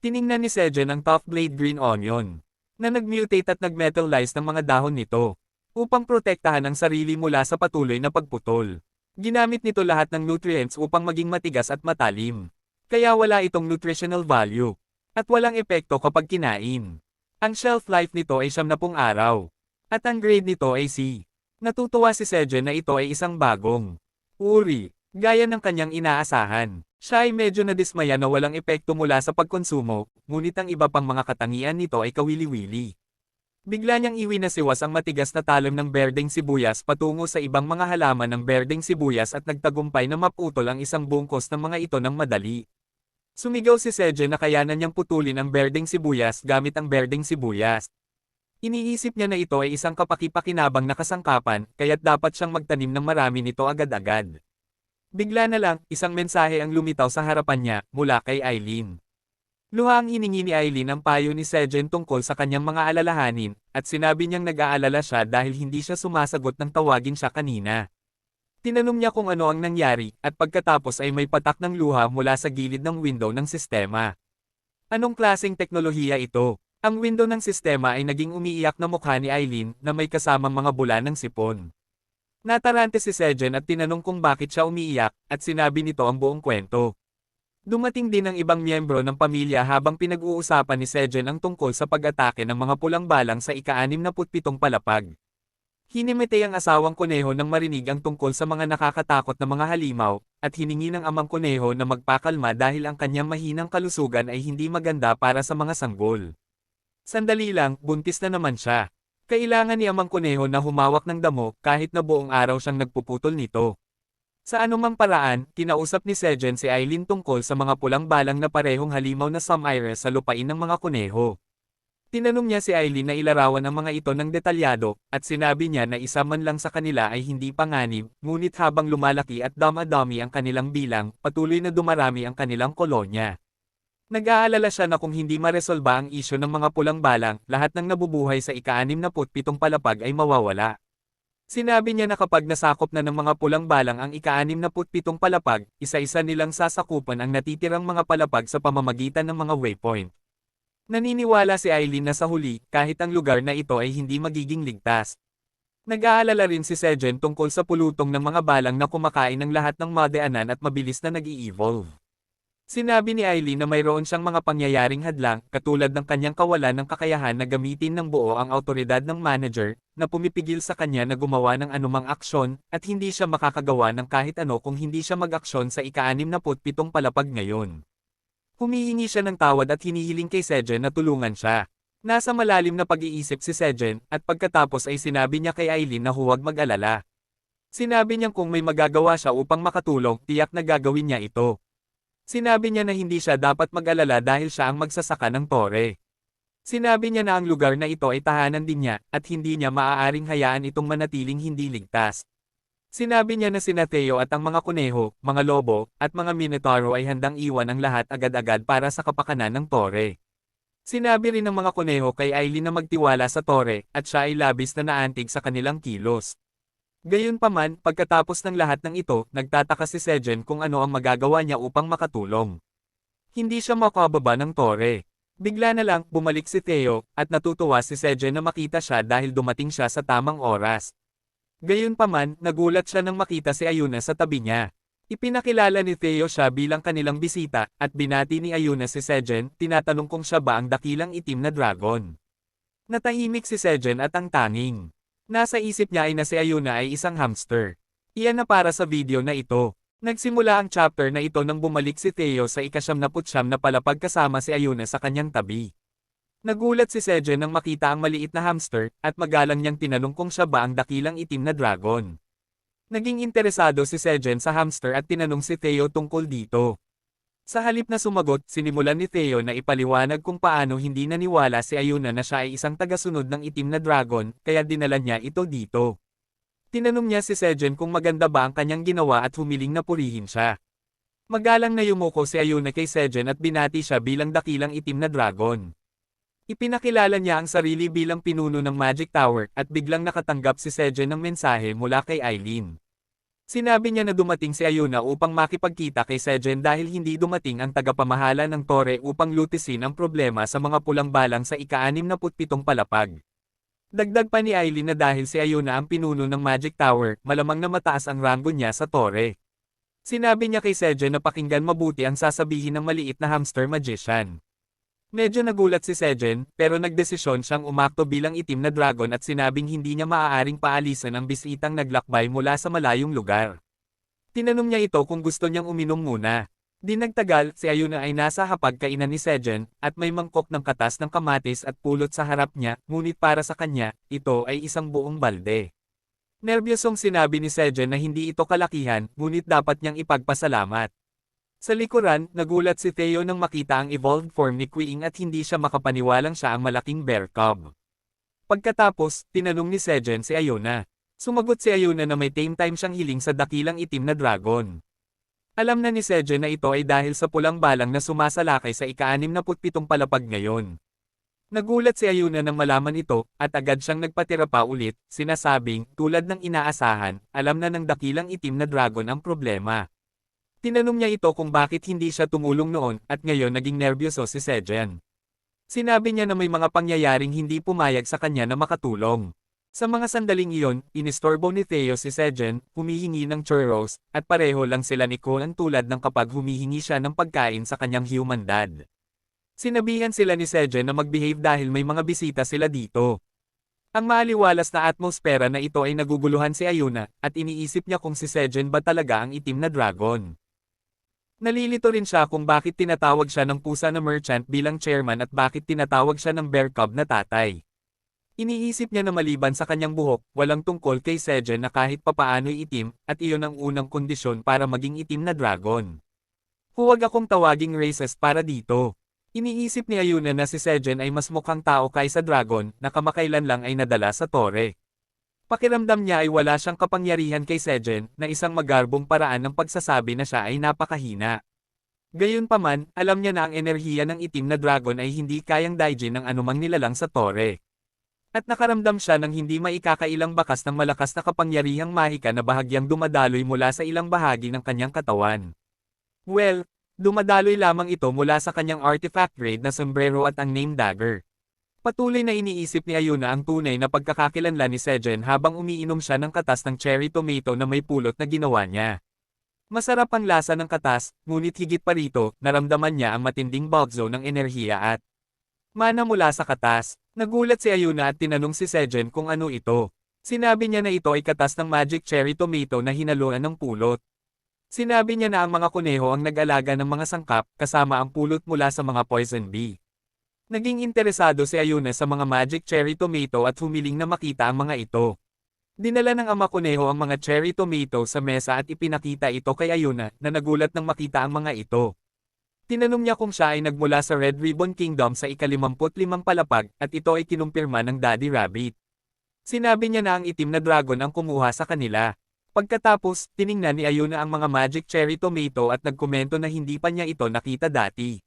Speaker 1: Tiningnan ni Sejen ang tough blade green onion, na nagmutate at nagmetalize ng mga dahon nito, upang protektahan ang sarili mula sa patuloy na pagputol. Ginamit nito lahat ng nutrients upang maging matigas at matalim. Kaya wala itong nutritional value, at walang epekto kapag kinain. Ang shelf life nito ay 70 araw, at ang grade nito ay C. Natutuwa si Sejen na ito ay isang bagong uri, gaya ng kanyang inaasahan. Siya ay medyo nadismaya na walang epekto mula sa pagkonsumo, ngunit ang iba pang mga katangian nito ay kawili-wili. Bigla niyang iwinasiwas ang matigas na talim ng berdeng sibuyas patungo sa ibang mga halaman ng berdeng sibuyas at nagtagumpay na maputol ang isang bungkos ng mga ito ng madali. Sumigaw si Sejen na kayanan niyang putulin ang berdeng sibuyas gamit ang berdeng sibuyas. Iniisip niya na ito ay isang kapaki-pakinabang na kasangkapan, kaya't dapat siyang magtanim ng marami nito agad-agad. Bigla na lang, isang mensahe ang lumitaw sa harapan niya, mula kay Eileen. Luhang hiningi ni Eileen ang payo ni Sejen tungkol sa kanyang mga alalahanin, at sinabi niyang nag-aalala siya dahil hindi siya sumasagot ng tawagin siya kanina. Tinanong niya kung ano ang nangyari, at pagkatapos ay may patak ng luha mula sa gilid ng window ng sistema. Anong klaseng teknolohiya ito? Ang window ng sistema ay naging umiiyak na mukha ni Eileen na may kasamang mga bula ng sipon. Natarante si Sejen at tinanong kung bakit siya umiiyak, at sinabi nito ang buong kwento. Dumating din ang ibang miyembro ng pamilya habang pinag-uusapan ni Sejen ang tungkol sa pag-atake ng mga pulang balang sa ika-67 palapag. Hinimete ang asawang kuneho nang marinig ang tungkol sa mga nakakatakot na mga halimaw, at hiningi ng amang kuneho na magpakalma dahil ang kanyang mahinang kalusugan ay hindi maganda para sa mga sanggol. Sandali lang, buntis na naman siya. Kailangan ni amang kuneho na humawak ng damo kahit na buong araw siyang nagpuputol nito. Sa anumang paraan, kinausap ni Sejen si Aileen tungkol sa mga pulang balang na parehong halimaw na Samire sa lupain ng mga kuneho. Tinanong niya si Aileen na ilarawan ang mga ito ng detalyado, at sinabi niya na isa man lang sa kanila ay hindi panganib, ngunit habang lumalaki at dama-dami ang kanilang bilang, patuloy na dumarami ang kanilang kolonya. Nag-aalala siya na kung hindi maresolba ang isyo ng mga pulang balang, lahat ng nabubuhay sa ika-67 palapag ay mawawala. Sinabi niya na kapag nasakop na ng mga pulang balang ang ika-67 palapag, isa-isa nilang sasakupan ang natitirang mga palapag sa pamamagitan ng mga waypoint. Naniniwala si Aileen na sa huli, kahit ang lugar na ito ay hindi magiging ligtas. Nag-aalala rin si Sejen tungkol sa pulutong ng mga balang na kumakain ng lahat ng madaanan at mabilis na nag-i-evolve. Sinabi ni Aileen na mayroon siyang mga pangyayaring hadlang, katulad ng kanyang kawalan ng kakayahan na gamitin ng buo ang awtoridad ng manager, na pumipigil sa kanya na gumawa ng anumang aksyon, at hindi siya makakagawa ng kahit ano kung hindi siya mag-aksyon sa ika-67 palapag ngayon. Humihingi siya ng tawad at hinihiling kay Sejen na tulungan siya. Nasa malalim na pag-iisip si Sejen, at pagkatapos ay sinabi niya kay Aileen na huwag mag-alala. Sinabi niyang kung may magagawa siya upang makatulong, tiyak na gagawin niya ito. Sinabi niya na hindi siya dapat mag-alala dahil siya ang magsasaka ng tore. Sinabi niya na ang lugar na ito ay tahanan din niya, at hindi niya maaaring hayaan itong manatiling hindi ligtas. Sinabi niya na sina Theo at ang mga kuneho, mga lobo, at mga minotauro ay handang iwan ang lahat agad-agad para sa kapakanan ng tore. Sinabi rin ng mga kuneho kay Aileen na magtiwala sa tore, at siya ay labis na naantig sa kanilang kilos. Gayunpaman, pagkatapos ng lahat ng ito, nagtataka si Sejen kung ano ang magagawa niya upang makatulong. Hindi siya makababa ng tore. Bigla na lang, bumalik si Theo, at natutuwa si Sejen na makita siya dahil dumating siya sa tamang oras. Gayunpaman, nagulat siya nang makita si Ayuna sa tabi niya. Ipinakilala ni Theo siya bilang kanilang bisita, at binati ni Ayuna si Sejen, tinatanong kung siya ba ang dakilang itim na dragon. Natahimik si Sejen at ang tanging nasa isip niya ay na si Ayuna ay isang hamster. Iyan na para sa video na ito. Nagsimula ang chapter na ito nang bumalik si Theo sa ika-79 na palapag kasama si Ayuna sa kanyang tabi. Nagulat si Sejen nang makita ang maliit na hamster, at magalang niyang tinanong kung siya ba ang dakilang itim na dragon. Naging interesado si Sejen sa hamster at tinanong si Theo tungkol dito. Sa halip na sumagot, sinimulan ni Theo na ipaliwanag kung paano hindi naniwala si Ayuna na siya ay isang tagasunod ng itim na dragon, kaya dinala niya ito dito. Tinanong niya si Sejen kung maganda ba ang kanyang ginawa at humiling na purihin siya. Magalang na yumuko si Ayuna kay Sejen at binati siya bilang dakilang itim na dragon. Ipinakilala niya ang sarili bilang pinuno ng Magic Tower, at biglang nakatanggap si Sejen ng mensahe mula kay Aileen. Sinabi niya na dumating si Ayuna upang makipagkita kay Sejen dahil hindi dumating ang tagapamahala ng tore upang lutisin ang problema sa mga pulang balang sa ika-67 palapag. Dagdag pa ni Aileen na dahil si Ayuna ang pinuno ng Magic Tower, malamang na mataas ang ranggo niya sa tore. Sinabi niya kay Sejen na pakinggan mabuti ang sasabihin ng maliit na hamster magician. Medyo nagulat si Sejen, pero nagdesisyon siyang umakto bilang itim na dragon at sinabing hindi niya maaaring paalisan ang bisitang naglakbay mula sa malayong lugar. Tinanong niya ito kung gusto niyang uminom muna. Di nagtagal, si Ayuna ay nasa hapag-kainan ni Sejen, at may mangkok ng katas ng kamatis at pulot sa harap niya, ngunit para sa kanya, ito ay isang buong balde. Nerbyosong sinabi ni Sejen na hindi ito kalakihan, ngunit dapat niyang ipagpasalamat. Sa likuran, nagulat si Theo nang makita ang evolved form ni Qiing at hindi siya makapaniwalang siya ang malaking bear cub. Pagkatapos, tinanong ni Sejen si Ayuna. Sumagot si Ayuna na may tame time siyang hiling sa dakilang itim na dragon. Alam na ni Sejen na ito ay dahil sa pulang balang na sumasalakay sa ika-67 palapag ngayon. Nagulat si Ayuna nang malaman ito, at agad siyang nagpatira pa ulit, sinasabing, tulad ng inaasahan, alam na ng dakilang itim na dragon ang problema. Tinanong niya ito kung bakit hindi siya tumulong noon, at ngayon naging nerbyoso si Sejen. Sinabi niya na may mga pangyayaring hindi pumayag sa kanya na makatulong. Sa mga sandaling iyon, inistorbo ni Theo si Sejen, humihingi ng churros, at pareho lang sila ni Conan tulad ng kapag humihingi siya ng pagkain sa kanyang human dad. Sinabihan sila ni Sejen na mag-behave dahil may mga bisita sila dito. Ang maaliwalas na atmosfera na ito ay naguguluhan si Ayuna, at iniisip niya kung si Sejen ba talaga ang itim na dragon. Nalilito rin siya kung bakit tinatawag siya ng pusa na merchant bilang chairman at bakit tinatawag siya ng bear cub na tatay. Iniisip niya na maliban sa kanyang buhok, walang tungkol kay Sejen na kahit papaano'y itim, at iyon ang unang kondisyon para maging itim na dragon. Huwag akong tawaging racist para dito. Iniisip ni Ayuna na si Sejen ay mas mukhang tao kaysa dragon na kamakailan lang ay nadala sa tore. Pakiramdam niya ay wala siyang kapangyarihan kay Sejen na isang magarbong paraan ng pagsasabi na siya ay napakahina. Gayunpaman, alam niya na ang enerhiya ng itim na dragon ay hindi kayang daijin ng anumang nilalang sa tore. At nakaramdam siya ng hindi maikakailang bakas ng malakas na kapangyarihang mahika na bahagyang dumadaloy mula sa ilang bahagi ng kanyang katawan. Well, dumadaloy lamang ito mula sa kanyang artifact grade na sombrero at ang name dagger. Patuloy na iniisip ni Ayuna ang tunay na pagkakakilanlan ni Sejen habang umiinom siya ng katas ng cherry tomato na may pulot na ginawa niya. Masarap ang lasa ng katas, ngunit higit pa rito, naramdaman niya ang matinding bulkzo ng enerhiya at mana mula sa katas. Nagulat si Ayuna at tinanong si Sejen kung ano ito. Sinabi niya na ito ay katas ng magic cherry tomato na hinaluan ng pulot. Sinabi niya na ang mga kuneho ang nag-alaga ng mga sangkap kasama ang pulot mula sa mga poison bee. Naging interesado si Ayuna sa mga magic cherry tomato at humiling na makita ang mga ito. Dinala ng ama kuneho ang mga cherry tomato sa mesa at ipinakita ito kay Ayuna na nagulat nang makita ang mga ito. Tinanong niya kung siya ay nagmula sa Red Ribbon Kingdom sa ika-55 palapag at ito ay kinumpirma ng Daddy Rabbit. Sinabi niya na ang itim na dragon ang kumuha sa kanila. Pagkatapos, tiningnan ni Ayuna ang mga magic cherry tomato at nagkomento na hindi pa niya ito nakita dati.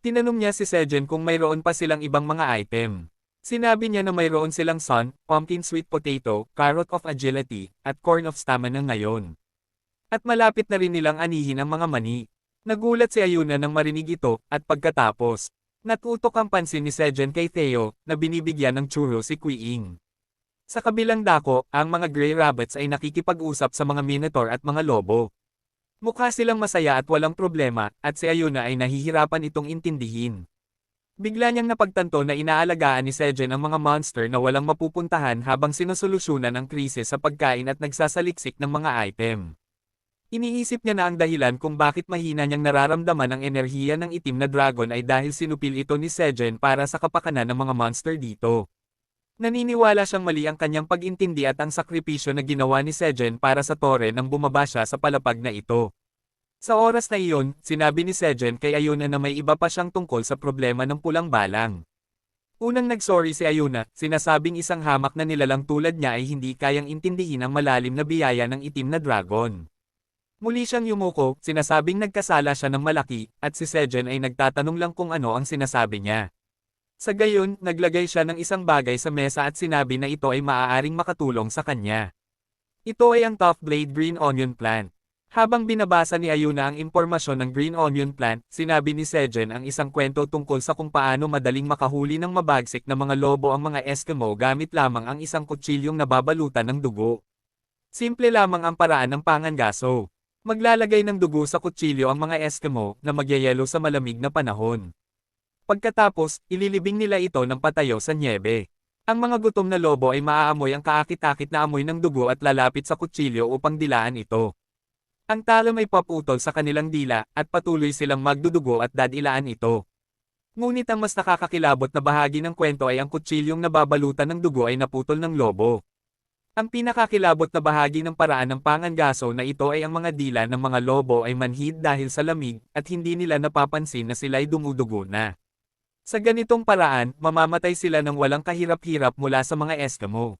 Speaker 1: Tinanong niya si Sejen kung mayroon pa silang ibang mga item. Sinabi niya na mayroon silang sun, pumpkin sweet potato, carrot of agility, at corn of stamina ngayon. At malapit na rin nilang anihin ang mga mani. Nagulat si Ayuna nang marinig ito, at pagkatapos, natutok ang pansin ni Sejen kay Theo, na binibigyan ng churro si Quiing. Sa kabilang dako, ang mga gray rabbits ay nakikipag-usap sa mga minotaur at mga lobo. Mukha silang masaya at walang problema, at si Ayuna ay nahihirapan itong intindihin. Bigla niyang napagtanto na inaalagaan ni Sejen ang mga monster na walang mapupuntahan habang sinusolusyonan ang krisis sa pagkain at nagsasaliksik ng mga item. Iniisip niya na ang dahilan kung bakit mahina niyang nararamdaman ang enerhiya ng itim na dragon ay dahil sinupil ito ni Sejen para sa kapakanan ng mga monster dito. Naniniwala siyang mali ang kanyang pag-intindi at ang sakripisyo na ginawa ni Sejen para sa tore nang bumaba siya sa palapag na ito. Sa oras na iyon, sinabi ni Sejen kay Ayuna na may iba pa siyang tungkol sa problema ng pulang balang. Unang nagsorry si Ayuna, sinasabing isang hamak na nilalang tulad niya ay hindi kayang intindihin ang malalim na biyaya ng itim na dragon. Muli siyang yumuko, sinasabing nagkasala siya ng malaki, at si Sejen ay nagtatanong lang kung ano ang sinasabi niya. Sa gayon, naglagay siya ng isang bagay sa mesa at sinabi na ito ay maaaring makatulong sa kanya. Ito ay ang Tough Blade Green Onion Plant. Habang binabasa ni Ayuna ang impormasyon ng Green Onion Plant, sinabi ni Sejen ang isang kwento tungkol sa kung paano madaling makahuli ng mabagsik na mga lobo ang mga Eskimo gamit lamang ang isang kutsilyong nababalutan ng dugo. Simple lamang ang paraan ng pangangaso. Maglalagay ng dugo sa kutsilyo ang mga Eskimo na magyayelo sa malamig na panahon. Pagkatapos, ililibing nila ito ng patayo sa nyebe. Ang mga gutom na lobo ay maaamoy ang kaakit-akit na amoy ng dugo at lalapit sa kutsilyo upang dilaan ito. Ang talam ay paputol sa kanilang dila at patuloy silang magdudugo at dadilaan ito. Ngunit ang mas nakakakilabot na bahagi ng kwento ay ang kutsilyong nababalutan ng dugo ay naputol ng lobo. Ang pinakakilabot na bahagi ng paraan ng pangangaso na ito ay ang mga dila ng mga lobo ay manhid dahil sa lamig at hindi nila napapansin na sila'y dumudugo na. Sa ganitong paraan, mamamatay sila ng walang kahirap-hirap mula sa mga Eskimo.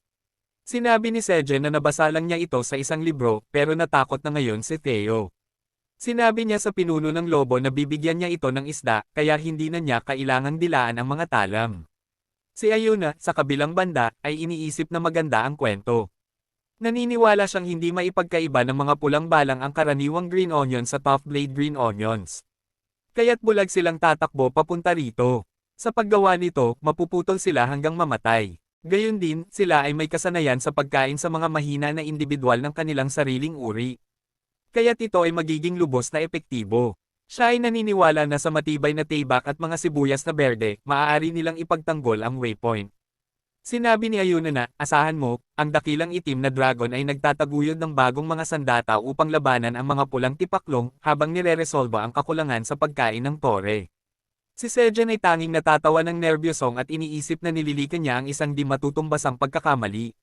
Speaker 1: Sinabi ni Sejen na nabasa lang niya ito sa isang libro pero natakot na ngayon si Theo. Sinabi niya sa pinuno ng lobo na bibigyan niya ito ng isda kaya hindi na niya kailangang dilaan ang mga talam. Si Ayuna, sa kabilang banda, ay iniisip na maganda ang kwento. Naniniwala siyang hindi maipagkaiba ng mga pulang balang ang karaniwang green onion sa tough blade green onions. Kaya't bulag silang tatakbo papunta rito. Sa paggawa nito, mapuputol sila hanggang mamatay. Gayon din, sila ay may kasanayan sa pagkain sa mga mahina na indibidwal ng kanilang sariling uri. Kaya't ito ay magiging lubos na epektibo. Siya ay naniniwala na sa matibay na tibak at mga sibuyas na berde, maaari nilang ipagtanggol ang waypoint. Sinabi ni Ayuna na, asahan mo, ang dakilang itim na dragon ay nagtataguyod ng bagong mga sandata upang labanan ang mga pulang tipaklong habang nire-resolba ang kakulangan sa pagkain ng tore. Si Sejen ay tanging natatawa ng nerbyosong at iniisip na nililikan niya ang isang di matutumbasang pagkakamali.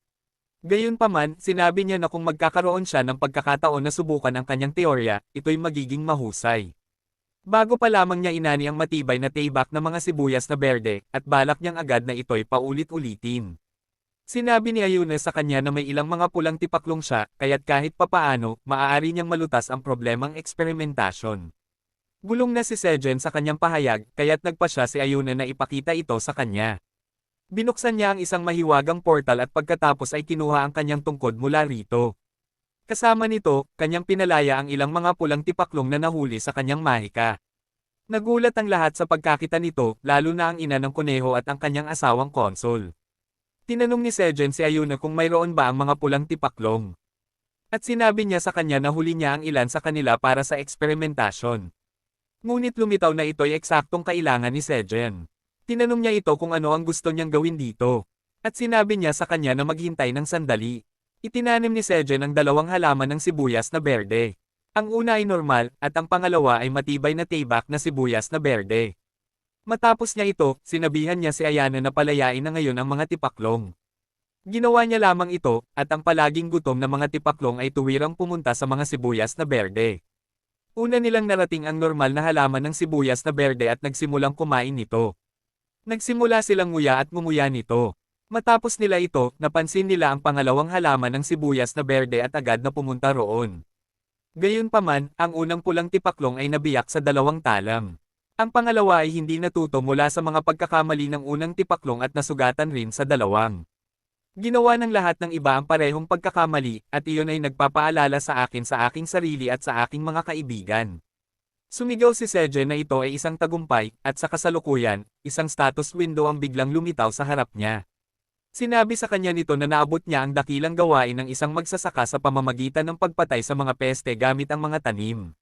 Speaker 1: Gayunpaman, sinabi niya na kung magkakaroon siya ng pagkakataon na subukan ang kanyang teorya, ito'y magiging mahusay. Bago pa lamang niya inani ang matibay na tibak ng mga sibuyas na berde, at balak niyang agad na ito'y paulit-ulitin. Sinabi ni Ayuna sa kanya na may ilang mga pulang tipaklong siya, kaya't kahit papaano, maaari niyang malutas ang problemang eksperimentasyon. Bulong na si Sejen sa kanyang pahayag, kaya't nagpa siya si Ayuna na ipakita ito sa kanya. Binuksan niya ang isang mahiwagang portal at pagkatapos ay kinuha ang kanyang tungkod mula rito. Kasama nito, kanyang pinalaya ang ilang mga pulang tipaklong na nahuli sa kanyang mahika. Nagulat ang lahat sa pagkakita nito, lalo na ang ina ng kuneho at ang kanyang asawang konsul. Tinanong ni Sejen si Ayuna kung mayroon ba ang mga pulang tipaklong. At sinabi niya sa kanya na huli niya ang ilan sa kanila para sa eksperimentasyon. Ngunit lumitaw na ito'y eksaktong kailangan ni Sejen. Tinanong niya ito kung ano ang gusto niyang gawin dito. At sinabi niya sa kanya na maghintay ng sandali. Itinanim ni Sejen ang dalawang halaman ng sibuyas na berde. Ang una ay normal, at ang pangalawa ay matibay na tibak na sibuyas na berde. Matapos niya ito, sinabihan niya si Ayana na palayain na ngayon ang mga tipaklong. Ginawa niya lamang ito, at ang palaging gutom na mga tipaklong ay tuwirang pumunta sa mga sibuyas na berde. Una nilang narating ang normal na halaman ng sibuyas na berde at nagsimulang kumain nito. Nagsimula silang nguya at ngumuya nito. Matapos nila ito, napansin nila ang pangalawang halaman ng sibuyas na berde at agad na pumunta roon. Gayunpaman, ang unang pulang tipaklong ay nabiyak sa dalawang talam. Ang pangalawa ay hindi natuto mula sa mga pagkakamali ng unang tipaklong at nasugatan rin sa dalawang. Ginawa ng lahat ng iba ang parehong pagkakamali, at iyon ay nagpapaalala sa akin sa aking sarili at sa aking mga kaibigan. Sumigaw si Sejen na ito ay isang tagumpay, at sa kasalukuyan, isang status window ang biglang lumitaw sa harap niya. Sinabi sa kanya nito na naabot niya ang dakilang gawain ng isang magsasaka sa pamamagitan ng pagpatay sa mga peste gamit ang mga tanim.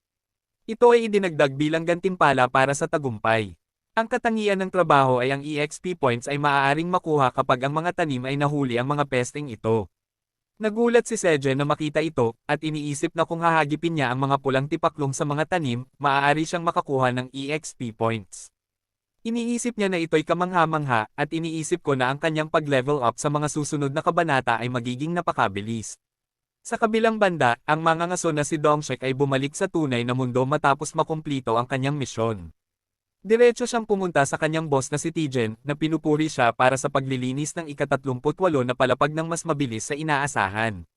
Speaker 1: Ito ay idinagdag bilang gantimpala para sa tagumpay. Ang katangian ng trabaho ay ang EXP points ay maaaring makuha kapag ang mga tanim ay nahuli ang mga pesteng ito. Nagulat si Sejen na makita ito, at iniisip na kung hahagipin niya ang mga pulang tipaklong sa mga tanim, maaari siyang makakuha ng EXP points. Iniisip niya na ito'y kamangha-mangha, at iniisip ko na ang kanyang pag-level up sa mga susunod na kabanata ay magiging napakabilis. Sa kabilang banda, ang mangangaso na si Dongshek ay bumalik sa tunay na mundo matapos makumplito ang kanyang misyon. Diretso siyang pumunta sa kanyang boss na si Tijen, na pinupuri siya para sa paglilinis ng ika-38 na palapag ng mas mabilis sa inaasahan.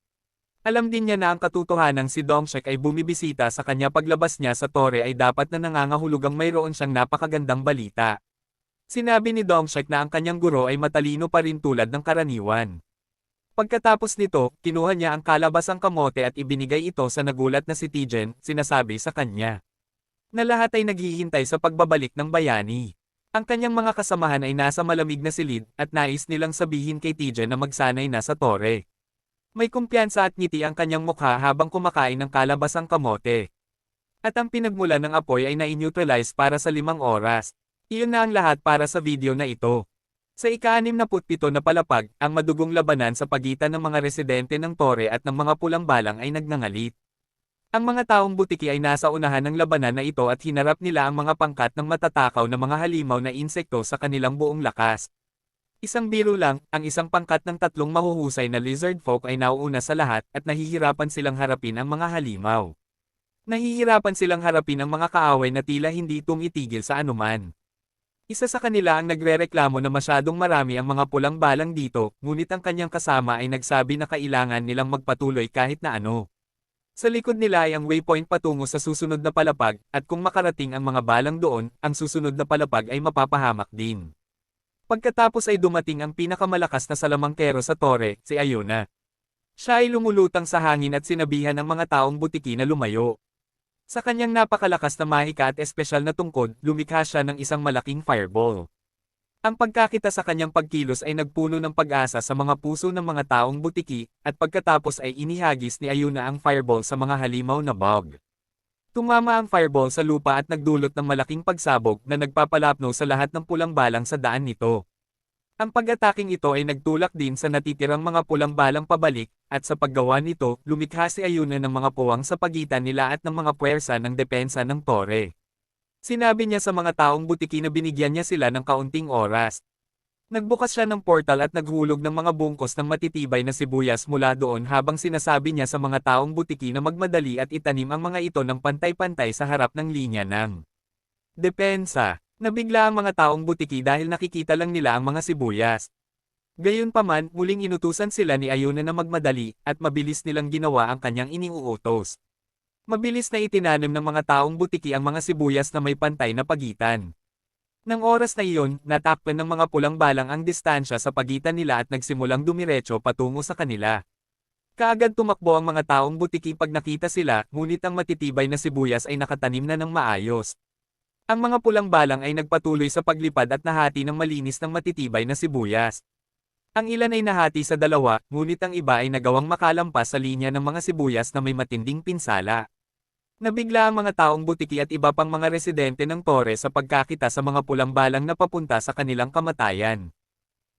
Speaker 1: Alam din niya na ang katotohanang si Dongshek ay bumibisita sa kanya paglabas niya sa tore ay dapat na nangangahulugang mayroon siyang napakagandang balita. Sinabi ni Dongshek na ang kanyang guro ay matalino pa rin tulad ng karaniwan. Pagkatapos nito, kinuha niya ang kalabasang kamote at ibinigay ito sa nagulat na si Tijen, sinasabi sa kanya na lahat ay naghihintay sa pagbabalik ng bayani. Ang kanyang mga kasamahan ay nasa malamig na silid, at nais nilang sabihin kay Tijen na magsanay na sa tore. May kumpiyansa at ngiti ang kanyang mukha habang kumakain ng kalabasang kamote. At ang pinagmula ng apoy ay na-neutralize para sa 5 oras. Iyon na ang lahat para sa video na ito. Sa ika-67 na palapag, ang madugong labanan sa pagitan ng mga residente ng tore at ng mga pulang balang ay nagngangalit. Ang mga taong butiki ay nasa unahan ng labanan na ito at hinarap nila ang mga pangkat ng matatakaw na mga halimaw na insekto sa kanilang buong lakas. Isang biro lang, ang isang pangkat ng 3 mahuhusay na lizard folk ay nauuna sa lahat at nahihirapan silang harapin ang mga halimaw. Nahihirapan silang harapin ang mga kaaway na tila hindi tumitigil sa anuman. Isa sa kanila ang nagrereklamo na masyadong marami ang mga pulang balang dito, ngunit ang kanyang kasama ay nagsabi na kailangan nilang magpatuloy kahit na ano. Sa likod nila ay ang waypoint patungo sa susunod na palapag, at kung makarating ang mga balang doon, ang susunod na palapag ay mapapahamak din. Pagkatapos ay dumating ang pinakamalakas na salamangkero sa tore, si Ayuna. Siya ay lumulutang sa hangin at sinabihan ng mga taong butiki na lumayo. Sa kanyang napakalakas na mahika at espesyal na tungkod, lumikha siya ng isang malaking fireball. Ang pagkakita sa kanyang pagkilos ay nagpuno ng pag-asa sa mga puso ng mga taong butiki, at pagkatapos ay inihagis ni Ayuna ang fireball sa mga halimaw na bog. Tumama ang fireball sa lupa at nagdulot ng malaking pagsabog na nagpapalapno sa lahat ng pulang balang sa daan nito. Ang pag-ataking ito ay nagtulak din sa natitirang mga pulang balang pabalik, at sa paggawa nito, lumikha si Ayuna ng mga puwang sa pagitan nila at ng mga puwersa ng depensa ng tore. Sinabi niya sa mga taong butiki na binigyan niya sila ng kaunting oras. Nagbukas siya ng portal at naghulog ng mga bungkos ng matitibay na sibuyas mula doon habang sinasabi niya sa mga taong butiki na magmadali at itanim ang mga ito ng pantay-pantay sa harap ng linya ng depensa. Nabigla ang mga taong butiki dahil nakikita lang nila ang mga sibuyas. Gayunpaman, muling inutusan sila ni Ayuna na magmadali, at mabilis nilang ginawa ang kanyang iniuutos. Mabilis na itinanim ng mga taong butiki ang mga sibuyas na may pantay na pagitan. Nang oras na iyon, natakpan ng mga pulang balang ang distansya sa pagitan nila at nagsimulang dumiretso patungo sa kanila. Kaagad tumakbo ang mga taong butiki pag nakita sila, ngunit ang matitibay na sibuyas ay nakatanim na ng maayos. Ang mga pulang balang ay nagpatuloy sa paglipad at nahati ng malinis ng matitibay na sibuyas. Ang ilan ay nahati sa dalawa, ngunit ang iba ay nagawang makalampas sa linya ng mga sibuyas na may matinding pinsala. Nabigla ang mga taong butiki at iba pang mga residente ng tore sa pagkakita sa mga pulang balang na papunta sa kanilang kamatayan.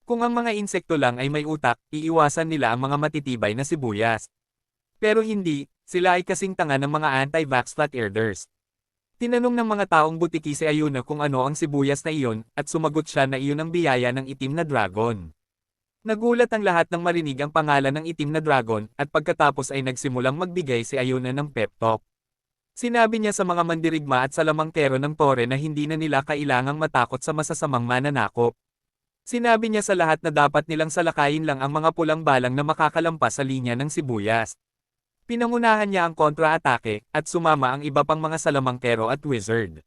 Speaker 1: Kung ang mga insekto lang ay may utak, iiwasan nila ang mga matitibay na sibuyas. Pero hindi, sila ay kasing tanga ng mga anti-vax flat earthers. Tinanong ng mga taong butiki si Ayuna kung ano ang sibuyas na iyon, at sumagot siya na iyon ang biyaya ng itim na dragon. Nagulat ang lahat nang marinig ang pangalan ng itim na dragon, at pagkatapos ay nagsimulang magbigay si Ayuna ng pep talk. Sinabi niya sa mga mandirigma at salamangkero ng tore na hindi na nila kailangang matakot sa masasamang mananakop. Sinabi niya sa lahat na dapat nilang salakayin lang ang mga pulang balang na makakalampas sa linya ng sibuyas. Pinangunahan niya ang kontra-atake, at sumama ang iba pang mga salamangkero at wizard.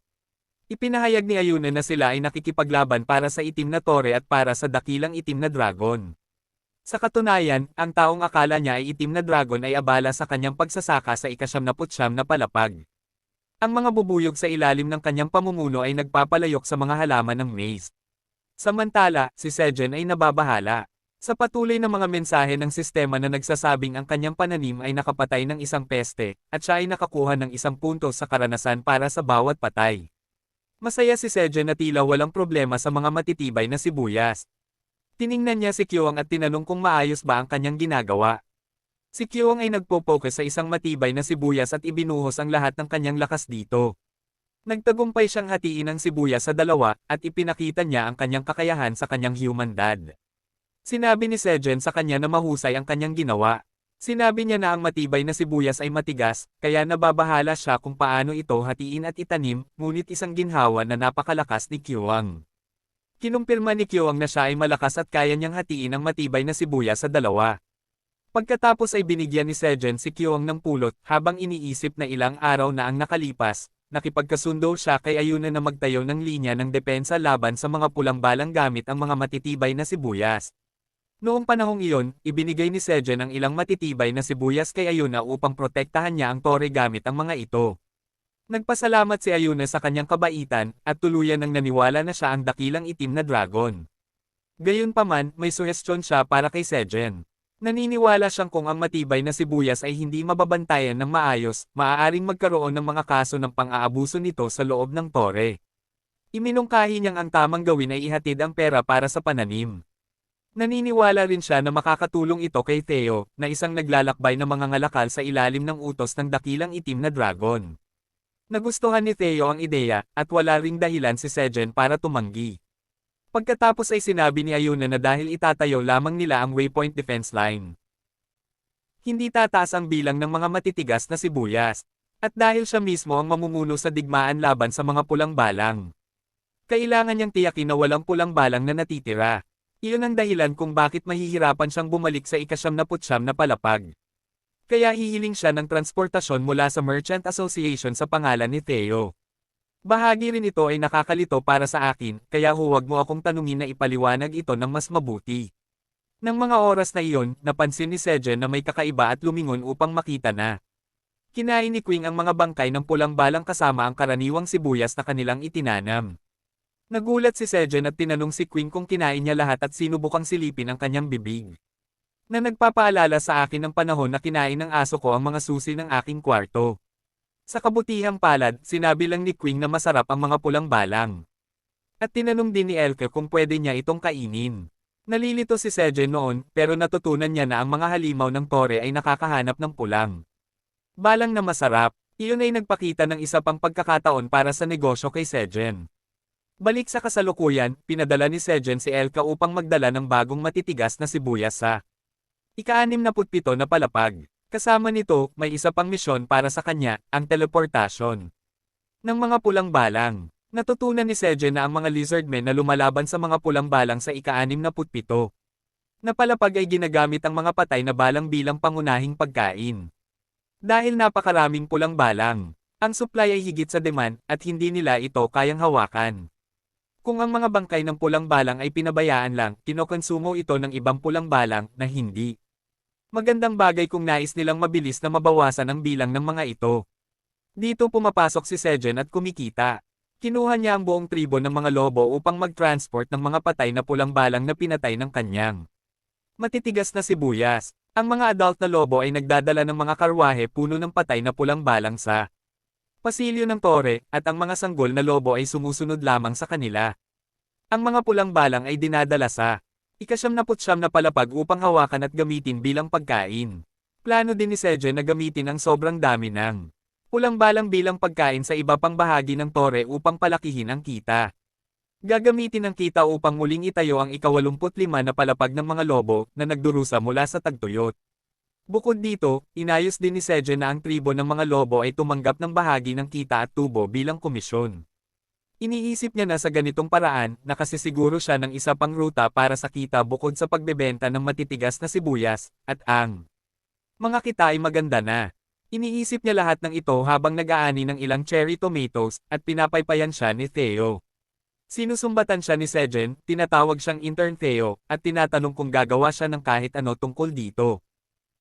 Speaker 1: Ipinahayag ni Ayuna na sila ay nakikipaglaban para sa itim na tore at para sa dakilang itim na dragon. Sa katunayan, ang taong akala niya ay itim na dragon ay abala sa kanyang pagsasaka sa ika-79 na palapag. Ang mga bubuyog sa ilalim ng kanyang pamumuno ay nagpapalayok sa mga halaman ng maze. Samantala, si Sejen ay nababahala. Sa patuloy na mga mensahe ng sistema na nagsasabing ang kanyang pananim ay nakapatay ng isang peste, at siya ay nakakuha ng 1 punto sa karanasan para sa bawat patay. Masaya si Sejen na tila walang problema sa mga matitibay na sibuyas. Tiningnan niya si Kyoang at tinanong kung maayos ba ang kanyang ginagawa. Si Kyoang ay nagpo-focus sa isang matibay na sibuyas at ibinuhos ang lahat ng kanyang lakas dito. Nagtagumpay siyang hatiin ang sibuyas sa dalawa, at ipinakita niya ang kanyang kakayahan sa kanyang human dad. Sinabi ni Sejen sa kanya na mahusay ang kanyang ginawa. Sinabi niya na ang matibay na sibuyas ay matigas, kaya nababahala siya kung paano ito hatiin at itanim, ngunit isang ginhawa na napakalakas ni Kyoang. Kinumpirma ni Kyoang na siya ay malakas at kaya niyang hatiin ang matibay na sibuyas sa dalawa. Pagkatapos ay binigyan ni Sejen si Kyoang ng pulot, habang iniisip na ilang araw na ang nakalipas, nakipagkasundo siya kay Ayuna na magtayo ng linya ng depensa laban sa mga pulang balang gamit ang mga matitibay na sibuyas. Noong panahong iyon, ibinigay ni Sejen ang ilang matitibay na sibuyas kay Ayuna upang protektahan niya ang tore gamit ang mga ito. Nagpasalamat si Ayuna sa kanyang kabaitan, at tuluyan nang naniwala na siya ang dakilang itim na dragon. Gayunpaman, may suhestyon siya para kay Sejen. Naniniwala siyang kung ang matibay na sibuyas ay hindi mababantayan ng maayos, maaaring magkaroon ng mga kaso ng pang-aabuso nito sa loob ng tore. Iminungkahi niyang ang tamang gawin ay ihatid ang pera para sa pananim. Naniniwala rin siya na makakatulong ito kay Theo, na isang naglalakbay na mangangalakal sa ilalim ng utos ng dakilang itim na dragon. Nagustuhan ni Theo ang ideya, at wala ring dahilan si Sejen para tumanggi. Pagkatapos ay sinabi ni Ayuna na dahil itatayo lamang nila ang waypoint defense line, hindi tataas ang bilang ng mga matitigas na sibuyas. At dahil siya mismo ang mamumuno sa digmaan laban sa mga pulang balang, kailangan niyang tiyakin na walang pulang balang na natitira. Iyon ang dahilan kung bakit mahihirapan siyang bumalik sa ika-79 na palapag. Kaya hihiling siya ng transportasyon mula sa Merchant Association sa pangalan ni Theo. Bahagi rin ito ay nakakalito para sa akin, kaya huwag mo akong tanungin na ipaliwanag ito ng mas mabuti. Nang mga oras na iyon, napansin ni Sejen na may kakaiba at lumingon upang makita na. Kinain ni Queen ang mga bangkay ng pulang balang kasama ang karaniwang sibuyas na kanilang itinanam. Nagulat si Sejen at tinanong si Queen kung kinain niya lahat at sinubukang silipin ang kanyang bibig. Na nagpapaalala sa akin ng panahon na kinain ng aso ko ang mga susi ng aking kwarto. Sa kabutihang palad, sinabi lang ni Queen na masarap ang mga pulang balang. At tinanong din ni Elke kung pwede niya itong kainin. Nalilito si Sejen noon, pero natutunan niya na ang mga halimaw ng tore ay nakakahanap ng pulang balang na masarap. Iyon ay nagpakita ng isa pang pagkakataon para sa negosyo kay Sejen. Balik sa kasalukuyan, pinadala ni Sejen si Elka upang magdala ng bagong matitigas na sibuyas sa ika-67 na palapag. Kasama nito, may isa pang misyon para sa kanya, ang teleportasyon ng mga pulang balang. Natutunan ni Sejen na ang mga lizardmen na lumalaban sa mga pulang balang sa ika-67 na palapag ay ginagamit ang mga patay na balang bilang pangunahing pagkain. Dahil napakaraming pulang balang, ang supply ay higit sa demand at hindi nila ito kayang hawakan. Kung ang mga bangkay ng pulang balang ay pinabayaan lang, kinokonsumo ito ng ibang pulang balang na hindi. Magandang bagay kung nais nilang mabilis na mabawasan ang bilang ng mga ito. Dito pumapasok si Sejen at kumikita. Kinuha niya ang buong tribo ng mga lobo upang mag-transport ng mga patay na pulang balang na pinatay ng kanyang matitigas na sibuyas. Ang mga adult na lobo ay nagdadala ng mga karwahe puno ng patay na pulang balang sa pasilyo ng tore, at ang mga sanggol na lobo ay sumusunod lamang sa kanila. Ang mga pulang balang ay dinadala sa ika-79 na palapag upang hawakan at gamitin bilang pagkain. Plano din ni Sejen na gamitin ang sobrang dami ng pulang balang bilang pagkain sa iba pang bahagi ng tore upang palakihin ang kita. Gagamitin ang kita upang muling itayo ang ika-85 na palapag ng mga lobo na nagdurusa mula sa tagtuyot. Bukod dito, inayos din ni Sejen na ang tribo ng mga lobo ay tumanggap ng bahagi ng kita at tubo bilang komisyon. Iniisip niya na sa ganitong paraan, nakasisiguro siya ng isa pang ruta para sa kita bukod sa pagbebenta ng matitigas na sibuyas, at ang mga kita ay maganda na. Iniisip niya lahat ng ito habang nag-aani ng ilang cherry tomatoes, at pinapaypayan siya ni Theo. Sinusumbatan siya ni Sejen, tinatawag siyang intern Theo, at tinatanong kung gagawa siya ng kahit ano tungkol dito.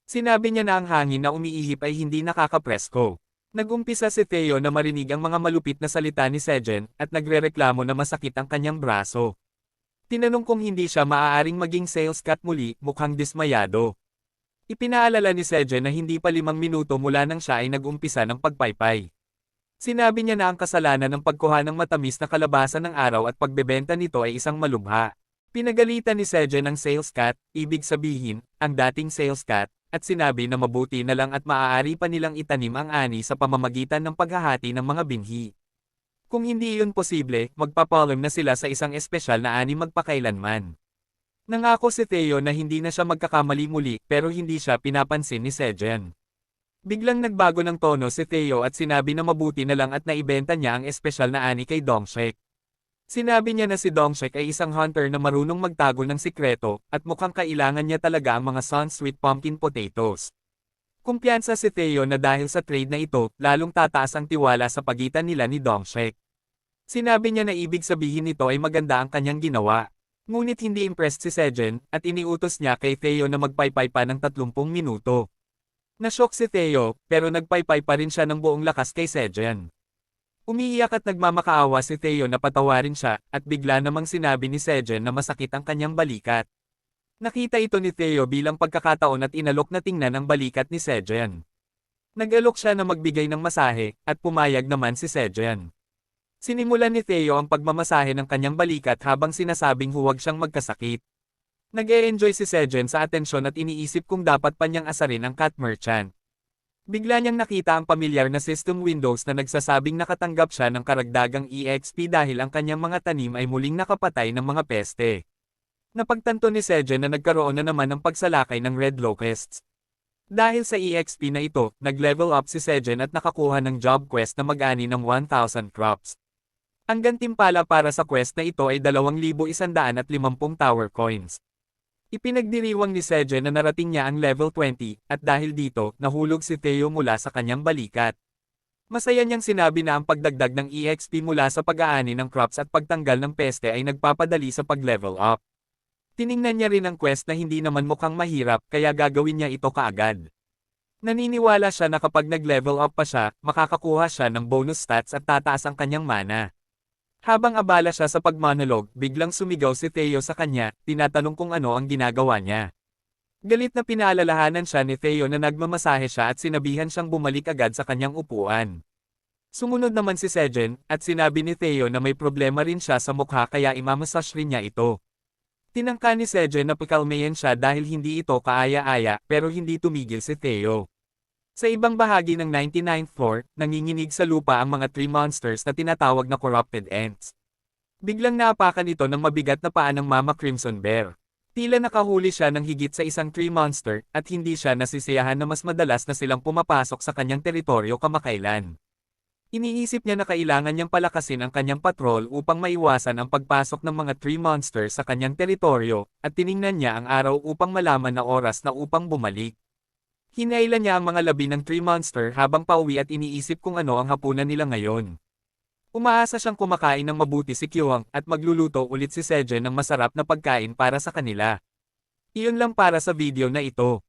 Speaker 1: Sinabi niya na ang hangin na umiihip ay hindi nakakapresko. Nagumpisa si Theo na marinig ang mga malupit na salita ni Sejen, at nagrereklamo na masakit ang kanyang braso. Tinanong kung hindi siya maaaring maging sales cat muli, mukhang dismayado. Ipinaalala ni Sejen na hindi pa 5 minuto mula nang siya ay nag-umpisa ng pagpaypay. Sinabi niya na ang kasalanan ng pagkuha ng matamis na kalabasan ng araw at pagbebenta nito ay isang malubha. Pinagalitan ni Sejen ang sales cat, ibig sabihin, ang dating sales cat, at sinabi na mabuti na lang at maaari pa nilang itanim ang ani sa pamamagitan ng paghahati ng mga binhi. Kung hindi iyon posible, magpapollen na sila sa isang espesyal na ani magpakailanman. Nangako si Theo na hindi na siya magkakamali muli pero hindi siya pinapansin ni Sejen. Biglang nagbago ng tono si Theo at sinabi na mabuti na lang at naibenta niya ang espesyal na ani kay Dongshek. Sinabi niya na si Dongshek ay isang hunter na marunong magtago ng sikreto, at mukhang kailangan niya talaga ang mga sun-sweet pumpkin potatoes. Kumpiyansa si Theo na dahil sa trade na ito, lalong tataas ang tiwala sa pagitan nila ni Dongshek. Sinabi niya na ibig sabihin nito ay maganda ang kanyang ginawa. Ngunit hindi impressed si Sejen, at iniutos niya kay Theo na magpaypay pa ng 30 minuto. Nasyok si Theo, pero nagpaypay pa rin siya ng buong lakas kay Sejen. Umiiyak at nagmamakaawa si Theo na patawarin siya, at bigla namang sinabi ni Sejen na masakit ang kanyang balikat. Nakita ito ni Theo bilang pagkakataon at inalok na tingnan ang balikat ni Sejen. Nag-alok siya na magbigay ng masahe, at pumayag naman si Sejen. Sinimulan ni Theo ang pagmamasahe ng kanyang balikat habang sinasabing huwag siyang magkasakit. Nag-e-enjoy si Sejen sa atensyon at iniisip kung dapat pa niyang asarin ang cat merchant. Bigla niyang nakita ang pamilyar na system windows na nagsasabing nakatanggap siya ng karagdagang EXP dahil ang kanyang mga tanim ay muling nakapatay ng mga peste. Napagtanto ni Sejen na nagkaroon na naman ng pagsalakay ng red locusts. Dahil sa EXP na ito, nag-level up si Sejen at nakakuha ng job quest na mag-ani ng 1,000 crops. Ang gantimpala para sa quest na ito ay 2,150 tower coins. Ipinagdiriwang ni Sejen na narating niya ang level 20, at dahil dito, nahulog si Theo mula sa kanyang balikat. Masaya niyang sinabi na ang pagdagdag ng EXP mula sa pag-aani ng crops at pagtanggal ng peste ay nagpapadali sa pag-level up. Tiningnan niya rin ang quest na hindi naman mukhang mahirap kaya gagawin niya ito kaagad. Naniniwala siya na kapag nag-level up pa siya, makakakuha siya ng bonus stats at tataas ang kanyang mana. Habang abala siya sa pagmonolog, biglang sumigaw si Theo sa kanya, tinatanong kung ano ang ginagawa niya. Galit na pinaalalahanan siya ni Theo na nagmamasahe siya at sinabihan siyang bumalik agad sa kanyang upuan. Sumunod naman si Sejen, at sinabi ni Theo na may problema rin siya sa mukha kaya imamassage rin niya ito. Tinangka ni Sejen na pakalmayan siya dahil hindi ito kaaya-aya, pero hindi tumigil si Theo. Sa ibang bahagi ng 99th floor, nanginginig sa lupa ang mga tree monsters na tinatawag na corrupted ants. Biglang naapakan ito ng mabigat na paa ng Mama Crimson Bear. Tila nakahuli siya ng higit sa isang tree monster, at hindi siya nasisiyahan na mas madalas na silang pumapasok sa kanyang teritoryo kamakailan. Iniisip niya na kailangan niyang palakasin ang kanyang patrol upang maiwasan ang pagpasok ng mga tree monsters sa kanyang teritoryo, at tiningnan niya ang araw upang malaman na oras na upang bumalik. Hinailan niya ang mga labi ng tree monster habang pauwi at iniisip kung ano ang hapunan nila ngayon. Umaasa siyang kumakain ng mabuti si Kyuhang at magluluto ulit si Sejen ng masarap na pagkain para sa kanila. Iyon lang para sa video na ito.